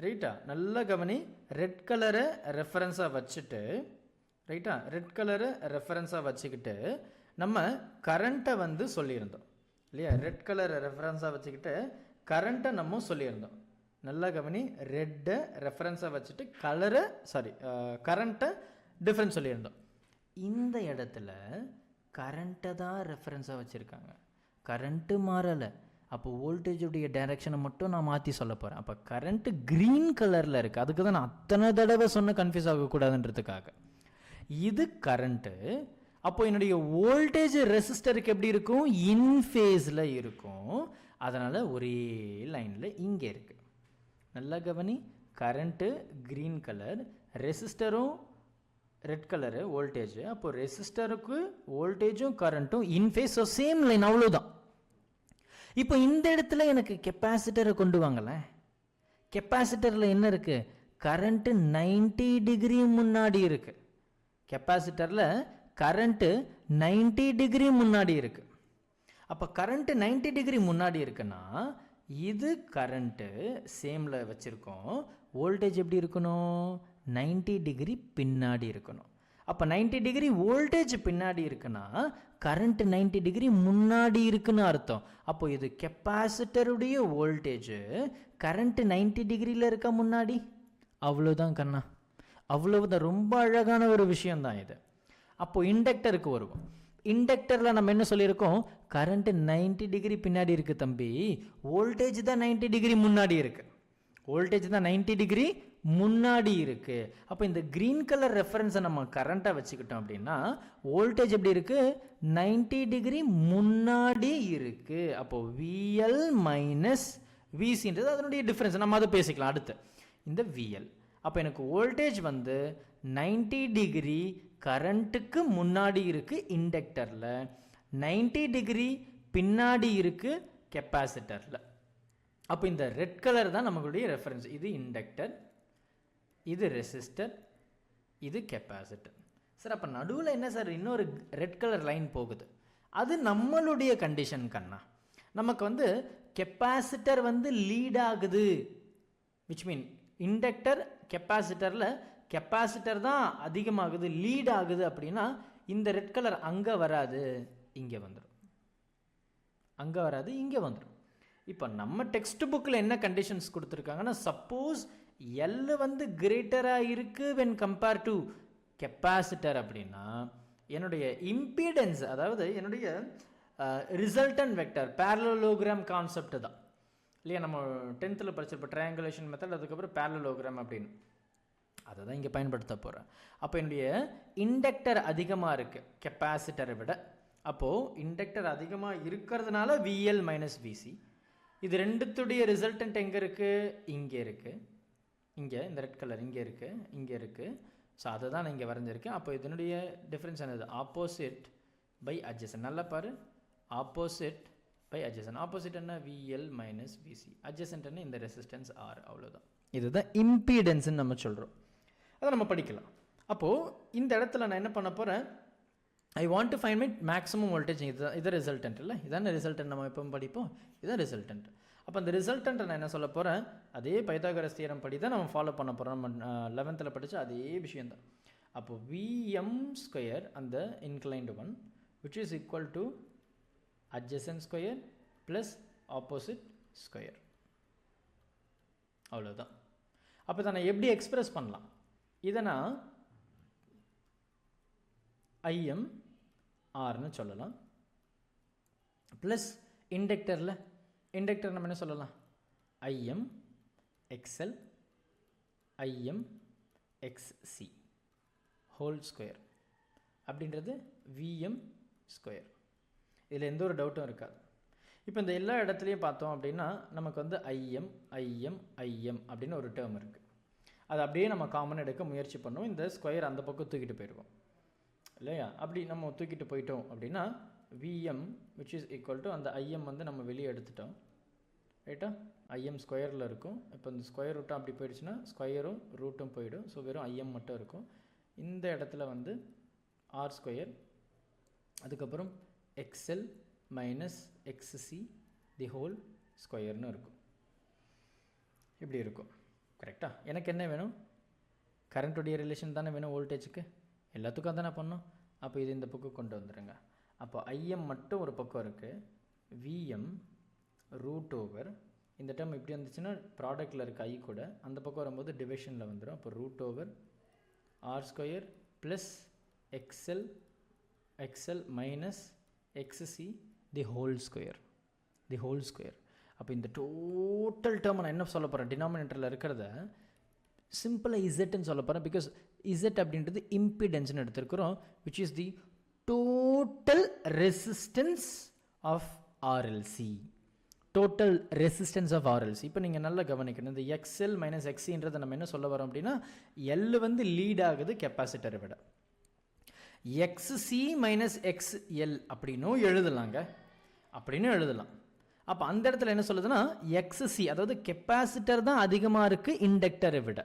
ரைட்டா, நல்லா கவனி, ரெட் கலரை ரெஃபரன்ஸாக வச்சுட்டு, ரைட்டா, ரெட் கலரை ரெஃபரன்ஸாக வச்சுக்கிட்டு நம்ம கரண்ட்டை வந்து சொல்லியிருந்தோம் இல்லையா. ரெட் கலரை ரெஃபரன்ஸாக வச்சுக்கிட்டு கரண்ட்டை நம்ம சொல்லியிருந்தோம். நல்லா கவனி, ரெட்டை ரெஃபரன்ஸாக வச்சுட்டு கரண்ட்டை டிஃப்ரென்ஸ் சொல்லியிருந்தோம். இந்த இடத்துல கரண்ட்டை தான் ரெஃபரன்ஸாக வச்சுருக்காங்க, கரண்ட்டு மாறலை. அப்போ வோல்டேஜுடைய டைரெக்ஷனை மட்டும் நான் மாற்றி சொல்ல போகிறேன். அப்போ கரண்ட்டு க்ரீன் கலரில் இருக்குது. அதுக்கு தான் நான் அத்தனை தடவை கன்ஃபியூஸ் ஆகக்கூடாதுன்றதுக்காக. இது கரண்ட்டு. அப்போ என்னுடைய வோல்டேஜ் ரெசிஸ்டருக்கு எப்படி இருக்கும், இன்ஃபேஸில் இருக்கும். அதனால் ஒரே லைனில் இங்கே இருக்குது. நல்லா கவனி, கரண்ட்டு க்ரீன் கலர், ரெசிஸ்டரும் ரெட் கலரு வோல்டேஜ். அப்போ ரெசிஸ்டருக்கு வோல்டேஜும் கரண்ட்டும் இன்ஃபேஸ், ஸோ சேம் லைன், அவ்வளோதான். இப்போ இந்த இடத்துல எனக்கு கெப்பாசிட்டரை கொண்டு வாங்கலேன். கெப்பாசிட்டரில் என்ன இருக்குது, கரண்ட்டு 90 டிகிரி முன்னாடி இருக்குது. கெப்பாசிட்டரில் கரண்ட்டு 90 டிகிரி முன்னாடி இருக்குது. அப்போ கரண்ட்டு 90 டிகிரி முன்னாடி இருக்குன்னா இது கரண்ட்டு சேமில் வச்சுருக்கோம். வோல்டேஜ் எப்படி இருக்கணும், 90 டிகிரி பின்னாடி இருக்கணும். அப்போ 90 டிகிரி வோல்டேஜ் பின்னாடி இருக்குன்னா கரண்ட் 90 டிகிரி முன்னாடி இருக்குன்னு அர்த்தம். அப்போ இது கெப்பாசிட்டருடைய வோல்டேஜ், கரண்ட் 90 டிகிரியில் இருக்க முன்னாடி. அவ்வளோதான் கண்ணா, அவ்வளவுதான். ரொம்ப அழகான ஒரு விஷயந்தான் இது. அப்போ இண்டக்டருக்கு வருவோம். இண்டக்டரில் நம்ம என்ன சொல்லியிருக்கோம், கரண்ட் 90 டிகிரி பின்னாடி இருக்குது தம்பி, வோல்டேஜ் தான் 90 டிகிரி முன்னாடி இருக்குது. வோல்டேஜ் தான் 90 டிகிரி முன்னாடி இருக்குது. அப்போ இந்த க்ரீன் கலர் ரெஃபரன்ஸை நம்ம கரண்ட்டாக வச்சுக்கிட்டோம் அப்படின்னா வோல்டேஜ் எப்படி இருக்குது, 90 டிகிரி முன்னாடி இருக்குது. அப்போது VL மைனஸ் VCன்றது அதனுடைய டிஃப்ரென்ஸ், நம்ம அதை பேசிக்கலாம் அடுத்து. இந்த VL, அப்போ எனக்கு வோல்டேஜ் வந்து 90 டிகிரி கரண்ட்டுக்கு முன்னாடி இருக்குது இண்டக்டரில், 90 டிகிரி பின்னாடி இருக்குது கெப்பாசிட்டரில். அப்போ இந்த ரெட் கலர் தான் நம்மளுடைய ரெஃபரன்ஸ். இது இண்டக்டர், இது ரெசிஸ்டர், இது கெப்பாசிட்டர். சார் அப்போ நடுவில் என்ன சார் இன்னொரு ரெட் கலர் லைன் போகுது, அது நம்மளுடைய கண்டிஷன் கண்ணா. நமக்கு வந்து கெப்பாசிட்டர் வந்து லீட் ஆகுது, விச் மீன் இண்டக்டர் கெப்பாசிட்டரில் கெப்பாசிட்டர் தான் அதிகமாகுது, லீட் ஆகுது. அப்படின்னா இந்த ரெட் கலர் அங்கே வராது, இங்கே வந்துடும், அங்கே வராது, இங்கே வந்துடும். இப்போ நம்ம டெக்ஸ்ட் புக்கில் என்ன கண்டிஷன்ஸ் கொடுத்துருக்காங்கன்னா, சப்போஸ் எல் வந்து கிரேட்டராக இருக்குது வென் கம்பேர் டு கெப்பாசிட்டர் அப்படின்னா என்னுடைய இம்பீடன்ஸ், அதாவது என்னுடைய ரிசல்டன் வெக்டர், பேரலோகிராம் கான்செப்ட் தான் இல்லையா. நம்ம 10th படிச்சிருப்போம் ட்ரையாங்குலேஷன் மெத்தட், அதுக்கப்புறம் பேரலோகிராம் அப்படின்னு, அதை தான் இங்கே பயன்படுத்த போகிறேன். அப்போ என்னுடைய இண்டக்டர் அதிகமாக இருக்குது கெப்பாசிட்டரை விட. அப்போது இண்டக்டர் அதிகமாக இருக்கிறதுனால VL மைனஸ் VC. இது ரெண்டுத்துடைய ரிசல்டன்ட் எங்கே இருக்குது, இங்கே இருக்குது, இங்கே இந்த ரெட் கலர் இங்கே இருக்குது, இங்கே இருக்குது. ஸோ அதை தான் நான் இங்கே வரைஞ்சிருக்கேன். அப்போ இதனுடைய டிஃப்ரென்ஸ் என்னது, ஆப்போசிட் பை அட்ஜசன்ட். நல்லா பாரு, ஆப்போசிட் பை அட்ஜசன்ட். ஆப்போசிட் என்ன? VL minus VC. அட்ஜசன்ட் என்ன? இந்த ரெசிஸ்டன்ஸ் ஆர். அவ்வளோதான். இதுதான் இம்பீடன்ஸ்ன்னு நம்ம சொல்கிறோம். அதை நம்ம படிக்கலாம். அப்போது இந்த இடத்துல நான் என்ன பண்ண போகிறேன், I want to find my maximum voltage. இது ரிசல்டன்ட் இல்லை, இதான ரிசல்டன்ட். நம்ம எப்போ படிப்போம், இதுதான் ரிசல்டன்ட். அப்போ அந்த ரிசல்டன்ட்டை நான் என்ன சொல்ல போகிறேன், அதே பைத்தாகரஸ் தியரம் படி தான் நம்ம ஃபாலோ பண்ண போகிறோம். நம்ம 11th படித்த அதே விஷயந்தான். அப்போது விஎம் ஸ்கொயர் அந்த inclined one which is equal to adjacent square plus opposite square. அவ்வளோதான். அப்போ இதை நான் எப்படி எக்ஸ்பிரஸ் பண்ணலாம்? இதை நான் ஐஎம் ஆர்னு சொல்லலாம். ப்ளஸ் இண்டக்டரில் இண்டக்டர் நம்ம என்ன சொல்லலாம், Im XL Im XC whole square அப்படின்றது விஎம் ஸ்கொயர். இதில் எந்த ஒரு டவுட்டும் இருக்காது. இப்போ இந்த எல்லா இடத்துலையும் பார்த்தோம் அப்படின்னா நமக்கு வந்து ஐஎம் ஐஎம் ஐஎம் அப்படின்னு ஒரு டேர்ம் இருக்குது. அது அப்படியே நம்ம காமன் எடுக்க முயற்சி பண்ணுவோம். இந்த ஸ்கொயர் அந்த பக்கம் தூக்கிட்டு போயிடுவோம் இல்லையா? அப்படி நம்ம தூக்கிட்டு போயிட்டோம் அப்படின்னா VM which is equal to அந்த ஐஎம் வந்து நம்ம வெளியே எடுத்துட்டோம் ரைட்டா? ஐஎம் ஸ்கொயரில் இருக்கும். இப்போ இந்த ஸ்கொயர் ரூட்டும் அப்படி போயிடுச்சுன்னா ஸ்கொயரும் ரூட்டும் போயிடும். ஸோ வெறும் ஐஎம் மட்டும் இருக்கும். இந்த இடத்துல வந்து ஆர் ஸ்கொயர், அதுக்கப்புறம் XL minus XC the whole ஸ்கொயர்னு இருக்கும். இப்படி இருக்கும். கரெக்டாக? எனக்கு என்ன வேணும்? கரண்ட்டுடைய ரிலேஷன் தானே வேணும் வோல்டேஜுக்கு. எல்லாத்துக்கும் அதானே பண்ணோம். அப்போ இது இந்த பக்கம் கொண்டு வந்துடுங்க. அப்போ ஐஎம் மட்டும் ஒரு பக்கம் இருக்குது. விஎம் ரூட் ஓவர், இந்த டேர்ம் இப்படி வந்துச்சுன்னா ப்ராடக்டில் இருக்க ஐ கூட அந்த பக்கம் வரும்போது டிவிஷனில் வந்துடும். அப்போ root over R square plus XL XL minus XC the whole square the whole square. அப்போ இந்த டோட்டல் டேர்மை நான் என்ன சொல்ல போகிறேன், டினாமினேட்டரில் இருக்கிறத சிம்பிளாக இசட்னு சொல்ல போகிறேன். பிகாஸ் இசட் அப்படின்றது இம்பிடன்ஸ்னு எடுத்துருக்கிறோம், which is the total resistance of RLC. Total resistance of RLC. இப்போ நீங்கள் நல்லா கவனிக்கணும். இந்த எக்ஸ்எல் மைனஸ் எக்ஸின்றதை நம்ம என்ன சொல்ல வரோம் அப்படின்னா, எல் வந்து லீட் ஆகுது கெப்பாசிட்டரை விட. எக்ஸ்சி மைனஸ் எக்ஸ்எல் அப்படின்னும் எழுதலாங்க, அப்படின்னு எழுதலாம். அப்போ அந்த இடத்துல என்ன சொல்லுதுன்னா எக்ஸ்சி, அதாவது கெப்பாசிட்டர் தான் அதிகமாக இருக்குது இண்டக்டரை விட.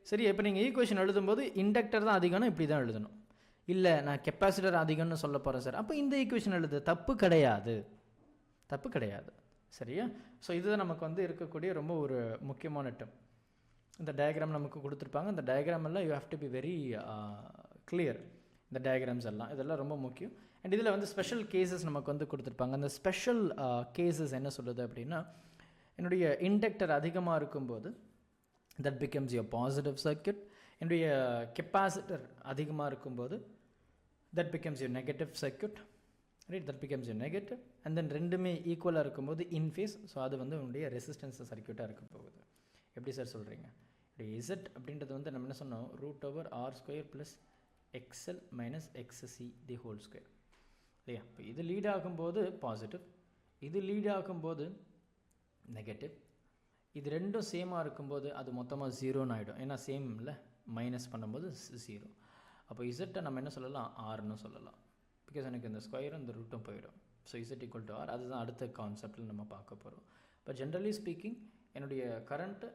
சரி, இப்போ நீங்கள் ஈக்குவேஷன் எழுதும்போது இண்டக்டர் தான் அதிகம்னா இப்படி தான் எழுதணும். இல்லை நான் கெப்பாசிட்டர் அதிகம்னு சொல்ல போகிறேன் சார், அப்போ இந்த ஈக்குவேஷன் எழுது. தப்பு கிடையாது, தப்பு கிடையாது. சரியா? ஸோ இதுதான் நமக்கு வந்து இருக்கக்கூடிய ரொம்ப ஒரு முக்கியமான டேர்ம். இந்த டயக்ராம் நமக்கு கொடுத்துருப்பாங்க. இந்த டயக்ராம் எல்லாம் you have to be very clear. இந்த டயக்ராம்ஸ் எல்லாம் இதெல்லாம் ரொம்ப முக்கியம். அண்ட் இதில் வந்து ஸ்பெஷல் கேசஸ் நமக்கு வந்து கொடுத்துருப்பாங்க. அந்த ஸ்பெஷல் கேசஸ் என்ன சொல்லுது அப்படின்னா, என்னுடைய இண்டக்டர் அதிகமாக இருக்கும்போது that becomes your positive circuit. என்னுடைய கெப்பாசிட்டர் அதிகமாக இருக்கும்போது that becomes your negative circuit. Right, that becomes your negative. And then ரெண்டுமே ஈக்குவலாக இருக்கும்போது இன்ஃபேஸ். ஸோ அது வந்து உங்களுடைய ரெசிஸ்டன்ஸ் சர்க்யூட்டாக இருக்க போகுது. எப்படி சார் சொல்கிறீங்க? இசட் அப்படின்றது வந்து நம்ம என்ன சொன்னோம், root over R square plus XL minus XC the whole square இல்லையா? இப்போ இது லீட் ஆகும்போது பாசிட்டிவ், இது லீட் ஆகும்போது நெகட்டிவ். இது ரெண்டும் சேமாக இருக்கும்போது அது மொத்தமாக ஜீரோன்னு ஆகிடும். ஏன்னா சேம் இல்லை, மைனஸ் பண்ணும்போது ஜீரோ. அப்போ இசட்டை நம்ம என்ன சொல்லலாம், ஆர்னு சொல்லலாம். பிகாஸ் எனக்கு இந்த ஸ்கொயரும் இந்த ரூட்டும் போயிடும். So Z equal to R. அதுதான் அடுத்த கான்செப்டில் நம்ம பார்க்க போகிறோம். இப்போ ஜென்ரலி ஸ்பீக்கிங் என்னுடைய கரண்ட்டு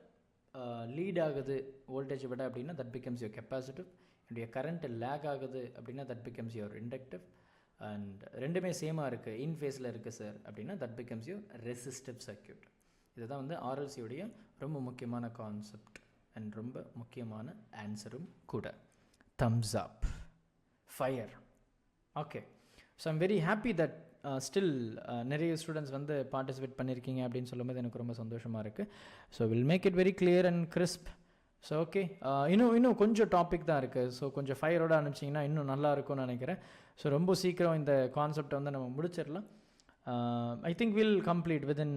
லீட் ஆகுது வோல்டேஜ் விட அப்படின்னா தட் பிகம்ஸ் யுவர் கெப்பாசிட்டிவ். என்னுடைய கரண்ட் லேக் ஆகுது அப்படின்னா that becomes your inductive. And ரெண்டுமே சேமாக இருக்குது, இன் ஃபேஸில் இருக்குது சார் அப்படின்னா that becomes your resistive circuit. இதுதான் வந்து ஆர்எல்சியுடைய ரொம்ப முக்கியமான கான்செப்ட் அண்ட் ரொம்ப முக்கியமான ஆன்சரும் கூட. Thumbs up, fire. Okay, so I'm very happy that still நிறைய ஸ்டூடெண்ட்ஸ் வந்து பார்ட்டிசிபேட் பண்ணியிருக்கீங்க அப்படின்னு சொல்லும்போது எனக்கு ரொம்ப சந்தோஷமாக இருக்குது. So will make it very clear and crisp. So okay, இன்னும் கொஞ்சம் டாபிக் தான் இருக்குது. ஸோ கொஞ்சம் ஃபயரோடு அனுப்பிச்சிங்கன்னா இன்னும் நல்லா இருக்கும்னு நினைக்கிறேன். ஸோ ரொம்ப சீக்கிரம் இந்த கான்செப்டை வந்து நம்ம முடிச்சிடலாம். I think will complete within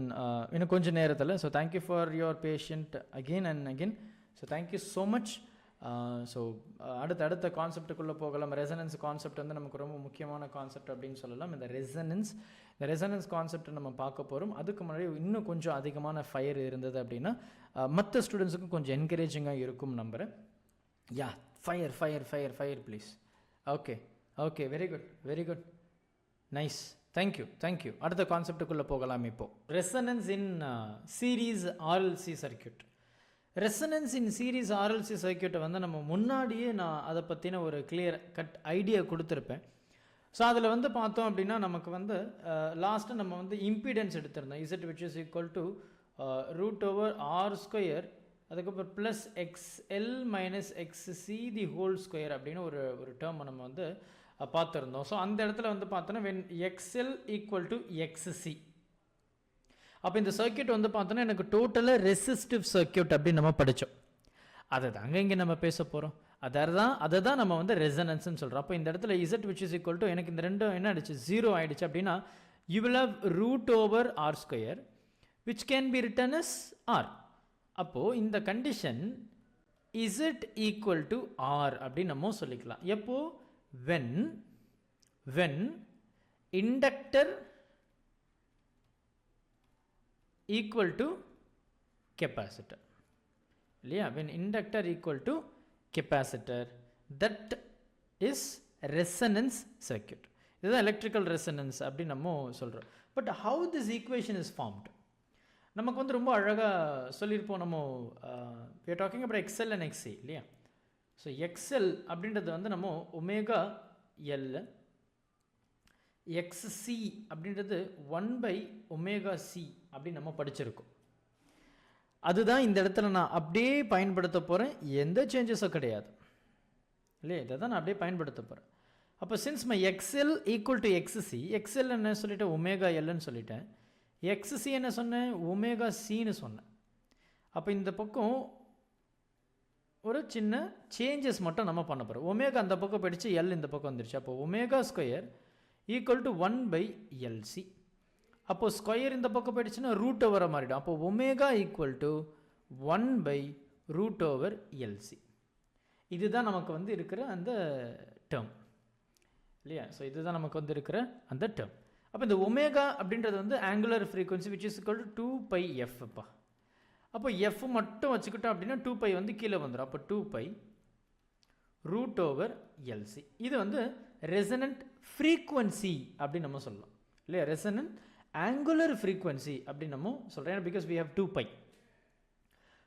இன்னும் கொஞ்சம் நேரத்தில். So thank you for your patient again and again. So thank you so much. So அடுத்த கான்செப்டுக்குள்ளே போகலாம். ரெசனன்ஸ் கான்செப்ட் வந்து நமக்கு ரொம்ப முக்கியமான கான்செப்ட் அப்படின்னு சொல்லலாம். இந்த ரெசனன்ஸ் கான்செப்டை நம்ம பார்க்க போகிறோம். அதுக்கு முன்னாடி இன்னும் கொஞ்சம் அதிகமான ஃபயர் இருந்தது அப்படின்னா மற்ற ஸ்டூடெண்ட்ஸுக்கும் கொஞ்சம் என்கரேஜிங்காக இருக்கும் நம்புகிறேன். Yeah, fire fire fire fire please. Okay okay, very good very good, nice. Thank you. அடுத்த கான்செப்டுக்குள்ளே போகலாம். இப்போது resonance in series RLC circuit. Resonance in series RLC சர்க்கியூட்டை வந்து நம்ம முன்னாடியே நான் அதை பற்றின ஒரு கிளியர் கட் ஐடியா கொடுத்துருப்பேன். ஸோ அதில் வந்து பார்த்தோம் அப்படின்னா நமக்கு வந்து லாஸ்ட்டு நம்ம வந்து இம்பிடன்ஸ் எடுத்திருந்தோம். Z which is equal to √r², அதுக்கப்புறம் plus XL minus XC the whole square அப்படின்னு ஒரு டேர்மை நம்ம வந்து பார்த்துருந்தோம். ஸோ அந்த இடத்துல வந்து பார்த்தோன்னா when XL equal to XC, அப்போ இந்த சர்க்கியூட் வந்து பார்த்தோன்னா எனக்கு டோட்டலாக ரெசிஸ்டிவ் சர்க்கியூட் அப்படின்னு நம்ம படித்தோம். அதை தாங்க இங்கே நம்ம பேச போகிறோம். அதை தான் நம்ம வந்து ரெசனன்ஸ்ன்னு சொல்கிறோம். அப்போ இந்த இடத்துல Z which is equal to எனக்கு இந்த ரெண்டும் என்ன ஆயிடுச்சு, 0 ஆயிடுச்சு. அப்படின்னா you will have √r² which can be written as r. அப்போது இந்த condition Z equal to r அப்படின்னு நம்ம சொல்லிக்கலாம். எப்போ when inductor equal to capacitor, இல்லையா? when inductor equal to capacitor, that is resonance circuit. இதுதான் electrical resonance அப்படின்னு நம்ம சொல்கிறோம். But how this equation is formed, நமக்கு வந்து ரொம்ப அழகாக சொல்லியிருப்போம். நம்ம we are talking about XL and XC, இல்லையா? ஸோ XL அப்படின்றது வந்து நம்ம ஒமேகா L, XC அப்படின்றது 1/ωc அப்படின்னு நம்ம படிச்சிருக்கோம். அதுதான் இந்த இடத்துல நான் அப்படியே பயன்படுத்த போகிறேன். எந்த சேஞ்சஸும் கிடையாது, இல்லையா? இதை தான் நான் அப்படியே பயன்படுத்த போகிறேன். அப்போ since my XL equal to XC, XL என்ன சொல்லிட்டேன், ஒமேகா Lன்னு சொல்லிட்டேன். XC என்ன சொன்னேன், ஒமேகா Cன்னு சொன்னேன். அப்போ இந்த பக்கம் ஒரு சின்ன சேஞ்சஸ் மட்டும் நம்ம பண்ண போகிறோம். ஒமேகா அந்த பக்கம் போயிடுச்சு, L இந்த பக்கம் வந்துடுச்சு. அப்போ ω² ஈக்குவல் டு 1/LC. அப்போது ஸ்கொயர் இந்த பக்கம் போயிடுச்சுன்னா √over மாறிடும். அப்போ ஒமேகா ஈக்குவல் டு 1/√LC. இதுதான் நமக்கு வந்து இருக்கிற அந்த டேர்ம், இல்லையா? ஸோ இதுதான் நமக்கு வந்து இருக்கிற அந்த டேர்ம். அப்போ இந்த ஒமேகா அப்படின்றது வந்து angular frequency which is equal to 2πf. அப்போ எஃப் மட்டும் வச்சுக்கிட்டோம் அப்படின்னா 2π வந்து கீழே வந்துடும். அப்போ 2π√LC. இது வந்து ரெசனன்ட் ஃப்ரீக்வன்சி அப்படின்னு நம்ம சொல்லலாம், இல்லையா? ரெசனன்ட் ஆங்குலர் ஃப்ரீக்வன்சி அப்படின்னு நம்ம சொல்கிறேன், பிகாஸ் வி ஹவ் 2π.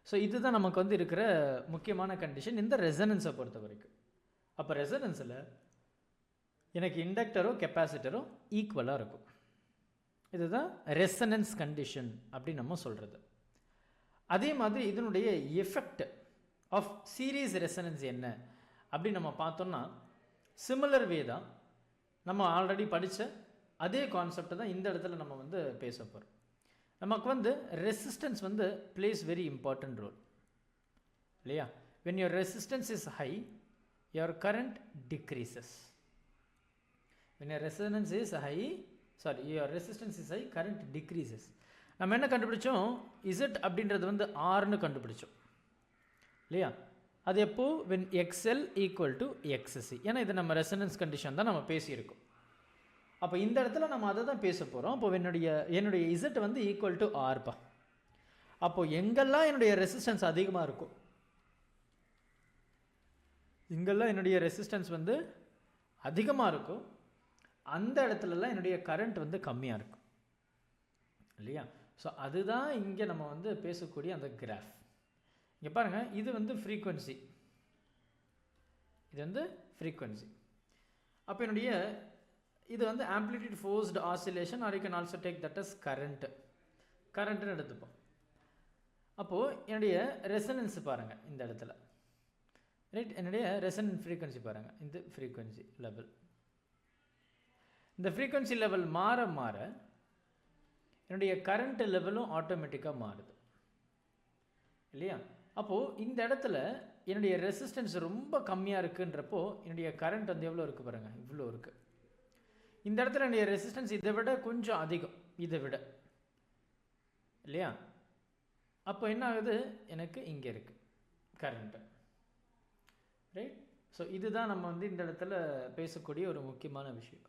ஸோ இதுதான் நமக்கு வந்து இருக்கிற முக்கியமான கண்டிஷன் இந்த ரெசனன்ஸை பொறுத்த வரைக்கும். அப்போ ரெசனன்ஸில் எனக்கு இண்டக்டரோ கெப்பாசிட்டரோ ஈக்குவலாக இருக்கும். இதுதான் ரெசனன்ஸ் கண்டிஷன் அப்படின்னு நம்ம சொல்கிறது. அதே மாதிரி இதனுடைய எஃபெக்ட் ஆஃப் சீரீஸ் ரெசனன்ஸ் என்ன அப்படின்னு நம்ம பார்த்தோம்னா சிமிலர் வே தான். நம்ம ஆல்ரெடி படித்த அதே கான்செப்ட் தான் இந்த இடத்துல நம்ம வந்து பேச போகிறோம். நமக்கு வந்து ரெசிஸ்டன்ஸ் வந்து பிளேஸ் வெரி இம்பார்ட்டன்ட் ரோல், இல்லையா? when your resistance is high, your current decreases. when your resistance is high, current decreases. நம்ம என்ன கண்டுபிடிச்சோம், Z அப்படின்றது வந்து Rன்னு கண்டுபிடிச்சோம், இல்லையா? அது எப்போ when XL equal to XC. ஏன்னா இது நம்ம ரெசனன்ஸ் கண்டிஷன் தான் நம்ம பேசியிருக்கோம். அப்போ இந்த இடத்துல நம்ம அதை தான் பேச போகிறோம். அப்போ என்னுடைய Z வந்து ஈக்குவல் டு Rப்பா. அப்போது எங்கெல்லாம் என்னுடைய ரெசிஸ்டன்ஸ் அதிகமாக இருக்கும், இங்கெல்லாம் என்னுடைய ரெசிஸ்டன்ஸ் வந்து அதிகமாக இருக்கும், அந்த இடத்துலலாம் என்னுடைய கரண்ட் வந்து கம்மியாக இருக்கும், இல்லையா? ஸோ அதுதான் இங்கே நம்ம வந்து பேசக்கூடிய அந்த கிராஃப். இங்கே பாருங்கள், இது வந்து ஃப்ரீக்வன்சி, இது வந்து ஃப்ரீக்வன்சி. அப்போ என்னுடைய இது வந்து amplitude forced oscillation, or you can also take that as கரண்ட்டுன்னு எடுத்துப்போம். அப்போது என்னுடைய ரெசனன்ஸ் பாருங்கள் இந்த இடத்துல, ரைட்? என்னுடைய ரெசனன்ட் ஃப்ரீக்வன்சி பாருங்கள், இந்த ஃப்ரீக்வன்சி லெவல். இந்த ஃப்ரீக்வன்சி லெவல் மாற மாற என்னுடைய கரண்ட் லெவலும் ஆட்டோமேட்டிக்காக மாறுது, இல்லையா? அப்போது இந்த இடத்துல என்னுடைய ரெசிஸ்டன்ஸ் ரொம்ப கம்மியாக இருக்குன்றப்போ என்னுடைய கரண்ட் வந்து எவ்வளோ இருக்குது பாருங்கள், இவ்வளோ இருக்குது. இந்த இடத்துல என்னுடைய ரெசிஸ்டன்ஸ் இதை விட கொஞ்சம் அதிகம், இதை விட, இல்லையா? அப்போ என்ன ஆகுது, எனக்கு இங்கே இருக்குது கரண்ட்டு, ரைட்? ஸோ இதுதான் நம்ம வந்து இந்த இடத்துல பேசக்கூடிய ஒரு முக்கியமான விஷயம்.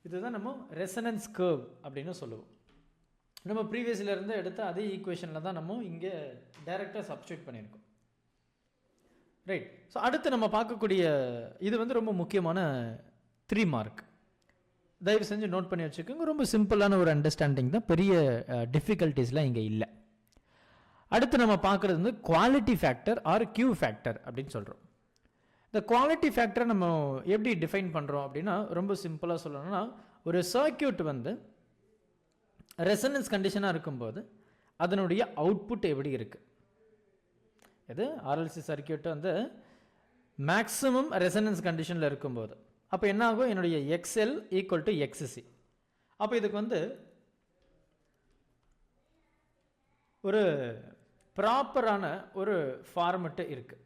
இதுதான் நம்ம ரெசனன்ஸ் கர்வ் அப்படின்னு சொல்லுவோம். நம்ம ப்ரீவியஸில் இருந்து எடுத்த அதே ஈக்குவேஷனில் தான் நம்ம இங்கே டைரெக்டாக சப்ஸ்டியூட் பண்ணியிருக்கோம், ரைட்? ஸோ அடுத்து நம்ம பார்க்கக்கூடிய இது வந்து ரொம்ப முக்கியமான 3 மார்க், தயவு செஞ்சு நோட் பண்ணி வச்சுக்கோங்க. ரொம்ப சிம்பிளான ஒரு அண்டர்ஸ்டாண்டிங் தான், பெரிய டிஃபிகல்ட்டிஸ்லாம் இங்கே இல்லை. அடுத்து நம்ம பார்க்குறது வந்து quality factor or Q factor அப்படின்னு சொல்கிறோம். இந்த குவாலிட்டி ஃபேக்டரை நம்ம எப்படி டிஃபைன் பண்ணுறோம் அப்படின்னா, ரொம்ப சிம்பிளாக சொல்லணும்னா, ஒரு சர்க்கியூட் வந்து ரெசனன்ஸ் கண்டிஷனாக இருக்கும்போது அதனுடைய அவுட்புட் எப்படி இருக்குது. இது ஆர்எல்சி சர்க்கியூட் வந்து மேக்ஸிமம் ரெசனன்ஸ் கண்டிஷனில் இருக்கும்போது அப்போ என்ன ஆகும், என்னுடைய எக்ஸ்எல் ஈக்குவல் டு எக்ஸ்சி. அப்போ இதுக்கு வந்து ஒரு ப்ராப்பரான ஒரு ஃபார்மெட்டு இருக்குது.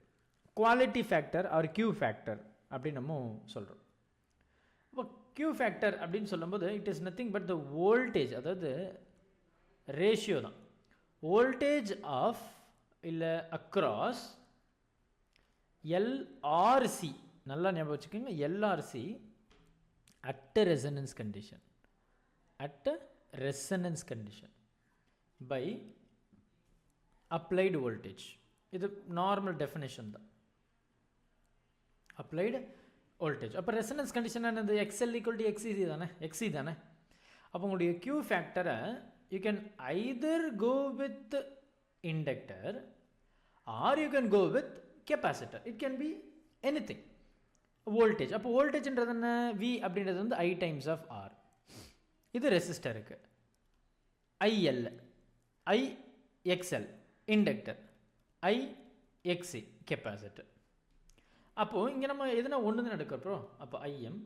Quality factor or Q factor அப்படின்னு நம்ம சொல்கிறோம். இப்போ கியூ ஃபேக்டர் அப்படின்னு சொல்லும்போது it is nothing but the voltage, அதாவது ரேஷியோ தான். வோல்டேஜ் ஆஃப் இல்லை அக்ராஸ் எல்ஆர்சி, நல்லா ஞாபகம் வச்சுக்கோங்க, LRC at a resonance condition, at a resonance condition by applied voltage. இது நார்மல் டெஃபினேஷன் தான், அப்ளைடு வோல்டேஜ். அப்போ ரெசனன்ஸ் கண்டிஷன் என்னது, எக்ஸ்எல் ஈக்குவல் டு எக்ஸி தானே, எக்ஸி தானே. அப்போ உங்களுடைய கியூ ஃபேக்டரை you can Hyder go with inductor or you can go with capacitor. It can be anything. Voltage, அப்போ வோல்டேஜ்ன்றது என்ன, வி அப்படின்றது வந்து ஐ டைம்ஸ் ஆஃப் ஆர். இது ரெசிஸ்டருக்கு IL, I XL inductor, I XC capacitor. அப்போது இங்கே நம்ம எதுனா ஒன்று தான் எடுக்கிறோம். அப்போ Im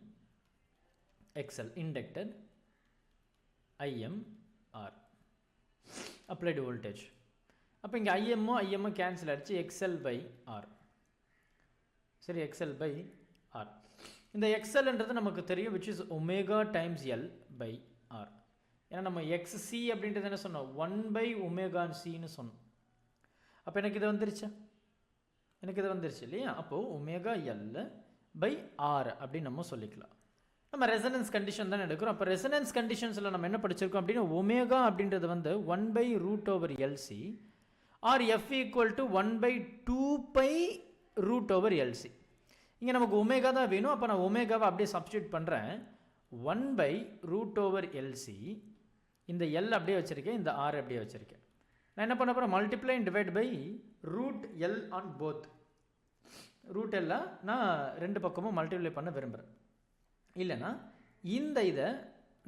XL inductor, Im R applied voltage. அப்போ இங்கே ஐஎம்மோ கேன்சல் ஆகிடுச்சு, எக்ஸ்எல் பை ஆர். சரி, எக்ஸ்எல் பை ஆர். இந்த எக்ஸ்எல்ன்றது நமக்கு தெரியும், which is omega times L by R. ஏன்னா நம்ம எக்ஸ்சி அப்படின்றது என்ன சொன்னோம், 1/ω சின்னு சொன்னோம். அப்போ எனக்கு இது வந்துருச்சா, எனக்கு இது வந்துருச்சு இல்லையா. அப்போது ஒமேகா எல் பை ஆர் அப்படின்னு நம்ம சொல்லிக்கலாம். நம்ம ரெசனன்ஸ் கண்டிஷன் தான் எடுக்கிறோம். அப்போ ரெசனன்ஸ் கண்டிஷன்ஸில் நம்ம என்ன படிச்சிருக்கோம் அப்படின்னா, ஒமேகா அப்படின்றது வந்து 1/√LC R F equal to 1/2π√LC. இங்கே நமக்கு ஒமேகா தான் வேணும். அப்போ நான் ஒமேகாவை அப்படியே சப்ஸ்டியூட் பண்ணுறேன். 1/√LC, இந்த எல் அப்படியே வச்சுருக்கேன், இந்த ஆர் அப்படியே வச்சுருக்கேன். நான் என்ன பண்ண போகிறேன், multiply and divide by √L on both. √L நான் ரெண்டு பக்கமும் மல்டிப்ளை பண்ண விரும்புகிறேன். இல்லைனா இந்த இதை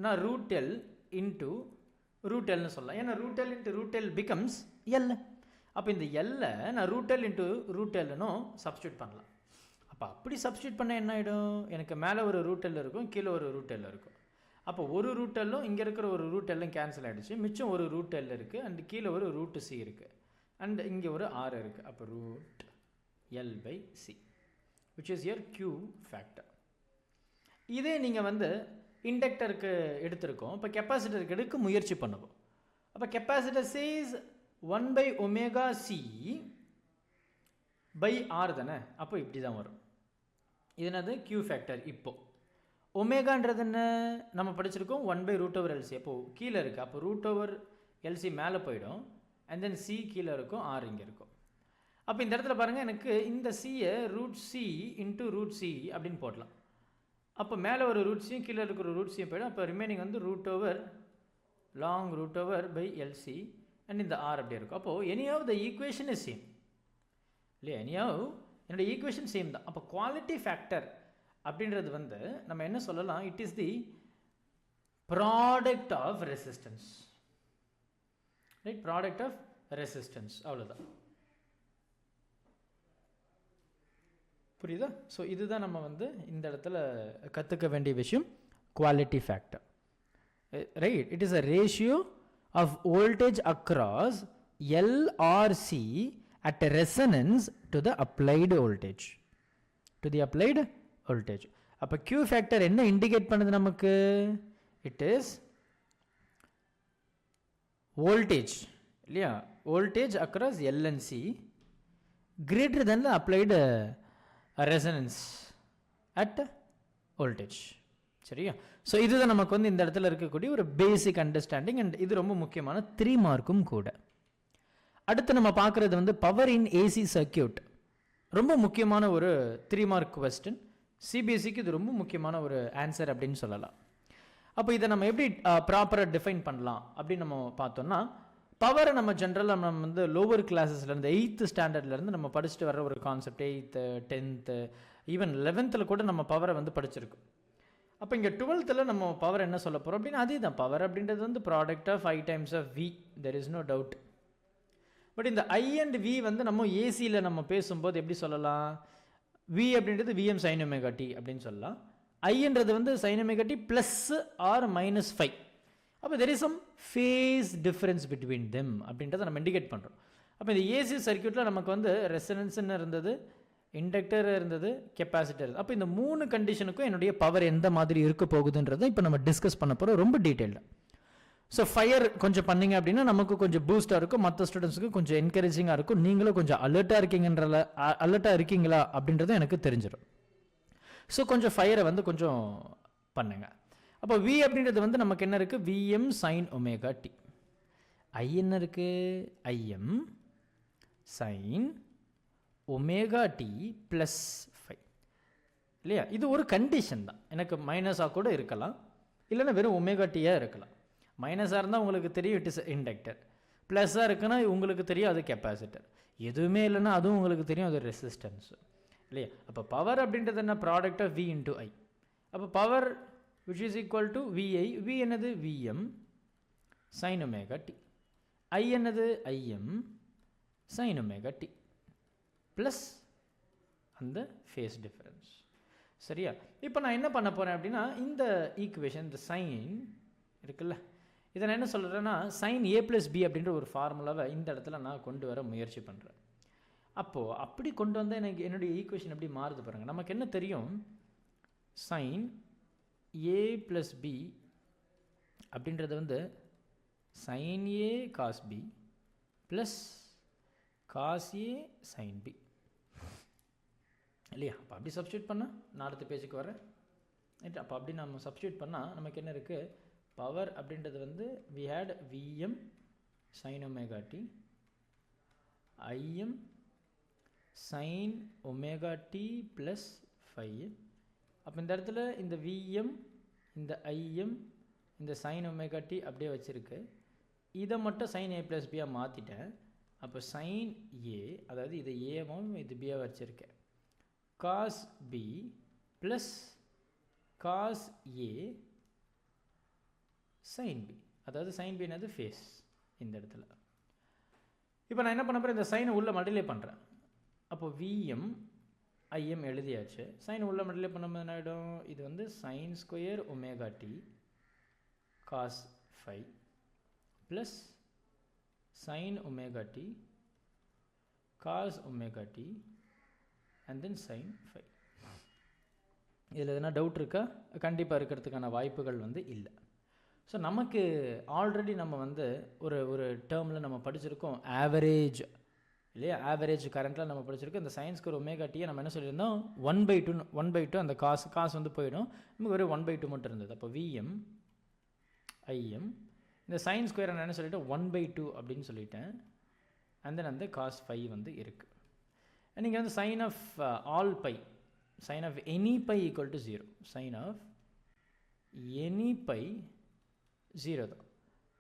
நான் √L இன்ட்டு √Lன்னு சொல்லலாம். ஏன்னா √L into √L becomes L. அப்போ இந்த எல்லை நான் √L இன்ட்டு √Lனும் சப்ஸ்டியூட் பண்ணலாம். அப்போ அப்படி சப்ஸ்டியூட் பண்ண என்ன ஆகிடும், எனக்கு மேலே ஒரு √L இருக்கும், கீழே ஒரு √L இருக்கும். அப்போ ஒரு √Lலும் இங்கே இருக்கிற ஒரு √Lலும் கேன்சல் ஆகிடுச்சு, மிச்சம் ஒரு √L இருக்குது, அண்ட் கீழே ஒரு √C இருக்குது, அண்ட் இங்கே ஒரு R இருக்குது. அப்போ √L/C which is your Q factor. இதே நீங்கள் வந்து இண்டக்டருக்கு எடுத்திருக்கோம், இப்போ கெப்பாசிட்டருக்கு எடுக்க முயற்சி பண்ணுவோம். அப்போ capacitor chase 1/ωc by R தானே. அப்போ இப்படி தான் வரும். இது என்னது, Q ஃபேக்டர். இப்போது ஒமேகான்றது என்ன நம்ம படிச்சிருக்கோம், 1/√LC. அப்போது கீழே இருக்குது, அப்போ √LC மேலே போயிடும், அண்ட் தென் C கீழே இருக்கும், R இங்கே இருக்கும். அப்போ இந்த இடத்துல பாருங்கள், எனக்கு இந்த சியை √C இன்ட்டு √C அப்படின்னு போடலாம். அப்போ மேலே ஒரு √C கீழே இருக்கிற √C போயிடும். அப்போ ரிமைனிங் வந்து √long √LC அண்ட் இந்த R அப்படியே இருக்கும். அப்போது anyway the equation is same இல்லையா, எனியாவ் என்னோட ஈக்குவேஷன் சேம் தான். அப்போ குவாலிட்டி ஃபேக்டர் அப்படின்றது வந்து நம்ம என்ன சொல்லலாம், it is the product of resistance, right, product of resistance, அவ்வளோதான். புரியுதா? ஸோ இதுதான் நம்ம வந்து இந்த இடத்துல கற்றுக்க வேண்டிய விஷயம், quality factor, right. It is a ratio of voltage across LRC at a resonance to the applied voltage, to the applied voltage. அப்போ Q ஃபேக்டர் என்ன இண்டிகேட் பண்ணுது நமக்கு, இட் இஸ் வோல்டேஜ் இல்லையா, voltage across L and C greater than the applied resonance at voltage. சரியா? So இதுதான் நமக்கு வந்து இந்த இடத்துல இருக்கக்கூடிய ஒரு பேசிக் அண்டர்ஸ்டாண்டிங், அண்ட் இது ரொம்ப முக்கியமான 3 மார்க்கும் கூட. அடுத்து நம்ம பார்க்குறது வந்து பவர் இன் ஏசி சர்க்கியூட். ரொம்ப முக்கியமான ஒரு 3 மார்க் கொஸ்டின். சிபிஎஸ்சிக்கு இது ரொம்ப முக்கியமான ஒரு ஆன்சர் அப்படின்னு சொல்லலாம். அப்போ இதை நம்ம எப்படி ப்ராப்பராக டிஃபைன் பண்ணலாம் அப்படின்னு நம்ம பார்த்தோம்னா, பவரை நம்ம ஜென்ரலாக நம்ம வந்து லோவர் கிளாஸஸ்லேருந்து 8th ஸ்டாண்டர்ட்லேருந்து நம்ம படிச்சுட்டு வர ஒரு concept, 8th 10th even 11th கூட நம்ம பவரை வந்து படிச்சிருக்கோம். அப்போ இங்கே 12th நம்ம பவர் என்ன சொல்ல போகிறோம் அப்படின்னா, அதே தான். பவர் அப்படின்றது வந்து product of I times of V, there is no doubt. But இந்த I அண்ட் V வந்து நம்ம ஏசியில் நம்ம பேசும்போது எப்படி சொல்லலாம்? V அப்படின்றது Vm sin omega t அப்படின்னு சொல்லலாம். ஐன்றது வந்து sin omega t plus or -5. அப்போ there is some phase difference between them அப்படின்றத நம்ம இண்டிகேட் பண்ணுறோம். அப்போ இந்த ஏசி சர்க்யூட்டில் நமக்கு வந்து ரெசனன்ஸ்ன்னு இருந்தது, இண்டக்டர் இருந்தது, கெப்பாசிட்டர் இருந்தது. அப்போ இந்த 3 கண்டிஷனுக்கும் என்னுடைய பவர் எந்த மாதிரி இருக்க போகுதுன்றதை இப்போ நம்ம டிஸ்கஸ் பண்ண போகிறோம் ரொம்ப டீட்டெயில்டாக. ஸோ ஃபயர் கொஞ்சம் பண்ணிங்க அப்படின்னா நமக்கு கொஞ்சம் பூஸ்டாக இருக்கும், மற்ற ஸ்டூடெண்ட்ஸுக்கு கொஞ்சம் என்கரேஜிங்காக இருக்கும், நீங்களும் கொஞ்சம் அலர்ட்டாக இருக்கீங்களா அப்படின்றது எனக்கு தெரிஞ்சிடும். ஸோ கொஞ்சம் ஃபயரை வந்து கொஞ்சம் பண்ணுங்க. அப்போ V அப்படின்றது வந்து நமக்கு என்ன இருக்குது? Vm sin omega t. I என்ன இருக்குது? Im sin omega t plus 5 இல்லையா? இது ஒரு கண்டிஷன் தான். எனக்கு மைனஸாக கூட இருக்கலாம், இல்லைன்னா வெறும் ஒமேகா டீயாக இருக்கலாம். மைனஸாக இருந்தால் உங்களுக்கு தெரியும் இட் இஸ் இண்டக்டர், ப்ளஸ்ஸாக இருக்குன்னா உங்களுக்கு தெரியும் அது கெப்பாசிட்டர், எதுவுமே இல்லைன்னா அதுவும் உங்களுக்கு தெரியும் அது ரெசிஸ்டன்ஸு இல்லையா? அப்போ பவர் அப்படின்றது என்ன? Product of V into I. அப்போ power which is equal to VI. V என்னது? Vm sin omega t. I என்னது? Im sin omega t plus அந்த ஃபேஸ் டிஃபரன்ஸ். சரியா? இப்போ நான் என்ன பண்ண போகிறேன் அப்படின்னா, இந்த ஈக்குவேஷன், இந்த சைன் இருக்குல்ல, இதை நான் என்ன சொல்கிறேன்னா sin a + b அப்படின்ற ஒரு ஃபார்முலாவை இந்த இடத்துல நான் கொண்டு வர முயற்சி பண்ணுறேன். அப்போது அப்படி கொண்டு வந்தால் எனக்கு என்னுடைய ஈக்குவேஷன் எப்படி மாறுது பாருங்கள். நமக்கு என்ன தெரியும்? sin a + b அப்படின்றது வந்து sin a cos b plus cos a sin b இல்லையா? அப்போ அப்படி சப்ஸ்டியூட் பண்ணால் நான் அடுத்த பேஜுக்கு வரேன். ரைட்? அப்போ அப்படி நம்ம சப்ஸ்டியூட் பண்ணால் நமக்கு என்ன இருக்குது? பவர் அப்படின்றது வந்து we had Vm sin omega t, Im sin omega t plus 5. அப்போ இந்த இடத்துல இந்த Vm, இந்த Im, இந்த sin omega t அப்படியே வச்சுருக்கு. இதை மட்டும் sin a + b மாற்றிட்டேன். அப்போ sin a, அதாவது இது ஏவும் இது பியாக வச்சுருக்கேன், cos b plus cos a sin b. அதாவது sin b என்னது? ஃபேஸ் இந்த இடத்துல. இப்போ நான் என்ன பண்ண போகிறேன்? இந்த சைனை உள்ள மல்டிப்ளை பண்ணுறேன். அப்போ Vm Im எழுதியாச்சு. சைன் உள்ள மல்டிப்ளை பண்ணும்போது என்ன ஆகிடும்? இது வந்து sin square omega t cos 5 plus sin omega t cos omega t and then sin 5. இதில் எதனா டவுட் இருக்கா? கண்டிப்பாக இருக்கிறதுக்கான வாய்ப்புகள் வந்து இல்லை. ஸோ நமக்கு ஆல்ரெடி நம்ம வந்து ஒரு டேர்மில் நம்ம படிச்சிருக்கோம், ஆவரேஜ் இல்லையா? ஆவரேஜ் கரண்ட்டில் நம்ம படிச்சிருக்கோம். இந்த சைன் ஸ்கொயர் ஒமேகா டீயை நம்ம என்ன சொல்லியிருந்தோம்? 1/2 அந்த காசு வந்து போயிடும், நமக்கு ஒரு 1/2 மட்டும் இருந்தது. அப்போ Vm Im, இந்த சைன் ஸ்கொயர் நான் என்ன சொல்லிட்டேன்? 1/2 அப்படின்னு சொல்லிட்டேன். அண்ட் தென் அந்த காஸ் 5 வந்து இருக்குது. நீங்கள் வந்து sine of all pi, sine of any pi equal to 0, sine of any pi 0 தான்.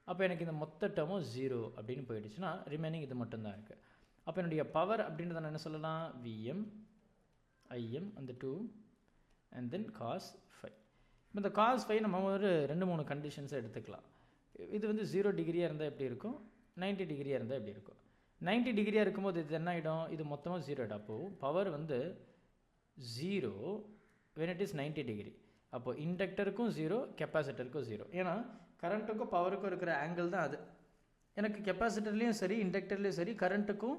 அப்போ எனக்கு இந்த மொத்த டேர்மும் 0 அப்படின்னு போயிடுச்சுன்னா ரிமைனிங் இது மட்டும்தான் இருக்குது. அப்போ என்னுடைய பவர் அப்படின்றத நான் என்ன சொல்லலாம்? Vm Im அந்த 2 அண்ட் தென் காஸ் 5. இப்போ இந்த காஸ் 5 நம்ம ஒரு 2-3 கண்டிஷன்ஸை எடுத்துக்கலாம். இது வந்து 0 டிகிரியாக இருந்தால் எப்படி இருக்கும்? 90 டிகிரியாக இருந்தால் எப்படி இருக்கும்? 90 டிகிரியாக இருக்கும்போது இது என்ன ஆகிடும்? இது மொத்தமாக 0 ஆகிடும். அப்போது பவர் வந்து 0 when it is 90 டிகிரி. அப்போது இண்டக்டருக்கும் 0, கெப்பாசிட்டருக்கும் 0. ஏன்னா கரண்ட்டுக்கும் பவருக்கும் இருக்கிற ஆங்கிள் தான் அது. எனக்கு கெப்பாசிட்டர்லேயும் சரி, இண்டக்டர்லேயும் சரி, கரண்ட்டுக்கும்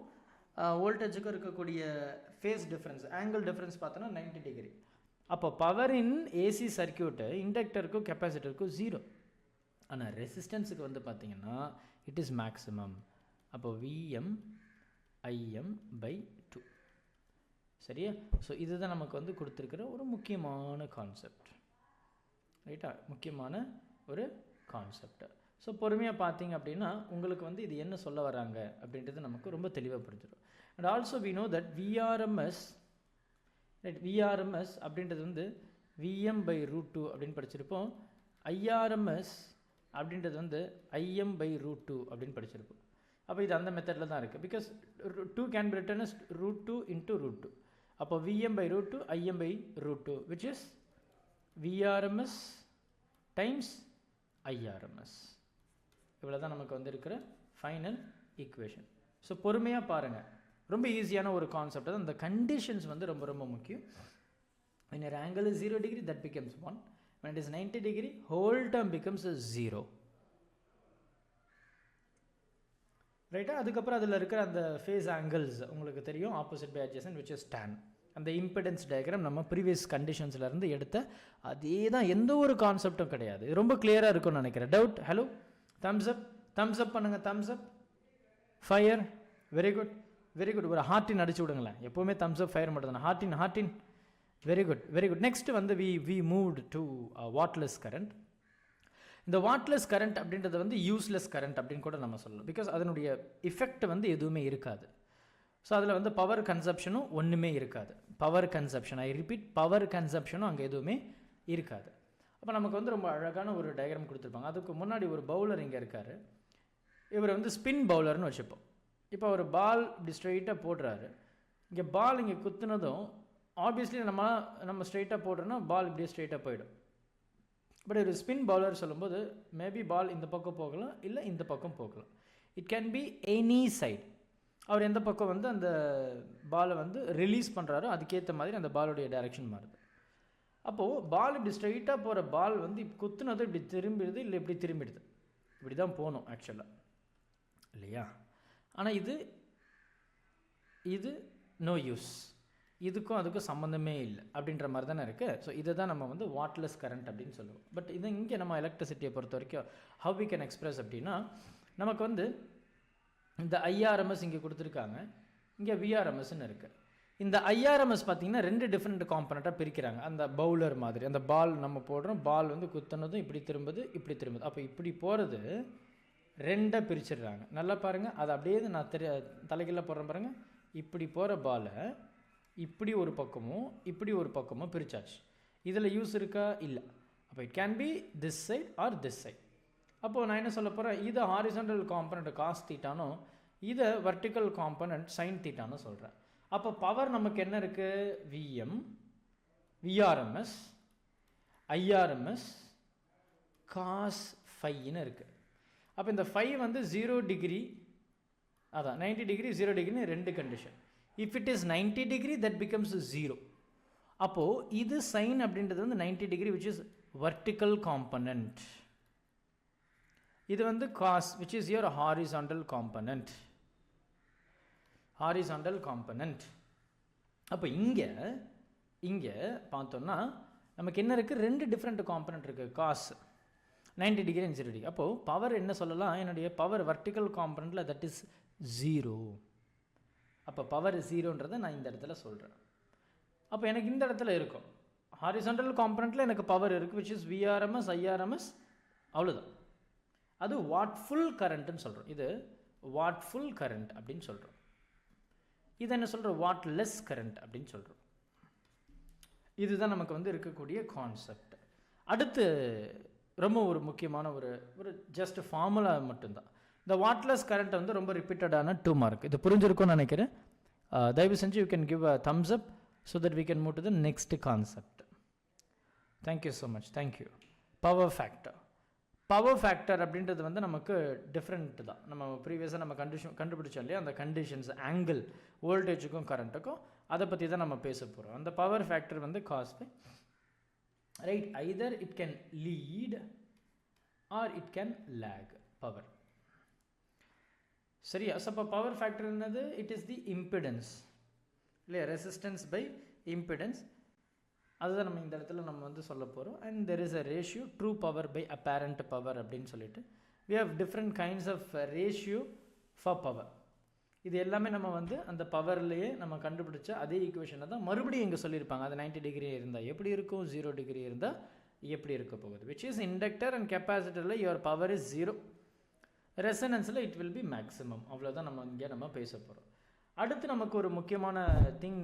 வோல்டேஜுக்கும் இருக்கக்கூடிய ஃபேஸ் டிஃப்ரென்ஸ், ஆங்கிள் டிஃப்ரென்ஸ் பார்த்தோன்னா 90 டிகிரி. அப்போ பவர் இன் ஏசி சர்க்கியூட்டு இண்டக்டருக்கும் கெப்பாசிட்டருக்கும் 0. ஆனால் ரெசிஸ்டன்ஸுக்கு வந்து பார்த்திங்கன்னா இட் இஸ் மேக்ஸிமம். அப்போ Vm Im/2. சரியா? ஸோ இதுதான் நமக்கு வந்து கொடுத்துருக்கிற ஒரு முக்கியமான கான்செப்ட். ரைட்டா? முக்கியமான ஒரு கான்செப்ட். ஸோ பொறுமையாக பார்த்தீங்க அப்படின்னா உங்களுக்கு வந்து இது என்ன சொல்ல வராங்க அப்படின்றது நமக்கு ரொம்ப தெளிவாக புரிஞ்சிடும். And also we know that VRMS, right? VRMS அப்படின்றது வந்து Vm/√2 அப்படின்னு படிச்சிருப்போம். ஐஆர்எம்எஸ் அப்படின்றது வந்து Im/√2 அப்படின்னு படிச்சிருப்போம். அப்போ இது அந்த மெத்தடில் தான் இருக்குது. Because 2 can be written as √2 into √2. அப்போ Vm/√2 Im/√2 which is VRMS times IRMS. இவ்வளோ தான் நமக்கு வந்து இருக்கிற ஃபைனல் ஈக்குவேஷன். ஸோ பொறுமையாக பாருங்கள், ரொம்ப ஈஸியான ஒரு கான்செப்ட் தான். இந்த கண்டிஷன்ஸ் வந்து ரொம்ப ரொம்ப முக்கியம். when your angle is 0 degree that becomes 1, when it is 90 degree whole term becomes a 0, ரைட்டா? அதுக்கப்புறம் அதில் இருக்கிற அந்த ஃபேஸ் ஆங்கிள்ஸ் உங்களுக்கு தெரியும், opposite by adjacent which is tan. அந்த இம்பிடன்ஸ் டயக்ராம் நம்ம ப்ரீவியஸ் கண்டிஷன்ஸ்லேருந்து எடுத்த அதே தான், எந்த ஒரு கான்செப்டும் கிடையாது. இது ரொம்ப கிளியராக இருக்கும்னு நினைக்கிறேன். டவுட்? ஹலோ, தம்ஸ் அப் பண்ணுங்கள், Thums up, fire, very good very good. ஒரு ஹார்ட்டின் அடிச்சு விடுங்களேன், எப்போவுமே தம்ஸ் அப் ஃபயர் மட்டும் தானே. ஹார்ட்டின் very good very good. Next வந்து we moved to wattless current. இந்த வாட்லெஸ் கரண்ட் அப்படின்றது வந்து யூஸ்லெஸ் கரண்ட் அப்படின்னு கூட நம்ம சொல்லலாம். பிகாஸ் அதனுடைய எஃபெக்ட் வந்து எதுவுமே இருக்காது. ஸோ அதில் வந்து பவர் கன்சப்ஷனும் ஒன்றுமே இருக்காது. Power consumption, I repeat, power கன்சப்ஷனும் அங்கே எதுவுமே இருக்காது. அப்போ நமக்கு வந்து ரொம்ப அழகான ஒரு டயக்ராம் கொடுத்துருப்பாங்க. அதுக்கு முன்னாடி ஒரு பவுலர் இங்கே இருக்கார். இவர் வந்து ஸ்பின் பவுலர்னு வச்சுப்போம். இப்போ ஒரு பால் இப்படி ஸ்ட்ரெயிட்டாக போடுறாரு. இங்கே பால் இங்கே குத்துனதும் ஆப்வியஸ்லி நம்ம ஸ்ட்ரெயிட்டாக போடுறோன்னா பால் இப்படியே ஸ்ட்ரெயிட்டாக போயிடும். பட் ஒரு ஸ்பின் பவுலர் சொல்லும்போது மேபி பால் இந்த பக்கம் போகலாம், இல்லை இந்த பக்கம் போகலாம். It can be any side. அவர் எந்த பக்கம் வந்து அந்த பாலை வந்து ரிலீஸ் பண்ணுறாரோ அதுக்கேற்ற மாதிரி அந்த பாலுடைய டைரெக்ஷன் மாறுது. அப்போது பால் இப்படி ஸ்ட்ரெயிட்டாக போகிற பால் வந்து இப்போ குத்துனது இப்படி திரும்பிடுது, இல்லை இப்படி திரும்பிடுது. இப்படி தான் போகணும் ஆக்சுவலாக, இல்லையா? ஆனால் இது நோ யூஸ், இதுக்கும் அதுக்கும் சம்மந்தமே இல்லை அப்படின்ற மாதிரி தானே இருக்குது. ஸோ இதை தான் நம்ம வந்து வாட்லெஸ் கரண்ட் அப்படின்னு சொல்லுவோம். பட் இது இங்கே நம்ம எலக்ட்ரிசிட்டியை பொறுத்த வரைக்கும் ஹவ் வி கேன் எக்ஸ்பிரஸ் அப்படின்னா, நமக்கு வந்து இந்த ஐஆர்எம்எஸ் இங்கே கொடுத்துருக்காங்க, இங்கே விஆர்எம்எஸ்ன்னு இருக்குது. இந்த ஐஆர்எம்எஸ் பார்த்திங்கன்னா 2 டிஃப்ரெண்ட் காம்பனண்ட்டாக பிரிக்கிறாங்க. அந்த பவுலர் மாதிரி அந்த பால் நம்ம போடுறோம், பால் வந்து குத்துனதும் இப்படி திரும்புது, இப்படி திரும்புது. அப்போ இப்படி போகிறது 2 பிரிச்சிடுறாங்க. நல்லா பாருங்கள், அதை அப்படியே நான் தலைகீழ போடுறேன் பாருங்கள். இப்படி போகிற பாலை இப்படி ஒரு பக்கமும் இப்படி ஒரு பக்கமும் பிரிச்சாச்சு. இதில் யூஸ் இருக்கா? இல்லை. அப்போ it can be this side or this side. அப்போது நான் என்ன சொல்ல போகிறேன், இதை ஹாரிசான்டல் காம்பனண்ட் காஸ் தீட்டானோ, இதை வெர்டிக்கல் காம்பனண்ட் சைன் தீட்டானோ சொல்கிறேன். அப்போ பவர் நமக்கு என்ன இருக்குது? விஎம், விஆர்எம்எஸ், ஐஆர்எம்எஸ், காஸ் ஃபைன்னு இருக்குது. அப்போ இந்த ஃபை வந்து 0 டிகிரி, அதான் 90 டிகிரி 0 டிகிரின்னு 2 condition. If it is 90 degree that becomes 0. அப்போது இது சைன் அப்படின்றது வந்து 90 degree which is vertical component. இது வந்து cos which is your horizontal component. Horizontal component. அப்போ இங்கே பார்த்தோம்னா நமக்கு என்ன இருக்குது? 2 டிஃப்ரெண்ட் காம்பனண்ட் இருக்குது. Cos 90 degree and 0 degree. அப்போது பவர் என்ன சொல்லலாம்? என்னுடைய பவர் வெர்டிக்கல் காம்பனண்ட்டில் தட் இஸ் 0. அப்போ பவர் 0ன்றதை நான் இந்த இடத்துல சொல்கிறேன். அப்போ எனக்கு இந்த இடத்துல இருக்கும் ஹாரிசான்டல் காம்பனண்ட்டில் எனக்கு பவர் இருக்குது விச் இஸ் விஆர்எம்எஸ், ஐஆர்எம்எஸ், அவ்வளோதான். அது வாட்ஃபுல் கரண்ட்டுன்னு சொல்கிறோம். இது வாட்ஃபுல் கரண்ட் அப்படின்னு சொல்கிறோம். இது என்ன சொல்கிறோம்? வாட்லெஸ் கரண்ட் அப்படின்னு சொல்கிறோம். இதுதான் நமக்கு வந்து இருக்கக்கூடிய கான்செப்ட். அடுத்து ரொம்ப ஒரு முக்கியமான ஒரு ஜஸ்ட் ஃபார்முலா மட்டும்தான். இந்த வாட்லெஸ் கரண்ட் வந்து ரொம்ப ரிப்பீட்டடான 2 மார்க். இது புரிஞ்சிருக்கும்னு நினைக்கிறேன். தயவு செஞ்சு you can give a thumbs up so that we can move to the next concept. Thank you so much. Thank you. Power factor. Power factor அப்படின்றது வந்து நமக்கு டிஃப்ரெண்ட் தான். நம்ம ப்ரீவியஸாக நம்ம கண்டுபிடிச்சோம் இல்லையா, அந்த கண்டிஷன்ஸ், ஆங்கிள், வோல்டேஜுக்கும் கரண்ட்டுக்கும், அதை பற்றி தான் நம்ம பேச போகிறோம். அந்த பவர் ஃபேக்டர் வந்து cos phi, right, either it can lead or it can lag power. சரியா? ஸோ அப்போ பவர் ஃபேக்டர் என்னது? இட் இஸ் தி இம்பிடன்ஸ் இல்லையா, ரெசிஸ்டன்ஸ் பை இம்பிடன்ஸ். அதுதான் நம்ம இந்த இடத்துல நம்ம வந்து சொல்ல போகிறோம். And there is a ratio true power by apparent power அப்படின்னு சொல்லிட்டு we have different kinds of ratio for power. இது எல்லாமே நம்ம வந்து அந்த பவர்லேயே நம்ம கண்டுபிடிச்ச அதே ஈக்குவேஷனை தான் மறுபடியும் இங்கே சொல்லியிருப்பாங்க. அது 90 டிகிரி இருந்தால் எப்படி இருக்கும், 0 டிகிரி இருந்தால் எப்படி இருக்க போகுது. விச் இஸ் இண்டக்டர் அண்ட் கெப்பாசிட்டரில் யுவர் பவர் இஸ் 0, ரெசனன்ஸில் இட் வில் பி மேக்ஸிமம். அவ்வளோதான் நம்ம இங்கே நம்ம பேச போகிறோம். அடுத்து நமக்கு ஒரு முக்கியமான திங்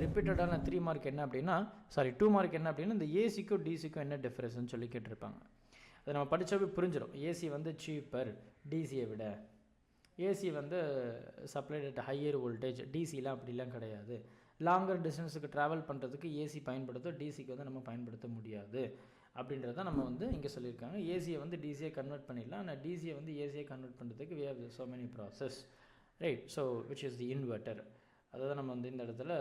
ரிப்பீட்டடான 3 மார்க் என்ன அப்படின்னா, 2 மார்க் என்ன அப்படின்னா, இந்த ஏசிக்கும் டிசிக்கும் என்ன டிஃப்ரென்ஸ்னு சொல்லி கேட்டிருப்பாங்க. அதை நம்ம படித்தாவே புரிஞ்சிடும். ஏசி வந்து சீப்பர் டிசியை விட, ஏசி வந்து சப்ளைட் அட் ஹையர் வோல்டேஜ், டிசிலாம் அப்படிலாம் கிடையாது. லாங்கர் டிஸ்டன்ஸுக்கு ட்ராவல் பண்ணுறதுக்கு ஏசி பயன்படுத்தும், டிசிக்கு வந்து நம்ம பயன்படுத்த முடியாது அப்படின்றத நம்ம வந்து இங்கே சொல்லியிருக்காங்க. ஏசியை வந்து டிசியை கன்வெர்ட் பண்ணிடலாம், ஆனால் டிசியை வந்து ஏசியை கன்வெர்ட் பண்ணுறதுக்கு we have so many process, right? So which is the inverter. அதை நம்ம வந்து இந்த இடத்துல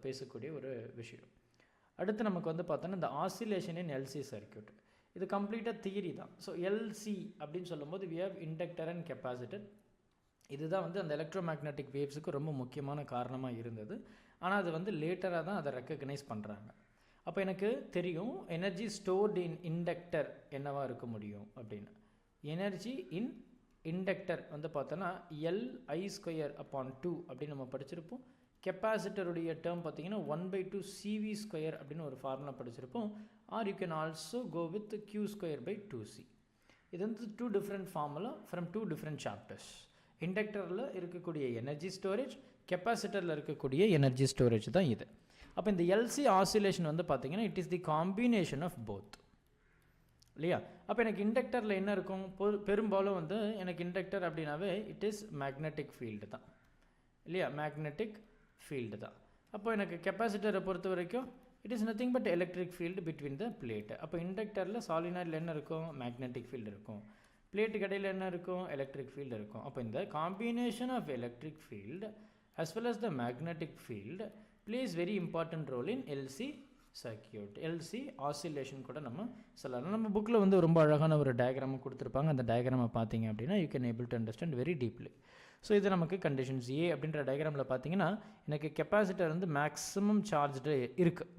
பேசக்கூடிய ஒரு விஷயம். அடுத்து நமக்கு வந்து பார்த்தோன்னா இந்த ஆசிலேஷன் இன் எல்சி சர்க்யூட், இது கம்ப்ளீட்டாக தியரி தான். ஸோ எல்சி அப்படின்னு சொல்லும்போது we have inductor and capacitor. இதுதான் வந்து அந்த எலக்ட்ரோ மேக்னெட்டிக் வேவ்ஸுக்கு ரொம்ப முக்கியமான காரணமாக இருந்தது. ஆனால் அது வந்து லேட்டராக தான் அதை ரெக்கக்னைஸ் பண்ணுறாங்க. அப்போ எனக்கு தெரியும் எனர்ஜி ஸ்டோர்டு இன் இண்டக்டர் என்னவா இருக்க முடியும் அப்படின்னு. எனர்ஜி இன் இண்டக்டர் வந்து பார்த்தோன்னா Li²/2 அப்படின்னு நம்ம படிச்சிருப்போம். கெப்பாசிட்டருடைய டேர்ம் பார்த்தீங்கன்னா 1/2 CV² அப்படின்னு ஒரு ஃபார்முலா படிச்சிருப்போம். Or you can also go with Q²/2C. இது வந்து 2 different formula from 2 different chapters. இண்டக்டரில் இருக்கக்கூடிய எனர்ஜி ஸ்டோரேஜ், கெப்பாசிட்டரில் இருக்கக்கூடிய எனர்ஜி ஸ்டோரேஜ் தான் இது. அப்போ இந்த எல்சி ஆசிலேஷன் வந்து பார்த்தீங்கன்னா it is the combination of both, இல்லையா? அப்போ எனக்கு இண்டக்டரில் என்ன இருக்கும்? பெரும்பாலும் வந்து எனக்கு இண்டக்டர் அப்படின்னாவே இட் இஸ் மேக்னெட்டிக் ஃபீல்டு தான், இல்லையா? மேக்னெட்டிக் ஃபீல்டு தான். அப்போ எனக்கு கெப்பாசிட்டரை பொறுத்த வரைக்கும் it is nothing but electric field between the plate. அப்போ இண்டக்டரில் சாலினாய்டில் என்ன இருக்கும்? மேக்னெட்டிக் ஃபீல்டு இருக்கும். பிளேட்டுக்கு இடையில் என்ன இருக்கும்? எலக்ட்ரிக் ஃபீல்டு இருக்கும். அப்போ இந்த combination of electric field as well as the magnetic field plays very important role in LC circuit. LC oscillation கூட நம்ம சொல்லலாம். நம்ம புக்கில் வந்து ரொம்ப அழகான ஒரு டயக்ராம் கொடுத்துருப்பாங்க. அந்த டயக்ராமை பார்த்தீங்க அப்படின்னா you can able to understand very deeply. So இது நமக்கு கண்டிஷன்ஸ் ஏ அப்படின்ற டயக்ராமில் பார்த்தீங்கன்னா எனக்கு கெப்பாசிட்டர் வந்து மேக்ஸிமம் சார்ஜ்டு இருக்குது,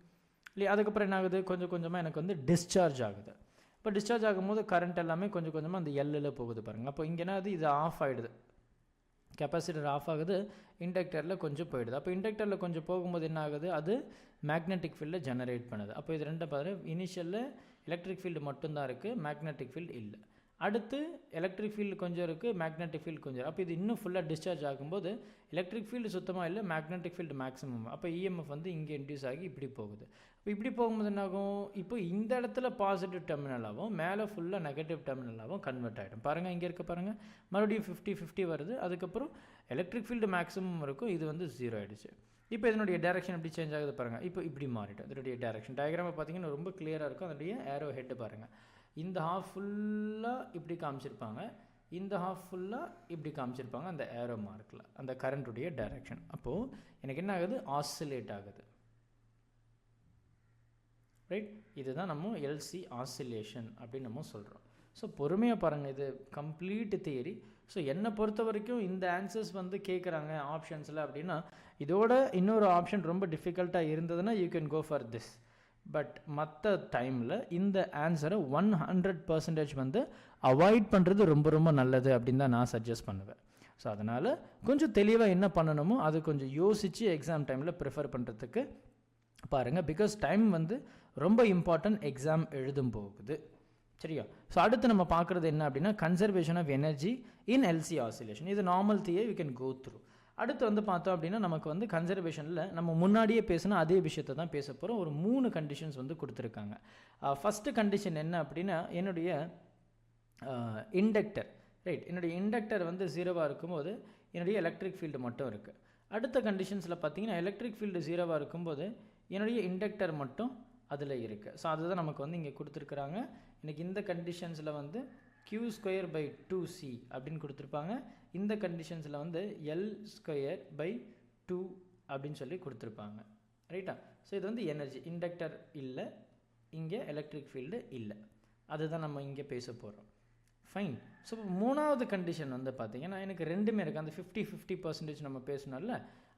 இல்லையா? அதுக்கப்புறம் என்ன ஆகுது? கொஞ்சம் கொஞ்சமாக எனக்கு வந்து டிஸ்சார்ஜ் ஆகுது. இப்போ டிஸ்சார்ஜ் ஆகும்போது கரண்ட் எல்லாமே கொஞ்சம் கொஞ்சமாக அந்த எல்லில் போகுது பாருங்கள். அப்போ இங்கே என்ன ஆகுது? இது ஆஃப் ஆகிடுது, கெப்பாசிட்டர் ஆஃப் ஆகுது, இண்டக்டரில் கொஞ்சம் போயிடுது. அப்போ இண்டக்டரில் கொஞ்சம் போகும்போது என்ன ஆகுது? அது மேக்னெட்டிக் ஃபீல்டை ஜெனரேட் பண்ணுது. அப்போ இது ரெண்டும் பாரு, இனிஷியலில் எலக்ட்ரிக் ஃபீல்டு மட்டும்தான் இருக்குது, மேக்னெட்டிக் ஃபீல்டு இல்லை. அடுத்து எலக்ட்ரிக் ஃபீல்டு கொஞ்சம் இருக்குது, மேக்னெட்டிக் ஃபீல்டு கொஞ்சம். அப்போ இது இன்னும் ஃபுல்லாக டிஸ்சார்ஜ் ஆகும்போது எலக்ட்ரிக் ஃபீல்டு சுத்தமாக இல்லை, மேக்னெட்டிக் ஃபீல்டு மேக்ஸிமம். அப்போ இஎம்எஃப் வந்து இங்கே இன்டியூஸ் ஆகி இப்படி போகுது. இப்போ இப்படி போகும்போது என்ன ஆகும்? இப்போ இந்த இடத்துல பாசிட்டிவ் டெர்மினலாகவும் மேலே ஃபுல்லாக நெகட்டிவ் டெர்மினலாகவும் கன்வெர்ட் ஆகிடும். பாருங்கள், இங்கே இருக்க பாருங்கள், மறுபடியும் 50-50 வருது. அதுக்கப்புறம் எலக்ட்ரிக் ஃபீல்டு மேக்ஸிமம் இருக்கும், இது வந்து 0 ஆகிடுச்சு. இப்போ இதனுடைய டேரக்ஷன் எப்படி சேஞ்ச் ஆகுது பாருங்கள். இப்போ இப்படி மாறிடும் இதனுடைய டேரக்ஷன். டயக்ராமை பார்த்தீங்கன்னா ரொம்ப கிளியராக இருக்கும். அதனுடைய ஏரோ ஹெட்டு பாருங்கள். இந்த ஹாஃப் ஃபுல்லாக இப்படி காமிச்சிருப்பாங்க, இந்த ஹாஃப் ஃபுல்லாக இப்படி காமிச்சிருப்பாங்க அந்த ஏரோ மார்க்கில், அந்த கரண்ட்டுடைய டைரக்ஷன். அப்போது எனக்கு என்ன ஆகுது? ஆசிலேட் ஆகுது, ரைட்? இதுதான் நம்ம எல்சி ஆசிலேஷன் அப்படின்னு நம்ம சொல்கிறோம். ஸோ பொறுமையாக பாருங்கள், இது கம்ப்ளீட் தியரி. ஸோ என்னை பொறுத்த வரைக்கும் இந்த ஆன்சர்ஸ் வந்து கேட்குறாங்க ஆப்ஷன்ஸில் அப்படின்னா, இதோட இன்னொரு ஆப்ஷன் ரொம்ப டிஃபிகல்ட்டாக இருந்ததுன்னா you can go for this. But மற்ற டைமில் இந்த ஆன்சரை 100% வந்து அவாய்ட் பண்ணுறது ரொம்ப ரொம்ப நல்லது அப்படின்னு தான் நான் சஜஸ்ட் பண்ணுவேன். ஸோ அதனால் கொஞ்சம் தெளிவாக என்ன பண்ணணுமோ அது கொஞ்சம் யோசித்து எக்ஸாம் டைமில் ப்ரிஃபர் பண்ணுறதுக்கு பாருங்கள். பிகாஸ் டைம் வந்து ரொம்ப இம்பார்ட்டன்ட் எக்ஸாம் எழுதும் போகுது, சரியா? ஸோ அடுத்து நம்ம பார்க்குறது என்ன அப்படின்னா conservation of energy in LC oscillation. இது normal theory, we can go through. அடுத்து வந்து பார்த்தோம் அப்படின்னா நமக்கு வந்து கன்சர்வேஷனில் நம்ம முன்னாடியே பேசினா அதே விஷயத்தை தான் பேச போகிறோம். ஒரு 3 கண்டிஷன்ஸ் வந்து கொடுத்துருக்காங்க. ஃபஸ்ட்டு கண்டிஷன் என்ன அப்படின்னா என்னுடைய இண்டக்டர், ரைட்? என்னுடைய இண்டக்டர் வந்து 0வாக இருக்கும்போது என்னுடைய எலக்ட்ரிக் ஃபீல்டு மட்டும் இருக்குது. அடுத்த கண்டிஷன்ஸில் பார்த்தீங்கன்னா எலக்ட்ரிக் ஃபீல்டு 0வாக இருக்கும்போது என்னுடைய இண்டக்டர் மட்டும் அதில் இருக்குது. ஸோ அதுதான் நமக்கு வந்து இங்கே கொடுத்துருக்குறாங்க. எனக்கு இந்த கண்டிஷன்ஸில் வந்து Q²/2C அப்படின்னு கொடுத்துருப்பாங்க. இந்த கண்டிஷன்ஸில் வந்து L²/2 அப்படின்னு சொல்லி கொடுத்துருப்பாங்க, ரைட்டா? ஸோ இது வந்து எனர்ஜி, இண்டக்டர் இல்லை, இங்கே எலக்ட்ரிக் ஃபீல்டு இல்லை, அதுதான் நம்ம இங்கே பேச போகிறோம். ஃபைன். ஸோ மூணாவது கண்டிஷன் வந்து பார்த்திங்கன்னா எனக்கு ரெண்டுமே இருக்குது. அந்த 50-50% நம்ம பேசணும்ல,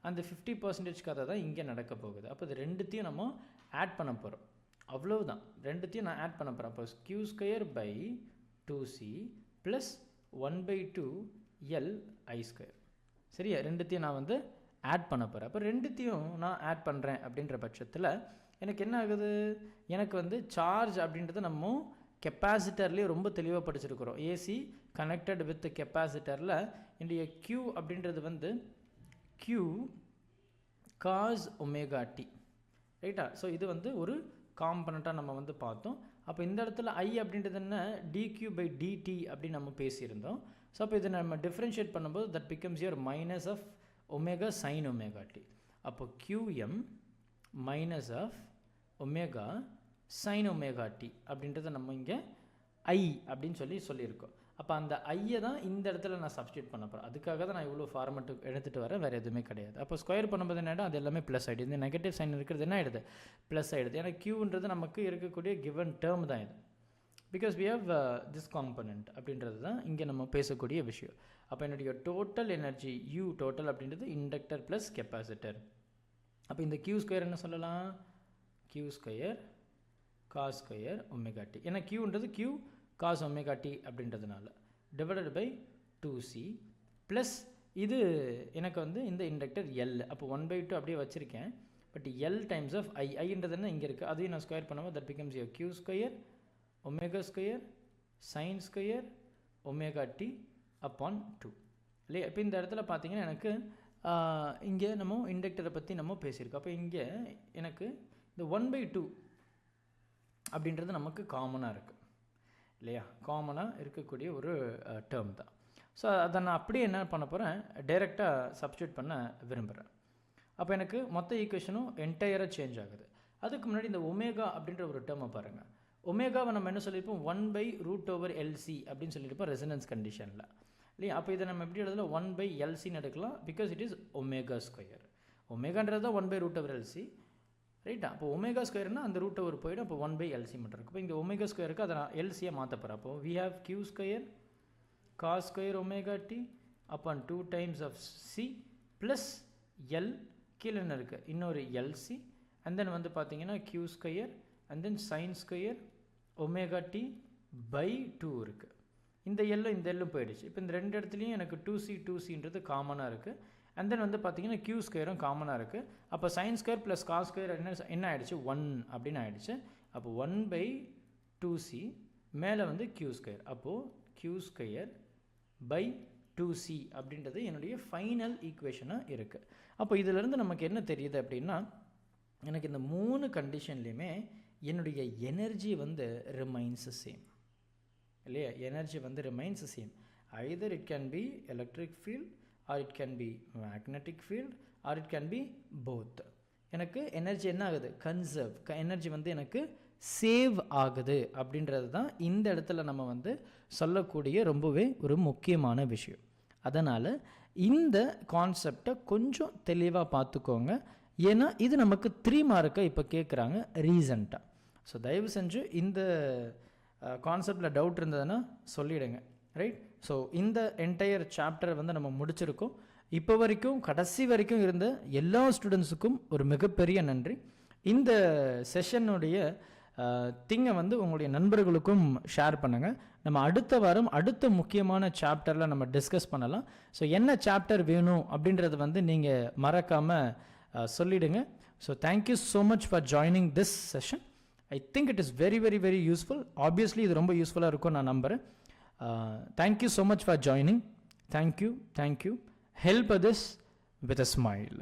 அந்த 50% கதை தான் இங்கே நடக்க போகுது. அப்போ இது ரெண்டுத்தையும் நம்ம ஆட் பண்ண போகிறோம், அவ்வளவுதான். ரெண்டுத்தையும் நான் ஆட் பண்ண போகிறேன். அப்போ Q²/2C ப்ளஸ் 1/2 Li². சரியா? ரெண்டுத்தையும் நான் வந்து ஆட் பண்ண போகிறேன். அப்போ ரெண்டுத்தையும் நான் ஆட் பண்ணுறேன் அப்படின்ற பட்சத்தில் எனக்கு என்ன ஆகுது? எனக்கு வந்து சார்ஜ் அப்படின்றது நம்ம கெப்பாசிட்டர்லேயே ரொம்ப தெளிவாக படிச்சிருக்கிறோம். ஏசி கனெக்டட் வித் கெப்பாசிட்டரில் என்னுடைய Q அப்படின்றது வந்து Q cos ωt, ரைட்டா? ஸோ இது வந்து ஒரு காம்பனண்ட்டாக நம்ம வந்து பார்த்தோம். அப்போ இந்த இடத்துல I அப்படின்றது என்ன, dq/dt அப்படின்னு நம்ம பேசியிருந்தோம். ஸோ அப்போ இதை நம்ம டிஃப்ரென்ஷியேட் பண்ணும்போது that becomes your minus of omega sine omega t. அப்போ qm minus of omega sine omega t அப்படின்றத நம்ம இங்கே I அப்படின்னு சொல்லியிருக்கோம். அப்போ அந்த ஐயை தான் இந்த இடத்துல நான் சப்ஸ்டியூட் பண்ண போகிறேன். அதுக்காக தான் நான் இவ்வளோ ஃபார்மெட்டு எடுத்துகிட்டு வரேன், வேறு எதுவுமே கிடையாது. அப்போ ஸ்கொயர் பண்ணும்போது என்ன, அது எல்லாமே ப்ளஸ் ஆகிடுது. இந்த நெகட்டிவ் சைன் இருக்கிறது என்ன ஆகிடுது, ப்ளஸ் ஆகிடுது. ஏன்னா க்யூன்றது நமக்கு இருக்கக்கூடிய கிவன் டேர்ம் தான் இது. Because we have this component அப்படின்றது தான் இங்கே நம்ம பேசக்கூடிய விஷயம். அப்போ என்னுடைய டோட்டல் எனர்ஜி U டோட்டல் அப்படின்றது இண்டக்டர் ப்ளஸ் கெப்பாசிட்டர். அப்போ இந்த Q ஸ்கொயர் என்ன சொல்லலாம், Q square cos square omega t. ஏன்னா Qன்றது Q காஸ் ஒமேகா டி அப்படின்றதுனால டிவைடட் பை 2c ப்ளஸ் இது எனக்கு வந்து இந்த இண்டக்டர் L. அப்போ 1/2 அப்படியே வச்சுருக்கேன். பட் L டைம்ஸ் ஆஃப் ஐன்றது என்ன இங்கே இருக்குது, அதையும் நான் ஸ்கொயர் பண்ணும்போது that becomes your Q square omega square sine square omega t upon 2 இல்லையா. இப்போ இந்த இடத்துல பார்த்தீங்கன்னா எனக்கு இங்கே நம்ம இண்டக்டரை பற்றி நம்ம பேசியிருக்கோம். அப்போ இங்கே எனக்கு இந்த 1/2 அப்படின்றது நமக்கு காமனாக இருக்குது இல்லையா, காமனாக இருக்கக்கூடிய ஒரு டேர்ம் தான். ஸோ அதை நான் அப்படியே என்ன பண்ண போகிறேன், டைரெக்டாக சப்ஸ்டியூட் பண்ண விரும்புகிறேன். அப்போ எனக்கு மொத்த ஈக்குவேஷனும் என்டையராக சேஞ்ச் ஆகுது. அதுக்கு முன்னாடி இந்த ஒமேகா அப்படின்ற ஒரு டேர்மை பாருங்கள். ஒமேகாவை நம்ம என்ன சொல்லியிருப்போம், 1/√LC அப்படின்னு சொல்லியிருப்போம் ரெசனன்ஸ் கண்டிஷனில் இல்லையா. அப்போ இதை நம்ம எப்படி எழுதலாம், 1/LCன்னு எடுக்கலாம். Because it is omega square. ஒமேகான்றது தான் 1/√LC ரைட்டா. அப்போ ஒமேகா ஸ்கொயர்னால் அந்த ரூட் ஓவர் போய்டும். அப்போ 1/LC மட்டும் இருக்குது. இப்போ இங்கே ஒமேகா ஸ்கொயருக்கு அதை நான் எல்சியை மாற்ற போகிறேன். அப்போ we have Q square cos square omega t upon 2 times of C plus L கீழே என்ன இருக்குது இன்னொரு எல்சி அண்ட் தென் வந்து பார்த்தீங்கன்னா Q square and then sine square omega t by 2 இருக்குது. இந்த எல்லும் போயிடுச்சு. இப்போ இந்த ரெண்டு இடத்துலையும் எனக்கு 2C காமனாக இருக்குது. அண்ட் தென் வந்து பார்த்தீங்கன்னா Q ஸ்கொயரும் காமனாக இருக்குது. அப்போ sine square plus cos square என்ன ஆகிடுச்சு, 1 அப்படின்னு ஆகிடுச்சு. அப்போ 1/2C மேலே வந்து Q ஸ்கொயர். அப்போது Q ஸ்கொயர் பை 2C அப்படின்றது என்னுடைய ஃபைனல் ஈக்குவேஷனாக இருக்குது. அப்போ இதிலேருந்து நமக்கு என்ன தெரியுது அப்படின்னா, எனக்கு இந்த 3 கண்டிஷன்லேயுமே என்னுடைய எனர்ஜி வந்து ரிமைன்ஸ் சேம் இல்லையா. எனர்ஜி வந்து remains same. Hyder it can B electric field or it can be magnetic field or it can be both. எனக்கு எனர்ஜி என்ன ஆகுது, கன்சர்வ், எனர்ஜி வந்து எனக்கு சேவ் ஆகுது அப்படின்றது தான் இந்த இடத்துல நம்ம வந்து சொல்லக்கூடிய ரொம்பவே ஒரு முக்கியமான விஷயம். அதனால் இந்த கான்செப்டை கொஞ்சம் தெளிவாக பார்த்துக்கோங்க. ஏன்னா இது நமக்கு 3 மார்க்கை இப்போ கேட்குறாங்க ரீசண்டாக. ஸோ தயவு செஞ்சு இந்த கான்செப்டில் டவுட் இருந்ததுன்னா சொல்லிவிடுங்க ரைட். ஸோ இந்த என்டையர் சாப்டரை வந்து நம்ம முடிச்சிருக்கோம். இப்போ வரைக்கும் கடைசி வரைக்கும் இருந்த எல்லா ஸ்டூடெண்ட்ஸுக்கும் ஒரு மிகப்பெரிய நன்றி. இந்த செஷனுடைய திங்கை வந்து உங்களுடைய நண்பர்களுக்கும் ஷேர் பண்ணுங்கள். நம்ம அடுத்த வாரம் அடுத்த முக்கியமான சாப்டரில் நம்ம டிஸ்கஸ் பண்ணலாம். ஸோ என்ன சாப்டர் வேணும் அப்படின்றது வந்து நீங்கள் மறக்காமல் சொல்லிவிடுங்க. So thank you so much for joining this session. I think it is very very very useful. Obviously இது ரொம்ப யூஸ்ஃபுல்லாக இருக்கும் நான் நம்புகிறேன். Thank you so much for joining. Thank you. Help others with a smile.